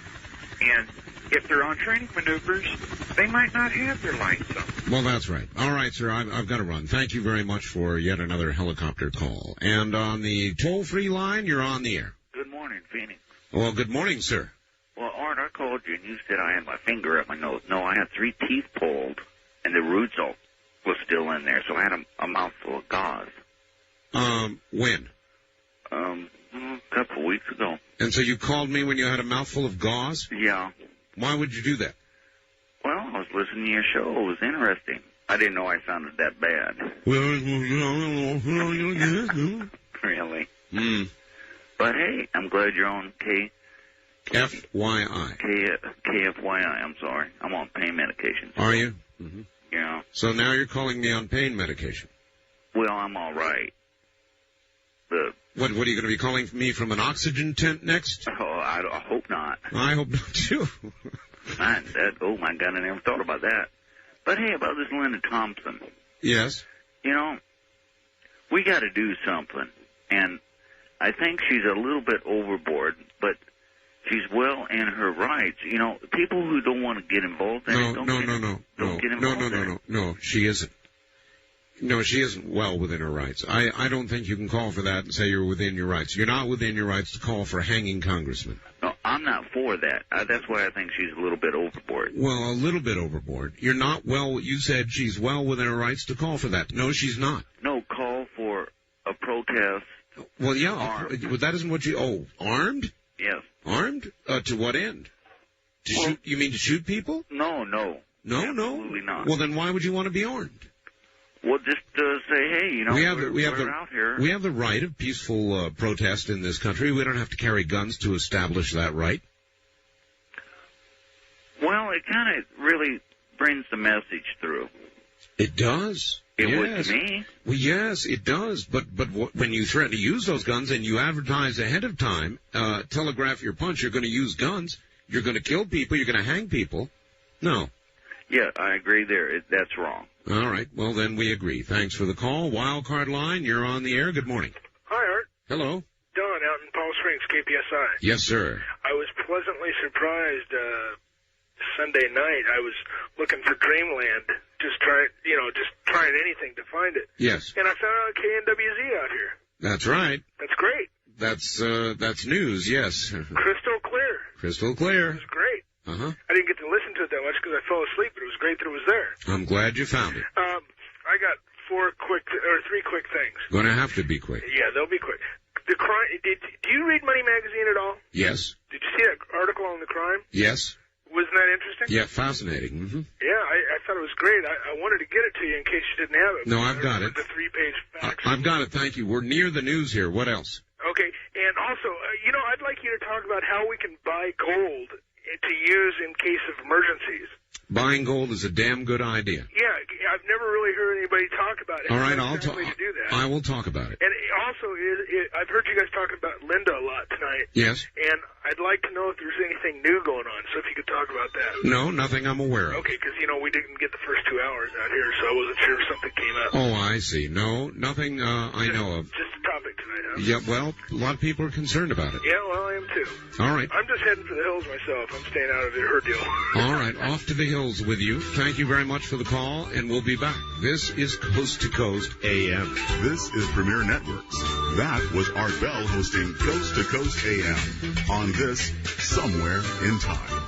And if they're on training maneuvers, they might not have their lights on. Well, that's right. All right, sir, I've got to run. Thank you very much for yet another helicopter call. And on the toll-free line, you're on the air. Good morning, Phoenix. Well, good morning, sir. Well, Art, I called you, and you said I had my finger up my nose. No, I had 3 teeth pulled, and the roots was still in there, so I had a mouthful of gauze. When? A couple of weeks ago. And so you called me when you had a mouthful of gauze? Yeah. Why would you do that? Well, I was listening to your show. It was interesting. I didn't know I sounded that bad. Really? But hey, I'm glad you're on FYI. KFYI, I'm sorry. I'm on pain medication. Are you? Mm-hmm. Yeah. So now you're calling me on pain medication? Well, I'm all right. What are you going to be calling me from an oxygen tent next? Oh, I hope not. I hope not, too. Oh, my God, I never thought about that. But hey, about this Linda Thompson. Yes? You know, we got to do something. And I think she's a little bit overboard, but she's well in her rights. You know, people who don't want to get involved in it don't get involved in it. No, she isn't. No, she isn't well within her rights. I don't think you can call for that and say you're within your rights. You're not within your rights to call for hanging congressmen. No, I'm not for that. That's why I think she's a little bit overboard. Well, a little bit overboard. You're not well. You said she's well within her rights to call for that. No, she's not. No, call for a protest. Well, yeah, but that isn't what you... Oh, armed? Yes. Armed? To what end? To shoot? You mean to shoot people? No. No? Absolutely not. Well, then why would you want to be armed? Well, just say, hey, you know, we're out here. We have the right of peaceful protest in this country. We don't have to carry guns to establish that right. Well, it kind of really brings the message through. It does. It would to me. Well, yes, it does. But when you threaten to use those guns and you advertise ahead of time, telegraph your punch, you're going to use guns, you're going to kill people, you're going to hang people. No. Yeah, I agree there. That's wrong. All right. Well, then we agree. Thanks for the call. Wildcard line, you're on the air. Good morning. Hi, Art. Hello. Don out in Palm Springs, KPSI. Yes, sir. I was pleasantly surprised Sunday night. I was looking for Dreamland, just trying anything to find it. Yes. And I found out KNWZ out here. That's right. That's great. That's news, yes. Crystal clear. Crystal clear. It was great. Uh-huh. I didn't get to listen to it that much because I fell asleep, but it was great that it was there. I'm glad you found it. I got three quick things. Going to have to be quick. Yeah, they'll be quick. The crime. Do you read Money Magazine at all? Yes. Did you see that article on the crime? Yes. Wasn't that interesting? Yeah, fascinating. Mm-hmm. Yeah, I thought it was great. I wanted to get it to you in case you didn't have it. No, I've got it. The 3-page facts. I've got it, thank you. We're near the news here. What else? Okay, and also, I'd like you to talk about how we can buy gold to use in case of emergencies. Buying gold is a damn good idea. Yeah, I've never really heard anybody talk about it. All right, I will talk about it. And also, I've heard you guys talking about Linda a lot tonight. Yes. And I'd like to know if there's anything new going on, so if you could talk about that. No, nothing I'm aware of. Okay, because, we didn't get the first 2 hours out here, so I wasn't sure if something came up. Oh, I see. No, nothing I know of. Just a topic tonight, huh? Yeah, well, a lot of people are concerned about it. Yeah, well, I am too. All right. I'm just heading for the hills myself. I'm staying out of her deal. All right, off to the hills with you. Thank you very much for the call, and we'll be back. This is Coast to Coast AM. This is Premier Networks. That was Art Bell hosting Coast to Coast AM on this Somewhere in Time.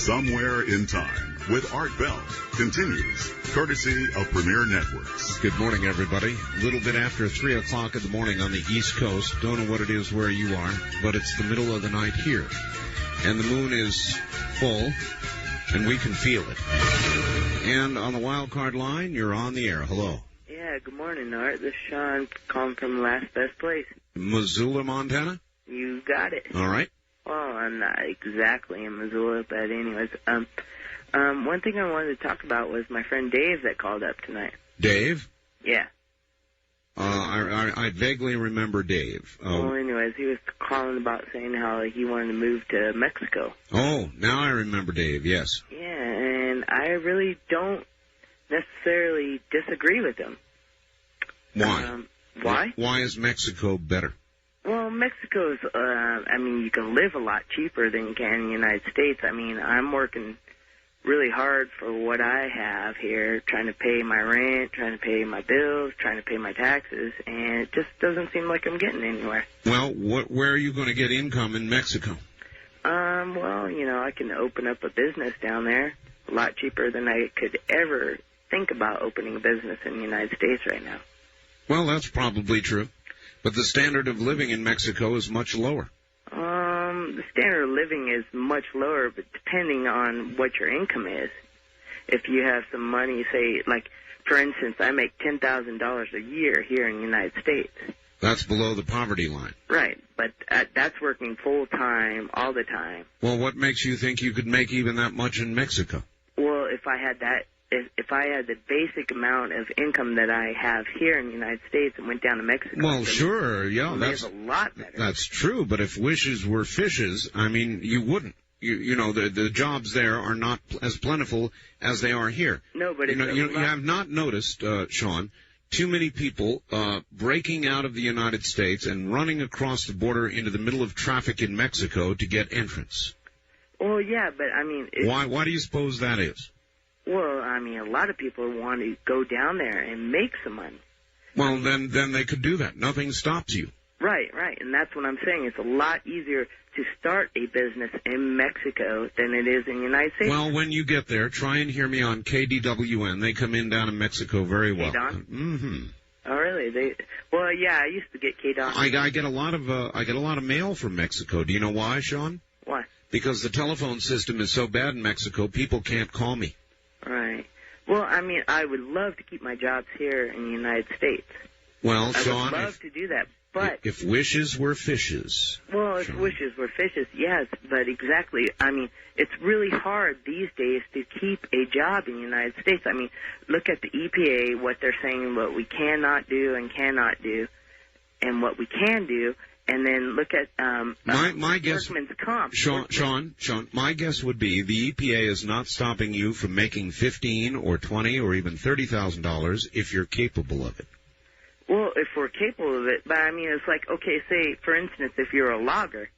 Somewhere in Time with Art Bell continues, courtesy of Premier Networks. Good morning, everybody. A little bit after 3 o'clock in the morning on the East Coast. Don't know what it is where you are, but it's the middle of the night here. And the moon is full, and we can feel it. And on the wild card line, you're on the air. Hello. Yeah, good morning, Art. This is Sean calling from Last Best Place. Missoula, Montana? You got it. All right. Well, I'm not exactly in Missoula, but anyways, one thing I wanted to talk about was my friend Dave that called up tonight. Dave? Yeah. I vaguely remember Dave. Well, anyways, he was calling about saying how he wanted to move to Mexico. Oh, now I remember Dave, yes. Yeah, and I really don't necessarily disagree with him. Why? Why? Why is Mexico better? Well, Mexico's, you can live a lot cheaper than you can in the United States. I mean, I'm working really hard for what I have here, trying to pay my rent, trying to pay my bills, trying to pay my taxes, and it just doesn't seem like I'm getting anywhere. Well, where are you going to get income in Mexico? I can open up a business down there a lot cheaper than I could ever think about opening a business in the United States right now. Well, that's probably true. But the standard of living in Mexico is much lower. The standard of living is much lower, but depending on what your income is. if you have some money, say, like, for instance, I make $10,000 a year here in the United States. That's below the poverty line. Right, but that's working full-time all the time. Well, what makes you think you could make even that much in Mexico? Well, if I had that, if I had the basic amount of income that I have here in the United States and went down to Mexico... Well, sure, yeah, that's a lot better. That's true, but if wishes were fishes, I mean, you wouldn't. You know, the jobs there are not as plentiful as they are here. No, but you have not noticed, Sean, too many people breaking out of the United States and running across the border into the middle of traffic in Mexico to get entrance. Well, yeah, but I mean... Why do you suppose that is? Well, I mean, a lot of people want to go down there and make some money. Well, then they could do that. Nothing stops you. Right, and that's what I'm saying. It's a lot easier to start a business in Mexico than it is in the United States. Well, when you get there, try and hear me on KDWN. They come in down in Mexico very well. KDON? Mm-hmm. Oh, really? Well, yeah, I used to get KDON. I get a lot of mail from Mexico. Do you know why, Sean? Why? Because the telephone system is so bad in Mexico, people can't call me. Right. Well, I mean, I would love to keep my jobs here in the United States. Well, Sean, I would love to do that, but... If wishes were fishes... Well, if Sean. Wishes were fishes, yes, but exactly. I mean, it's really hard these days to keep a job in the United States. I mean, look at the EPA, what they're saying, what we cannot do and cannot do, and what we can do... And then look at my guess, workman's comp. Sean, my guess would be the EPA is not stopping you from making $15,000 or $20,000 or even $30,000 if you're capable of it. Well, if we're capable of it, but I mean, it's like, okay, say, for instance, if you're a logger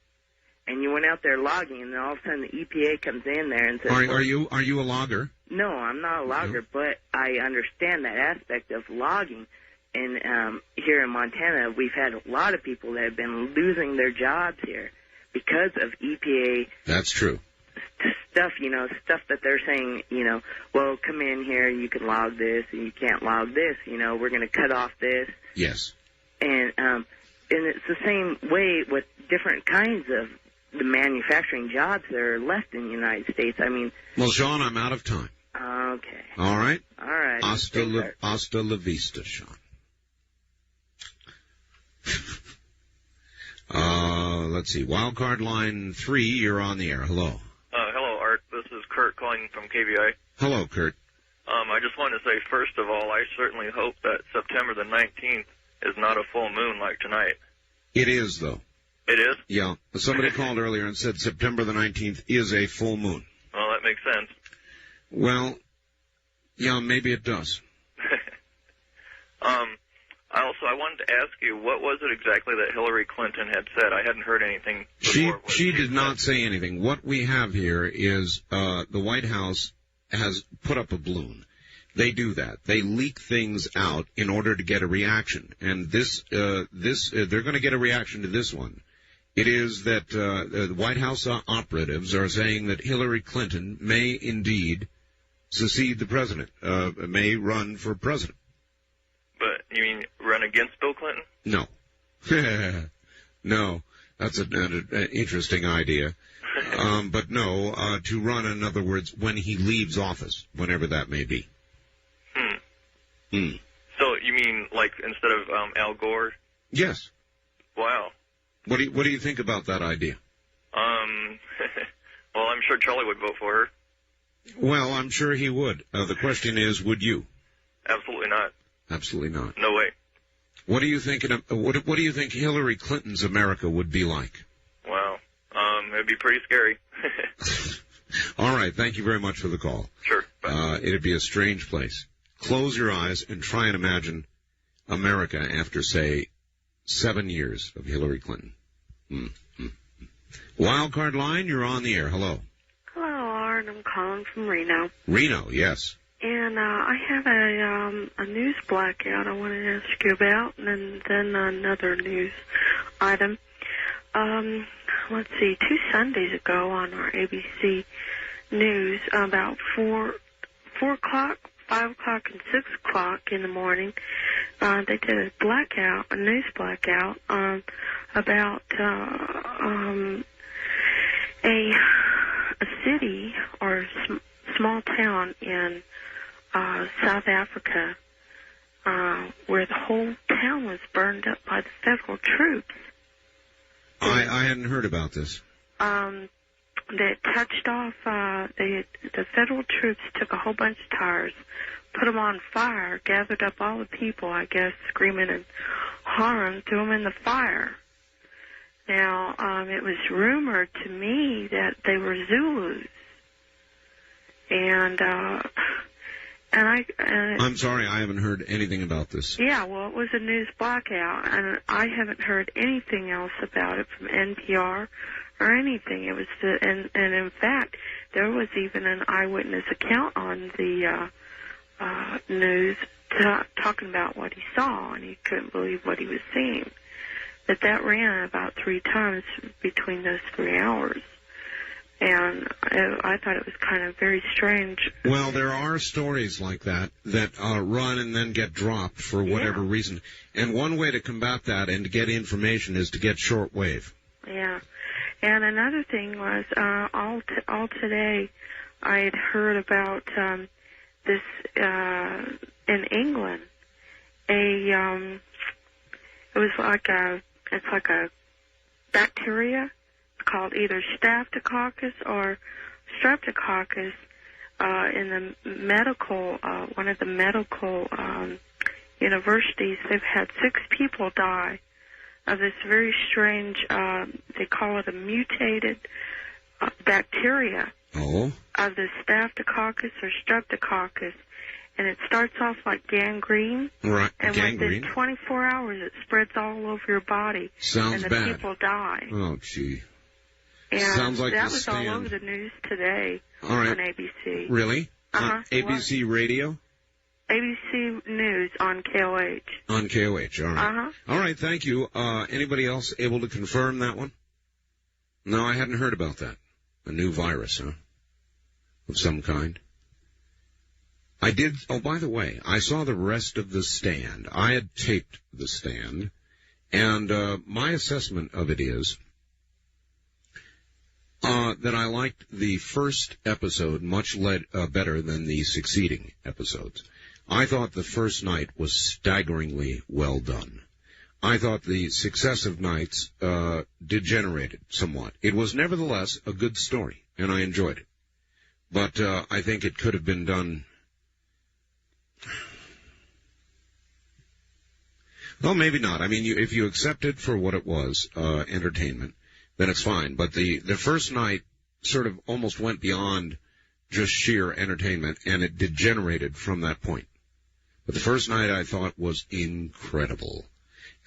and you went out there logging and then all of a sudden the EPA comes in there and says... Are you a logger? No, I'm not a logger, but I understand that aspect of logging. And here in Montana, we've had a lot of people that have been losing their jobs here because of EPA. That's true. Stuff that they're saying, well, come in here, you can log this, and you can't log this, we're going to cut off this. Yes. And it's the same way with different kinds of the manufacturing jobs that are left in the United States. I mean... Well, Sean, I'm out of time. Okay. All right? All right. Hasta la vista, Sean. Let's see. Wildcard line 3, you're on the air. Hello. Hello, Art. This is Kurt calling from KBI. Hello, Kurt. I just wanted to say, first of all, I certainly hope that September the 19th is not a full moon like tonight. It is, though. It is? Yeah. Somebody called earlier and said September the 19th is a full moon. Well, that makes sense. Well, yeah, maybe it does. I wanted to ask you, what was it exactly that Hillary Clinton had said? I hadn't heard anything before. She did not say anything. What we have here is the White House has put up a balloon. They do that. They leak things out in order to get a reaction. And they're going to get a reaction to this one. It is that the White House operatives are saying that Hillary Clinton may indeed succeed the president, may run for president. But you mean run against Bill Clinton? No. No. That's an interesting idea. But no, to run, in other words, when he leaves office, whenever that may be. So you mean like instead of Al Gore? Yes. Wow. What do you think about that idea? Well, I'm sure Charlie would vote for her. Well, I'm sure he would. The question is, would you? Absolutely not. Absolutely not. No way. What do you think? What do you think Hillary Clinton's America would be like? Wow. It'd be pretty scary. All right. Thank you very much for the call. Sure. Bye. It'd be a strange place. Close your eyes and try and imagine America after, say, 7 years of Hillary Clinton. Wildcard line, you're on the air. Hello. Hello, Art. I'm calling from Reno. Reno, yes. And I have a news blackout I want to ask you about, and then another news item. Let's see, 2 Sundays ago on our ABC News, about 4 o'clock, 5 o'clock, and 6 o'clock in the morning, they did a news blackout, about a city or small town in South Africa where the whole town was burned up by the federal troops. I hadn't heard about this. They touched off, the federal troops took a whole bunch of tires, put them on fire, gathered up all the people, I guess, screaming and hollering, threw them in the fire. Now, it was rumored to me that they were Zulus. And I'm sorry, I haven't heard anything about this. Yeah, well, it was a news blackout, and I haven't heard anything else about it from NPR or anything. It was, and in fact, there was even an eyewitness account on the news talking about what he saw, and he couldn't believe what he was seeing. But that ran about 3 times between those 3 hours. And I thought it was kind of very strange. Well, there are stories like that run and then get dropped for whatever reason. And one way to combat that and to get information is to get shortwave. Yeah. And another thing was, all today I had heard about this in England. It was like a bacteria called either Staphylococcus or Streptococcus in the medical, one of the medical universities. They've had 6 people die of this very strange, they call it a mutated bacteria of the Staphylococcus or Streptococcus. And it starts off like gangrene. Right, and gangrene. within 24 hours, it spreads all over your body. Sounds and the bad. people die. Oh, gee. And sounds like that The was Stand. all over the news today All right. on ABC. Really? Uh-huh. ABC Radio? ABC News on KOH. On KOH, all right. Uh-huh. All right, thank you. Anybody else able to confirm that one? No, I hadn't heard about that. A new virus, huh? Of some kind. I did, by the way, I saw the rest of The Stand. I had taped The Stand, and my assessment of it is that I liked the first episode much better than the succeeding episodes. I thought the first night was staggeringly well done. I thought the successive nights degenerated somewhat. It was nevertheless a good story, and I enjoyed it. But I think it could have been done... Well, maybe not. I mean, if you accept it for what it was, entertainment, then it's fine. But the first night sort of almost went beyond just sheer entertainment, and it degenerated from that point. But the first night I thought was incredible.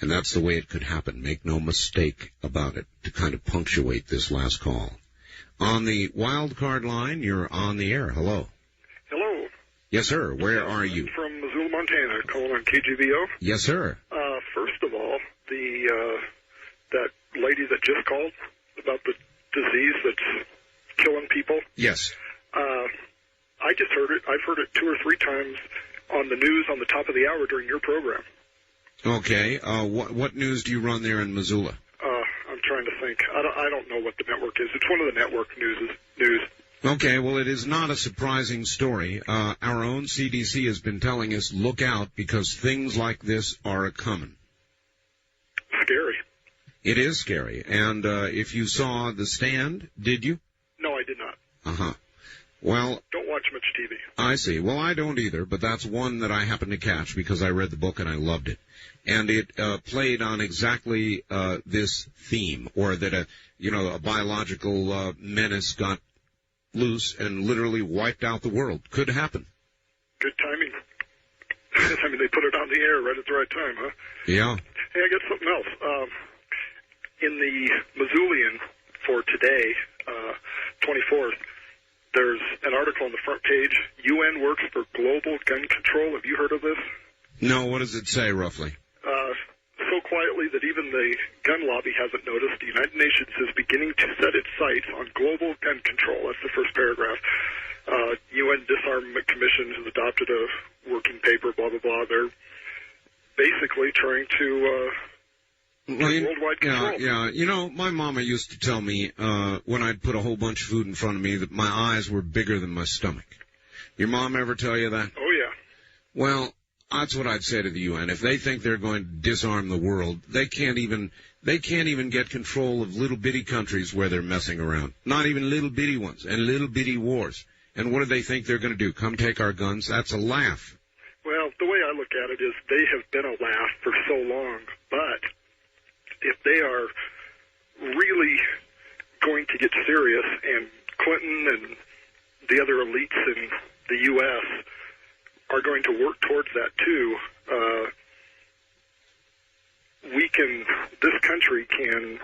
And that's the way it could happen. Make no mistake about it, to kind of punctuate this last call. On the wild card line, you're on the air. Hello. Hello. Yes, sir. Where are you? From Missoula, Montana, calling on KGVO. Yes, sir. First of all, that lady that just called about the disease that's killing people. Yes. I just heard it. I've heard it 2 or 3 times on the news on the top of the hour during your program. Okay. What news do you run there in Missoula? I'm trying to think. I don't know what the network is. It's one of the network news. Okay, well, it is not a surprising story. Our own CDC has been telling us, look out, because things like this are a-coming. Scary. It is scary. And if you saw The Stand, did you? No, I did not. Uh-huh. Well... Don't watch much TV. I see. Well, I don't either, but that's one that I happened to catch because I read the book and I loved it. And it played on exactly this theme, or that a biological menace got loose and literally wiped out the world. Could happen. Good timing. I mean, they put it on the air right at the right time, huh? Yeah. Hey, I got something else. In the Missoulian for today, 24th, there's an article on the front page, UN works for global gun control. Have you heard of this? No, what does it say, roughly? So quietly that even the gun lobby hasn't noticed, the United Nations is beginning to set its sights on global gun control. That's the first paragraph. UN Disarmament Commission has adopted a working paper, blah, blah, blah. They're basically trying to worldwide control. Yeah. You know, my mama used to tell me when I'd put a whole bunch of food in front of me that my eyes were bigger than my stomach. Your mom ever tell you that? Oh, yeah. Well, that's what I'd say to the UN. If they think they're going to disarm the world, they can't even get control of little bitty countries where they're messing around. Not even little bitty ones and little bitty wars. And what do they think they're going to do? Come take our guns? That's a laugh. Well, the way I look at it is they have been a laugh for so long, but if they are really going to get serious, and Clinton and the other elites in the U.S. are going to work towards that too, this country can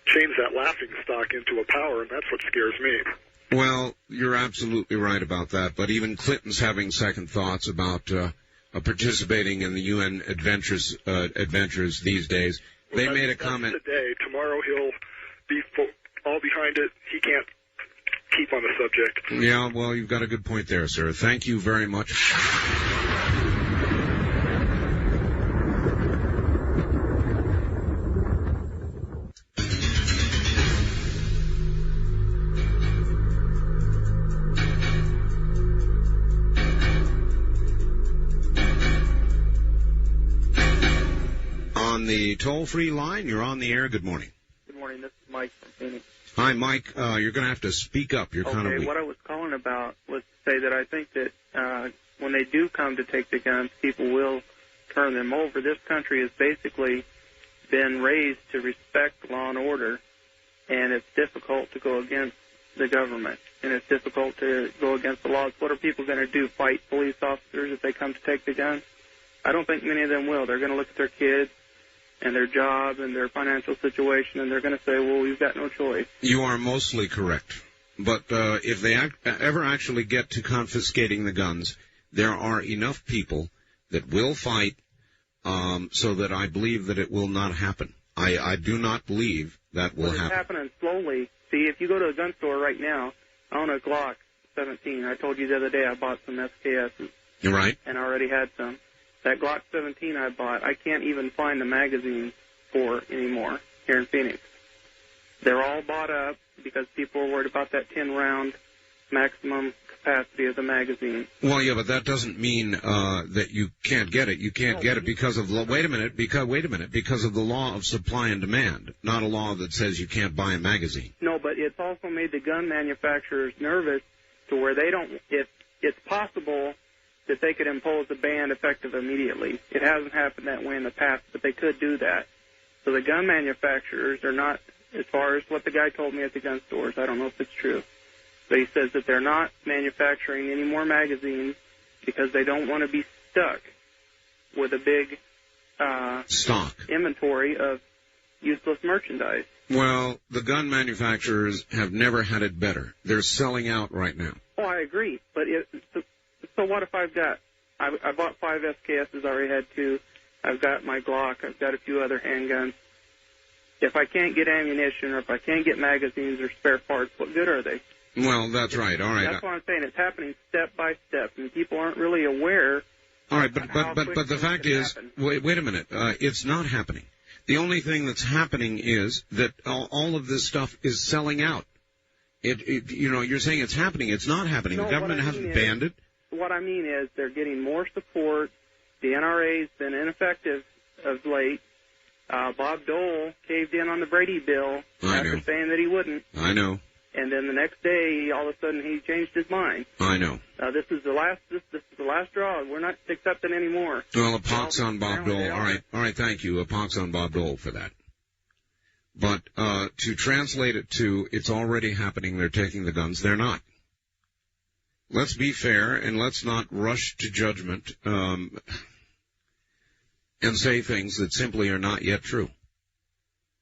change that laughing stock into a power, and that's what scares me. Well, you're absolutely right about that, but even Clinton's having second thoughts about participating in the UN adventures these days. They made a comment today. Tomorrow he'll be all behind it. He can't keep on the subject. Yeah, well, you've got a good point there, sir. Thank you very much. On the toll-free line, you're on the air. Good morning. Good morning. This is Mike from Phoenix. Hi, Mike. You're going to have to speak up. You're kind of weak. What I was calling about was to say that I think that when they do come to take the guns, people will turn them over. This country has basically been raised to respect law and order, and it's difficult to go against the government, and it's difficult to go against the laws. What are people going to do, fight police officers if they come to take the guns? I don't think many of them will. They're going to look at their kids and their job and their financial situation, and they're going to say, well, we've got no choice. You are mostly correct. But if they ever actually get to confiscating the guns, there are enough people that will fight so that I believe that it will not happen. I do not believe that will happen. It's happening slowly. See, if you go to a gun store right now, I own a Glock 17. I told you the other day I bought some SKSs. You're right. And I already had some. That Glock 17 I bought, I can't even find the magazine for anymore here in Phoenix. They're all bought up because people are worried about that 10-round maximum capacity of the magazine. Well, yeah, but that doesn't mean that you can't get it. You can't get it because of wait a minute, because of the law of supply and demand, not a law that says you can't buy a magazine. No, but it's also made the gun manufacturers nervous to where they don't. If it's possible that they could impose a ban effective immediately. It hasn't happened that way in the past, but they could do that. So the gun manufacturers are not, as far as what the guy told me at the gun stores, I don't know if it's true, but he says that they're not manufacturing any more magazines because they don't want to be stuck with a big stock inventory of useless merchandise. Well, the gun manufacturers have never had it better. They're selling out right now. Oh, I agree, but so what if I've got, I bought 5 SKSs, I already had 2. I've got my Glock, I've got a few other handguns. If I can't get ammunition or if I can't get magazines or spare parts, what good are they? Well, that's right. All right. That's what I'm saying. It's happening step by step, and people aren't really aware. All right, but the fact is, wait a minute. It's not happening. The only thing that's happening is that all of this stuff is selling out. You're saying it's happening. It's not happening. No, the government hasn't banned it. What I mean is they're getting more support. The NRA's been ineffective of late. Bob Dole caved in on the Brady bill after saying that he wouldn't. I know. And then the next day, all of a sudden, he changed his mind. I know. This is the last straw. We're not accepting any more. Well, a pox on Bob Dole. All right. Thank you. A pox on Bob Dole for that. But to translate it to it's already happening, they're taking the guns. They're not. Let's be fair and let's not rush to judgment and say things that simply are not yet true.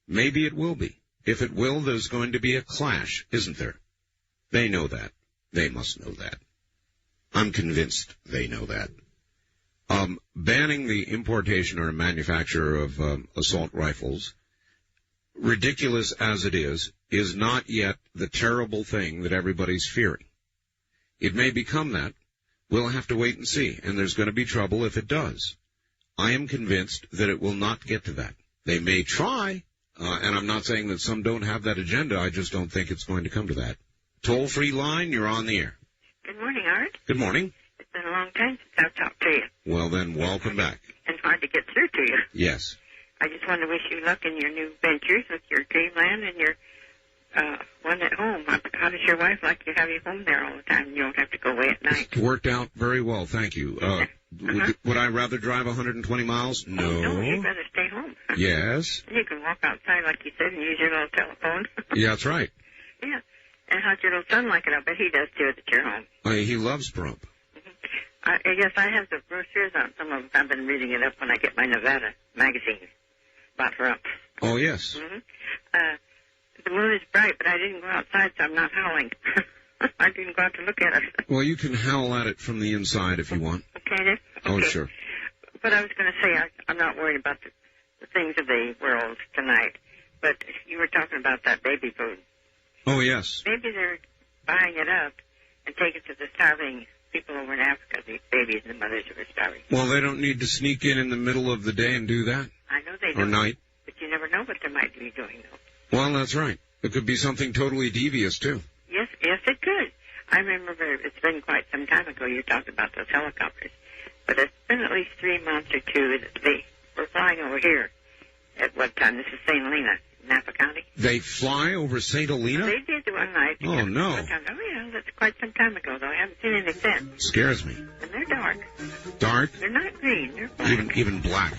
Maybe it will be. If it will, there's going to be a clash, isn't there? They know that. They must know that. I'm convinced they know that. Banning the importation or manufacture of assault rifles, ridiculous as it is not yet the terrible thing that everybody's fearing. It may become that. We'll have to wait and see, and there's going to be trouble if it does. I am convinced that it will not get to that. They may try, and I'm not saying that some don't have that agenda. I just don't think it's going to come to that. Toll-free line, you're on the air. Good morning, Art. Good morning. It's been a long time since I've talked to you. Well, then, welcome back. And hard to get through to you. Yes. I just want to wish you luck in your new ventures with your Dreamland and your one at home. How does your wife like to have you home there all the time? You don't have to go away at night. It's worked out very well, thank you. Would I rather drive 150 miles? No. No, you'd rather stay home. Yes. You can walk outside, like you said, and use your little telephone. Yeah, that's right. Yeah. And how's your little son like it? I bet he does, too, at your home. He loves Pahrump. I guess I have the brochures on some of them. I've been reading it up when I get my Nevada magazine about Pahrump. Oh, yes. The moon is bright, but I didn't go outside, so I'm not howling. I didn't go out to look at it. Well, you can howl at it from the inside if you want. Okay, then? Oh, Okay. sure. But I was going to say, I'm not worried about the things of the world tonight. But you were talking about that baby food. Oh, yes. Maybe they're buying it up and taking it to the starving people over in Africa, the babies and the mothers who are starving. Well, they don't need to sneak in the middle of the day and do that. I know they Or don't. night. But you never know what they might be doing, though. Well, that's right. It could be something totally devious, too. Yes, it could. I remember it's been quite some time ago you talked about those helicopters. But it's been at least 3 months or two that they were flying over here. At what time? This is St. Helena, Napa County. They fly over St. Helena? They did one night. Oh, no. Oh, yeah, that's quite some time ago, though. I haven't seen any since. Scares me. And they're dark. Dark? They're not green. They're black. Even black.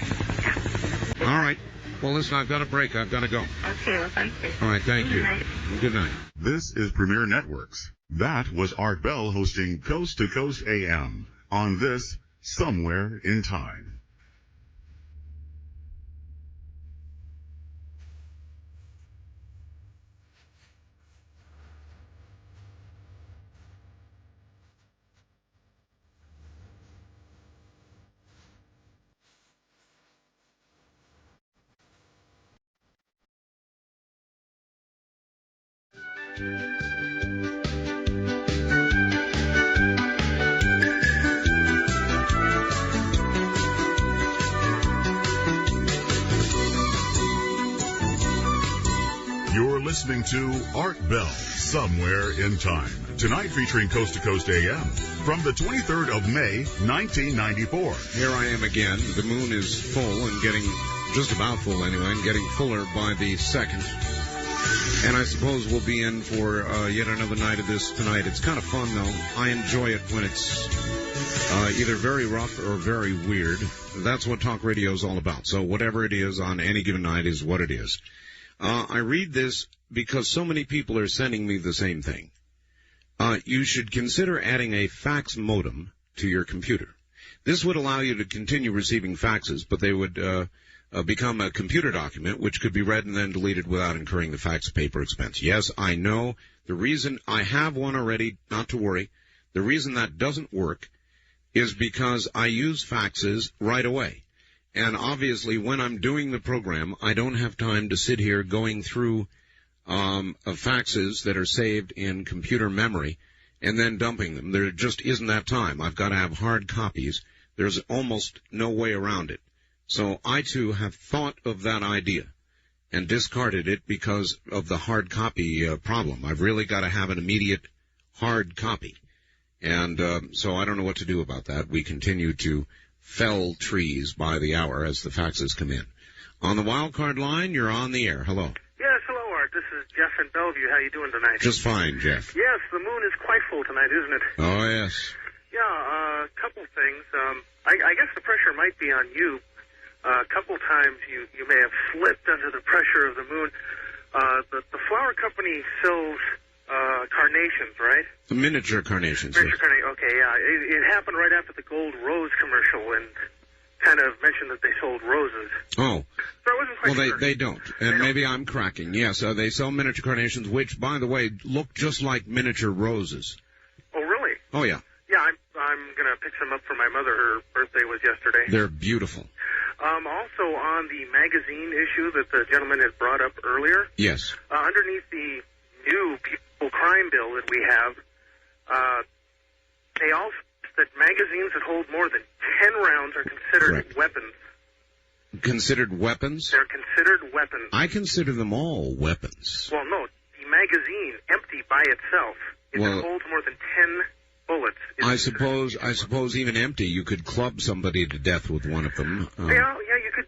All right. Well, listen, I've got a break. I've got to go. Okay, well, thank you. All right, thank you. Good night. Good night. This is Premier Networks. That was Art Bell hosting Coast to Coast AM on this Somewhere in Time. You're listening to Art Bell, Somewhere in Time. Tonight featuring Coast to Coast AM from the 23rd of May, 1994. Here I am again. The moon is full and getting, just about full anyway, and getting fuller by the second. And I suppose we'll be in for yet another night of this tonight. It's kind of fun, though. I enjoy it when it's either very rough or very weird. That's what talk radio is all about. So whatever it is on any given night is what it is. I read this because so many people are sending me the same thing. You should consider adding a fax modem to your computer. This would allow you to continue receiving faxes, but they would become a computer document, which could be read and then deleted without incurring the fax paper expense. Yes, I know. The reason I have one already, not to worry, the reason that doesn't work is because I use faxes right away. And obviously, when I'm doing the program, I don't have time to sit here going through faxes that are saved in computer memory and then dumping them. There just isn't that time. I've got to have hard copies. There's almost no way around it. So I, too, have thought of that idea and discarded it because of the hard copy problem. I've really got to have an immediate hard copy. And so I don't know what to do about that. We continue to fell trees by the hour as the faxes come in. On the wild card line, you're on the air. Hello. Yes, hello, Art. This is Jeff in Bellevue. How you doing tonight? Just fine, Jeff. Yes, the moon is quite full tonight, isn't it? Oh, yes. Yeah, a couple things. I guess the pressure might be on you. A couple times you may have slipped under the pressure of the moon. The flower company sells carnations, right? The miniature carnations. Miniature carnation. Okay, yeah. It happened right after the Gold Rose commercial, and kind of mentioned that they sold roses. Oh. So I wasn't quite sure. They don't. And maybe I'm cracking. Yes, they sell miniature carnations, which, by the way, look just like miniature roses. Oh, really? Oh, yeah. Yeah, I'm going to pick some up for my mother. Her birthday was yesterday. They're beautiful. Also, on the magazine issue that the gentleman had brought up earlier. Yes. Underneath the new people crime bill that we have, they also that magazines that hold more than 10 rounds are considered Correct. weapons. Considered weapons? They're considered considered weapons? I consider them all weapons. Well, no. The magazine, empty by itself, if it holds more than 10 bullets. I suppose even empty, you could club somebody to death with one of them. Yeah,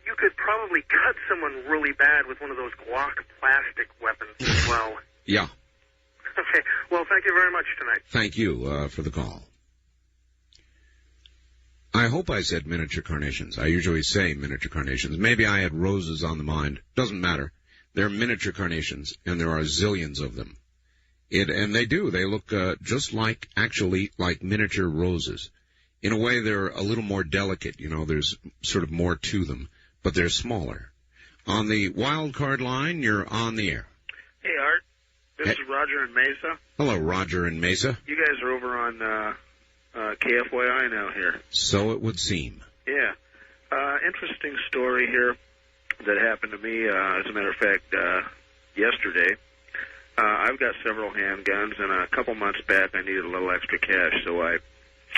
you could probably cut someone really bad with one of those Glock plastic weapons as well. Yeah. Okay. Well, thank you very much tonight. Thank you for the call. I hope I said miniature carnations. I usually say miniature carnations. Maybe I had roses on the mind. Doesn't matter. They're miniature carnations, and there are zillions of them. And they do. They look just like miniature roses. In a way, they're a little more delicate. You know, there's sort of more to them, but they're smaller. On the wild card line, you're on the air. Hey, Art. This is Roger in Mesa. Hello, Roger in Mesa. You guys are over on KFYI now here. So it would seem. Yeah. Interesting story here that happened to me, as a matter of fact, yesterday. I've got several handguns, and a couple months back I needed a little extra cash, so I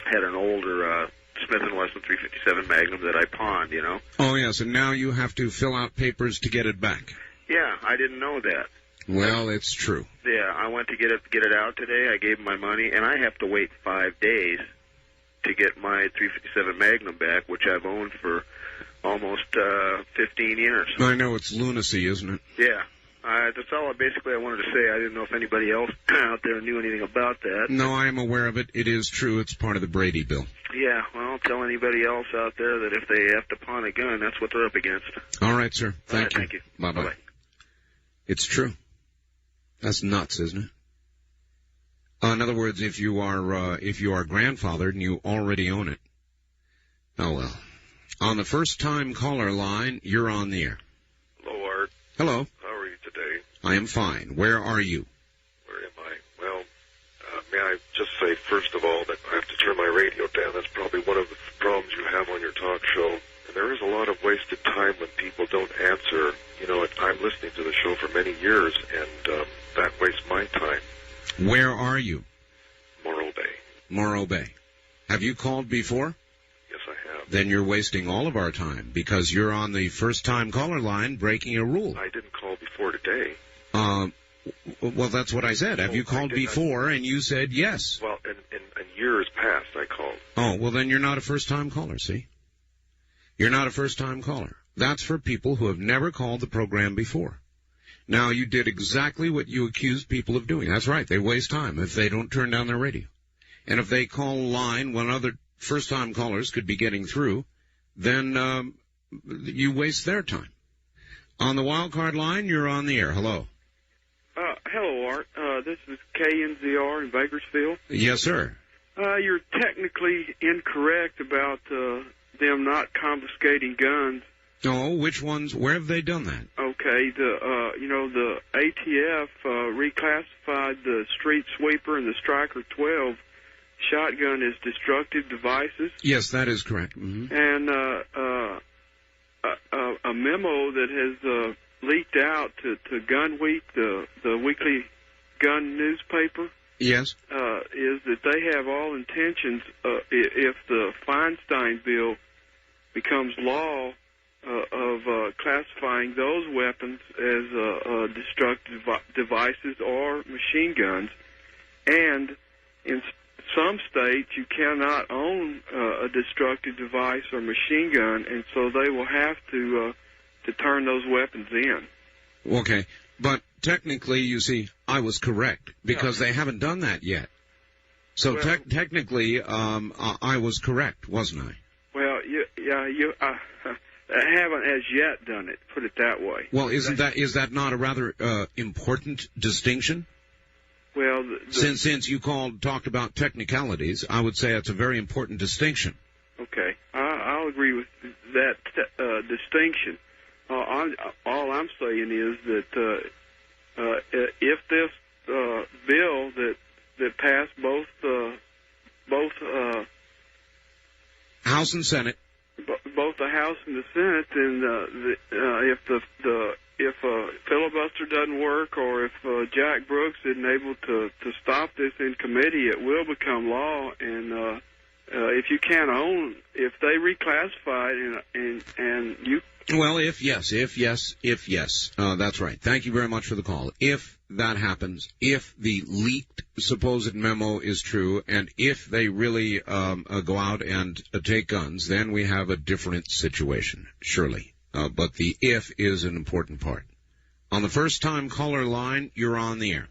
had an older Smith & Wesson 357 Magnum that I pawned, you know. Oh, yes, and now you have to fill out papers to get it back. Yeah, I didn't know that. Well, it's true. Yeah, I went to get it out today. I gave him my money, and I have to wait 5 days to get my 357 Magnum back, which I've owned for almost 15 years. I know, it's lunacy, isn't it? Yeah. That's all I wanted to say. I didn't know if anybody else out there knew anything about that. No, I am aware of it. It is true. It's part of the Brady Bill. Yeah, well, tell anybody else out there that if they have to pawn a gun, that's what they're up against. All right, sir. Thank you. Thank you. Bye-bye. Bye-bye. It's true. That's nuts, isn't it? In other words, if you are grandfathered and you already own it. Oh, well. On the first-time caller line, you're on the air. Hello, Art. Hello. How are you today? I am fine. Where are you? Where am I? Well, may I just say, first of all, that I have to turn my radio down. That's probably one of the problems you have on your talk show. And there is a lot of wasted time when people don't answer. You know, I'm listening to the show for many years, and that wastes my time. Where are you? Morro Bay. Morro Bay. Have you called before? Yes, I have. Then you're wasting all of our time because you're on the first-time caller line breaking a rule. I didn't call before today. Well, that's what I said. Have you called before? And you said yes. Well, in years past, I called. Oh, well, then you're not a first-time caller, see? You're not a first-time caller. That's for people who have never called the program before. Now, you did exactly what you accused people of doing. That's right. They waste time if they don't turn down their radio. And if they call a line when other first-time callers could be getting through, then you waste their time. On the wild card line, you're on the air. Hello. Hello, Art. This is KNZR in Bakersfield. Yes, sir. You're technically incorrect about them not confiscating guns. Oh, which ones? Where have they done that? Okay, the ATF reclassified the Street Sweeper and the Striker 12 shotgun as destructive devices. Yes, that is correct. Mm-hmm. And a memo that has leaked out to Gun Week, the weekly gun newspaper. Yes. Is that they have all intentions, if the Feinstein bill becomes law, of classifying those weapons as destructive devices or machine guns. And in some states, you cannot own a destructive device or machine gun, and so they will have to turn those weapons in. Okay, but technically, you see, I was correct, because they haven't done that yet. So technically, I was correct, wasn't I? Well, you haven't as yet done it, put it that way. Well, is that not a rather important distinction? Well, since you talked about technicalities, I would say it's a very important distinction. Okay, I'll agree with that distinction. All I'm saying is that if this bill that passed both House and Senate, both the House and the Senate, and if filibuster doesn't work, or if Jack Brooks isn't able to stop this in committee, it will become law, and if you can't own, if they reclassify it and you. Well, if yes. That's right. Thank you very much for the call. If that happens, if the leaked supposed memo is true, and if they really go out and take guns, then we have a different situation, surely. But the if is an important part. On the first-time caller line, you're on the air.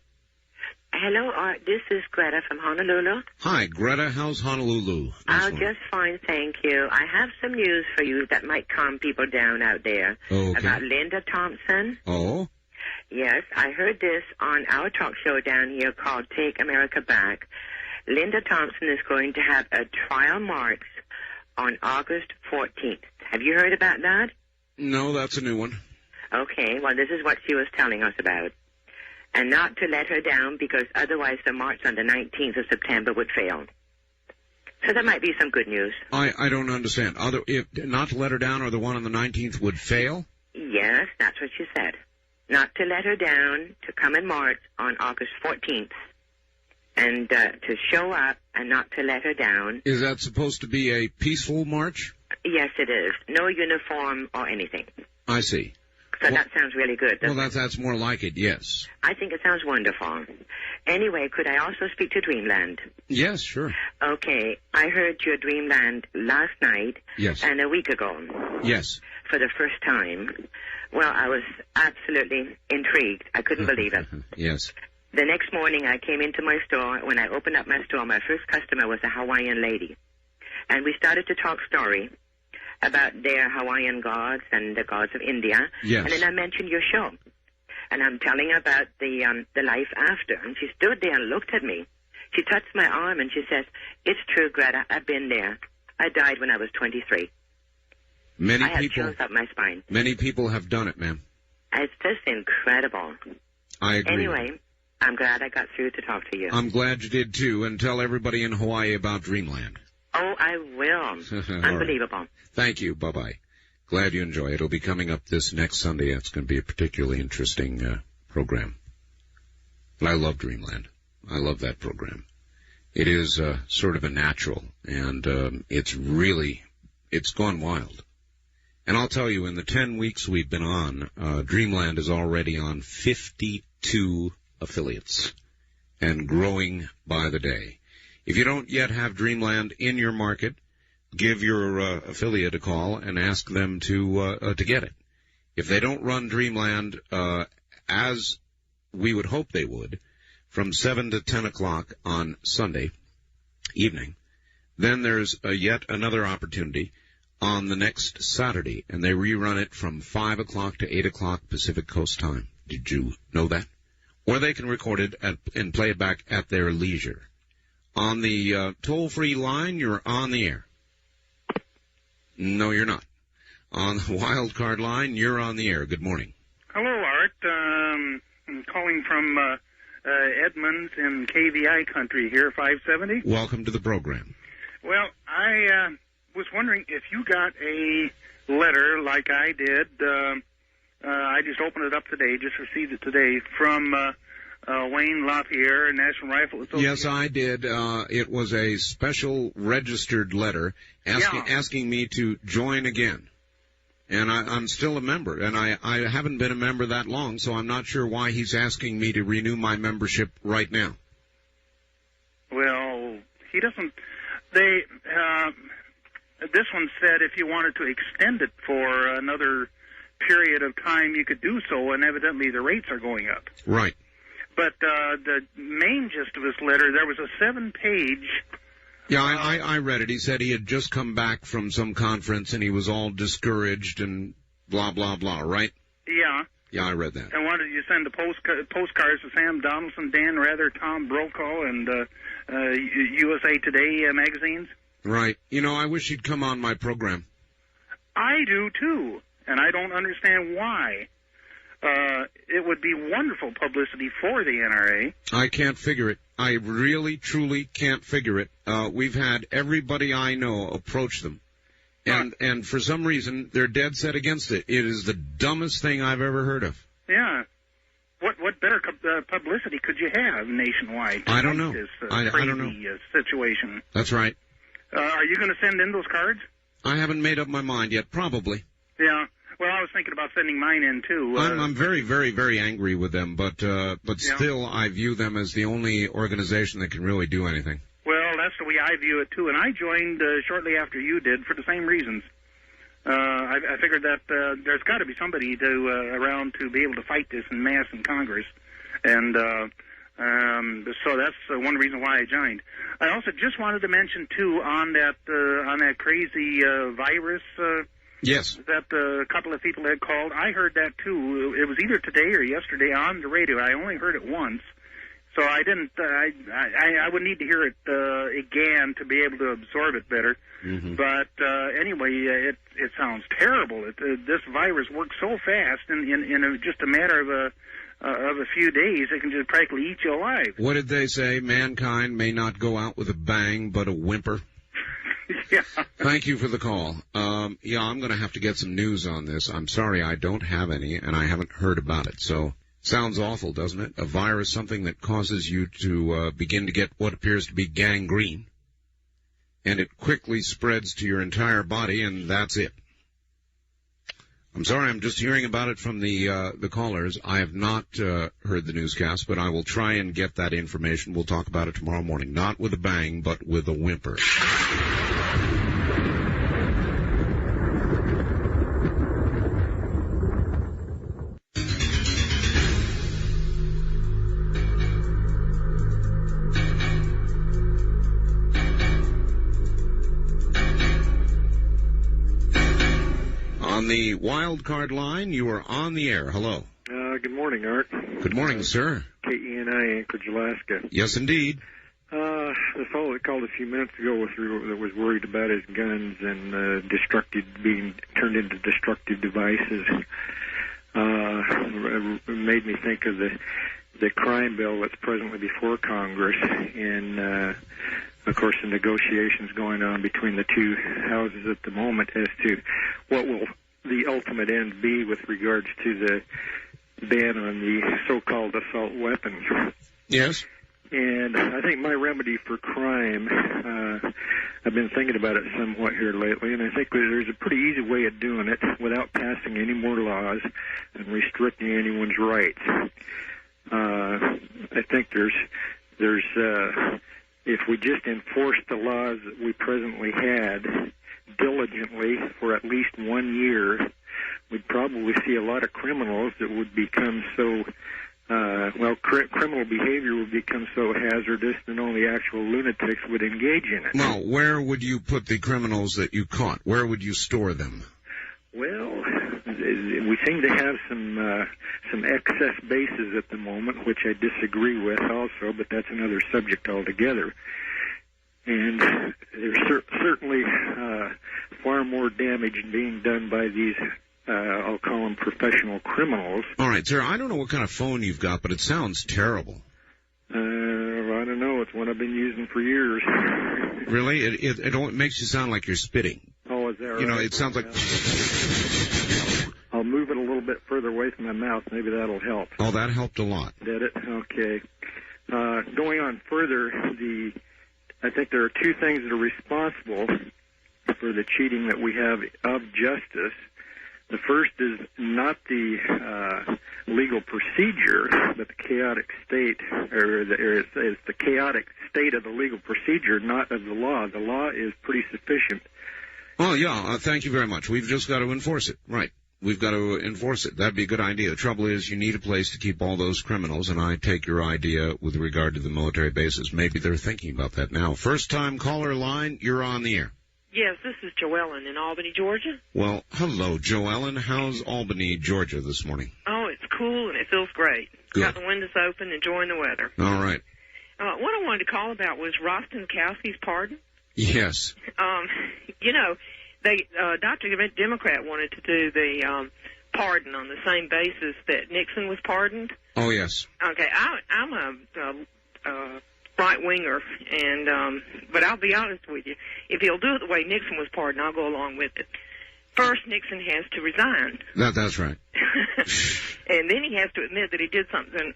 Hello, Art. This is Greta from Honolulu. Hi, Greta. How's Honolulu? Just fine, thank you. I have some news for you that might calm people down out there. Okay. About Linda Thompson. Oh? Yes, I heard this on our talk show down here called Take America Back. Linda Thompson is going to have a trial march on August 14th. Have you heard about that? No, that's a new one. Okay, well, this is what she was telling us about. And not to let her down, because otherwise the march on the 19th of September would fail. So that might be some good news. I don't understand. If not to let her down or the one on the 19th would fail? Yes, that's what she said. Not to let her down, to come and march on August 14th. And to show up and not to let her down. Is that supposed to be a peaceful march? Yes, it is. No uniform or anything. I see. So that sounds really good, doesn't it? That's more like it, yes. I think it sounds wonderful. Anyway, could I also speak to Dreamland? Yes, sure. Okay, I heard your Dreamland last night. Yes. And a week ago. Yes. For the first time. Well, I was absolutely intrigued. I couldn't believe it. Yes. The next morning I came into my store. When I opened up my store, my first customer was a Hawaiian lady. And we started to talk story about their Hawaiian gods and the gods of India. Yes. And then I mentioned your show. And I'm telling her about the life after. And she stood there and looked at me. She touched my arm and she says, "It's true, Greta. I've been there. I died when I was 23. I had chills up my spine. Many people have done it, ma'am. It's just incredible. I agree. Anyway, I'm glad I got through to talk to you. I'm glad you did, too. And tell everybody in Hawaii about Dreamland. Oh, I will. Unbelievable. Right. Thank you. Bye-bye. Glad you enjoy it. It'll be coming up this next Sunday. It's going to be a particularly interesting program. But I love Dreamland. I love that program. It is sort of a natural, and it's gone wild. And I'll tell you, in the 10 weeks we've been on, Dreamland is already on 52 affiliates and growing by the day. If you don't yet have Dreamland in your market, give your affiliate a call and ask them to get it. If they don't run Dreamland as we would hope they would, from 7 to 10 o'clock on Sunday evening, then there's yet another opportunity on the next Saturday, and they rerun it from 5 o'clock to 8 o'clock Pacific Coast time. Did you know that? Or they can record it and play it back at their leisure. On the toll-free line, you're on the air. No, you're not. On the wild card line, you're on the air. Good morning. Hello, Art. I'm calling from Edmonds in KVI country here, 570. Welcome to the program. Well, I was wondering if you got a letter like I did. I just opened it up today, just received it today, from Wayne LaPierre, National Rifle Association. Yes, I did. It was a special registered letter asking me to join again. And I'm still a member, and I haven't been a member that long, so I'm not sure why he's asking me to renew my membership right now. Well, he doesn't. This one said if you wanted to extend it for another period of time, you could do so, and evidently the rates are going up. Right. But the main gist of his letter, there was a 7-page... Yeah, I read it. He said he had just come back from some conference, and he was all discouraged and blah, blah, blah, right? Yeah. Yeah, I read that. And wanted you send the postcards to Sam Donaldson, Dan Rather, Tom Brokaw, and USA Today magazines? Right. You know, I wish he'd come on my program. I do, too, and I don't understand why. It would be wonderful publicity for the NRA. I can't figure it. I really, truly can't figure it. We've had everybody I know approach them. And for some reason, they're dead set against it. It is the dumbest thing I've ever heard of. Yeah. What better publicity could you have nationwide? I don't know. This I don't know. situation. That's right. Are you going to send in those cards? I haven't made up my mind yet. Probably. Yeah. Well, I was thinking about sending mine in, too. I'm very, very, very angry with them, but still I view them as the only organization that can really do anything. Well, that's the way I view it, too. And I joined shortly after you did for the same reasons. I figured that there's got to be somebody around to be able to fight this en masse in Congress. And so that's one reason why I joined. I also just wanted to mention, too, on that crazy virus... Yes. That a couple of people had called. I heard that, too. It was either today or yesterday on the radio. I only heard it once. So I didn't, I would need to hear it again to be able to absorb it better. Mm-hmm. But anyway, it sounds terrible. This virus works so fast in just a matter of a few days, it can just practically eat you alive. What did they say? Mankind may not go out with a bang, but a whimper? Yeah. Thank you for the call. Yeah, I'm going to have to get some news on this. I'm sorry I don't have any, and I haven't heard about it. So, sounds awful, doesn't it? A virus, something that causes you to begin to get what appears to be gangrene, and it quickly spreads to your entire body, and that's it. I'm sorry, I'm just hearing about it from the callers. I have not heard the newscast, but I will try and get that information. We'll talk about it tomorrow morning. Not with a bang, but with a whimper. On the wild card line, you are on the air. Hello. Good morning, Art. Good morning, sir. KENI, Anchorage, Alaska. Yes, indeed. The fellow that called a few minutes ago was worried about his guns and being turned into destructive devices. It made me think of the crime bill that's presently before Congress, and of course the negotiations going on between the two houses at the moment as to what will the ultimate end be with regards to the ban on the so-called assault weapons. Yes. And I think my remedy for crime, I've been thinking about it somewhat here lately, and I think there's a pretty easy way of doing it without passing any more laws and restricting anyone's rights. I think there's if we just enforce the laws that we presently had diligently for at least 1 year, we'd probably see a lot of criminals that would become so, criminal behavior would become so hazardous that only actual lunatics would engage in it. Well, where would you put the criminals that you caught? Where would you store them? Well, we seem to have some excess bases at the moment, which I disagree with also, but that's another subject altogether. And there's certainly far more damage being done by these, I'll call them professional criminals. All right, sir, I don't know what kind of phone you've got, but it sounds terrible. I don't know. It's one I've been using for years. Really? It makes you sound like you're spitting. Oh, is that right? You know, it sounds like... I'll move it a little bit further away from my mouth. Maybe that'll help. Oh, that helped a lot. Did it? Okay. Going on further, I think there are two things that are responsible for the cheating that we have of justice. The first is not the legal procedure, but the chaotic state, it's the chaotic state of the legal procedure, not of the law. The law is pretty sufficient. Well, yeah, thank you very much. We've just got to enforce it. Right. We've got to enforce it. That'd be a good idea. The trouble is you need a place to keep all those criminals, and I take your idea with regard to the military bases. Maybe they're thinking about that now. First-time caller line, you're on the air. Yes, this is Joellen in Albany, Georgia. Well, hello, Joellen. How's Albany, Georgia this morning? Oh, it's cool and it feels great. Good. Got the windows open, enjoying the weather. All right. What I wanted to call about was Rostenkowski's pardon. Yes. You know, Dr. Democrat wanted to do the pardon on the same basis that Nixon was pardoned. Oh, yes. Okay, I'm a right-winger, and but I'll be honest with you. If he'll do it the way Nixon was pardoned, I'll go along with it. First, Nixon has to resign. That's right. And then he has to admit that he did something,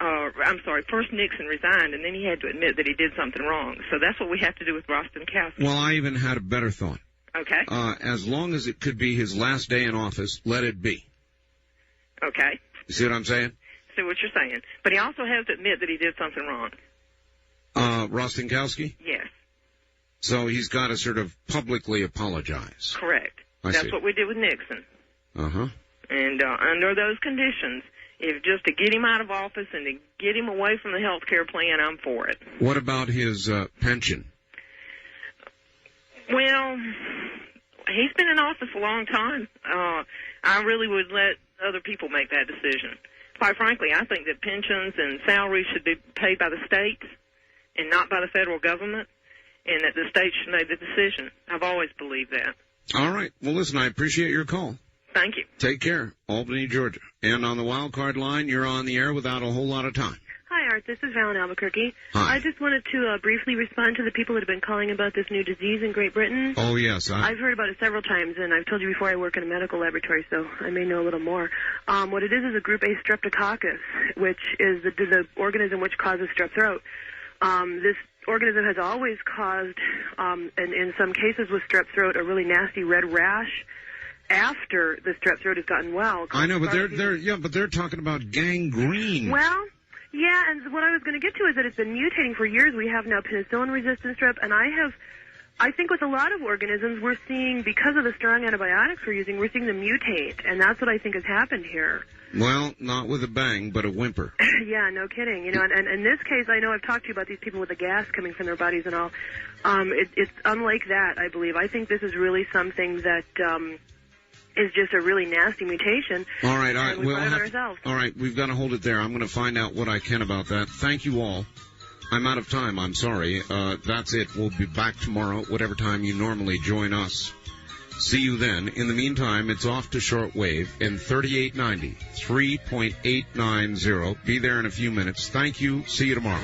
first Nixon resigned, and then he had to admit that he did something wrong. So that's what we have to do with Rostenkowski. Well, I even had a better thought. Okay. As long as it could be his last day in office, let it be. Okay. You see what I'm saying? See what you're saying. But he also has to admit that he did something wrong. Rostenkowski? Yes. So he's got to sort of publicly apologize. Correct. That's what we did with Nixon. Uh-huh. And under those conditions, if just to get him out of office and to get him away from the health care plan, I'm for it. What about his pension? Well, he's been in office a long time. I really would let other people make that decision. Quite frankly, I think that pensions and salaries should be paid by the states and not by the federal government, and that the states should make the decision. I've always believed that. All right. Well, listen, I appreciate your call. Thank you. Take care. Albany, Georgia. And on the wild card line, you're on the air without a whole lot of time. Hi, Art. This is Val in Albuquerque. Hi. I just wanted to briefly respond to the people that have been calling about this new disease in Great Britain. Oh, yes. I've heard about it several times, and I've told you before I work in a medical laboratory, so I may know a little more. What it is a group A streptococcus, which is the organism which causes strep throat. This organism has always caused, and in some cases with strep throat, a really nasty red rash after the strep throat has gotten well. I know, but they're talking about gangrene. Well, yeah, and what I was going to get to is that it's been mutating for years. We have now penicillin-resistant strep, and I think with a lot of organisms, we're seeing, because of the strong antibiotics we're using, we're seeing them mutate, and that's what I think has happened here. Well, not with a bang, but a whimper. Yeah, no kidding. You know, and in this case, I know I've talked to you about these people with the gas coming from their bodies and all. It's unlike that, I believe. I think this is really something that is just a really nasty mutation. All right, all right, we've got to hold it there. I'm going to find out what I can about that. Thank you all. I'm out of time. I'm sorry. That's it. We'll be back tomorrow, whatever time you normally join us. See you then. In the meantime, it's off to shortwave in 3890, 3.890. Be there in a few minutes. Thank you. See you tomorrow.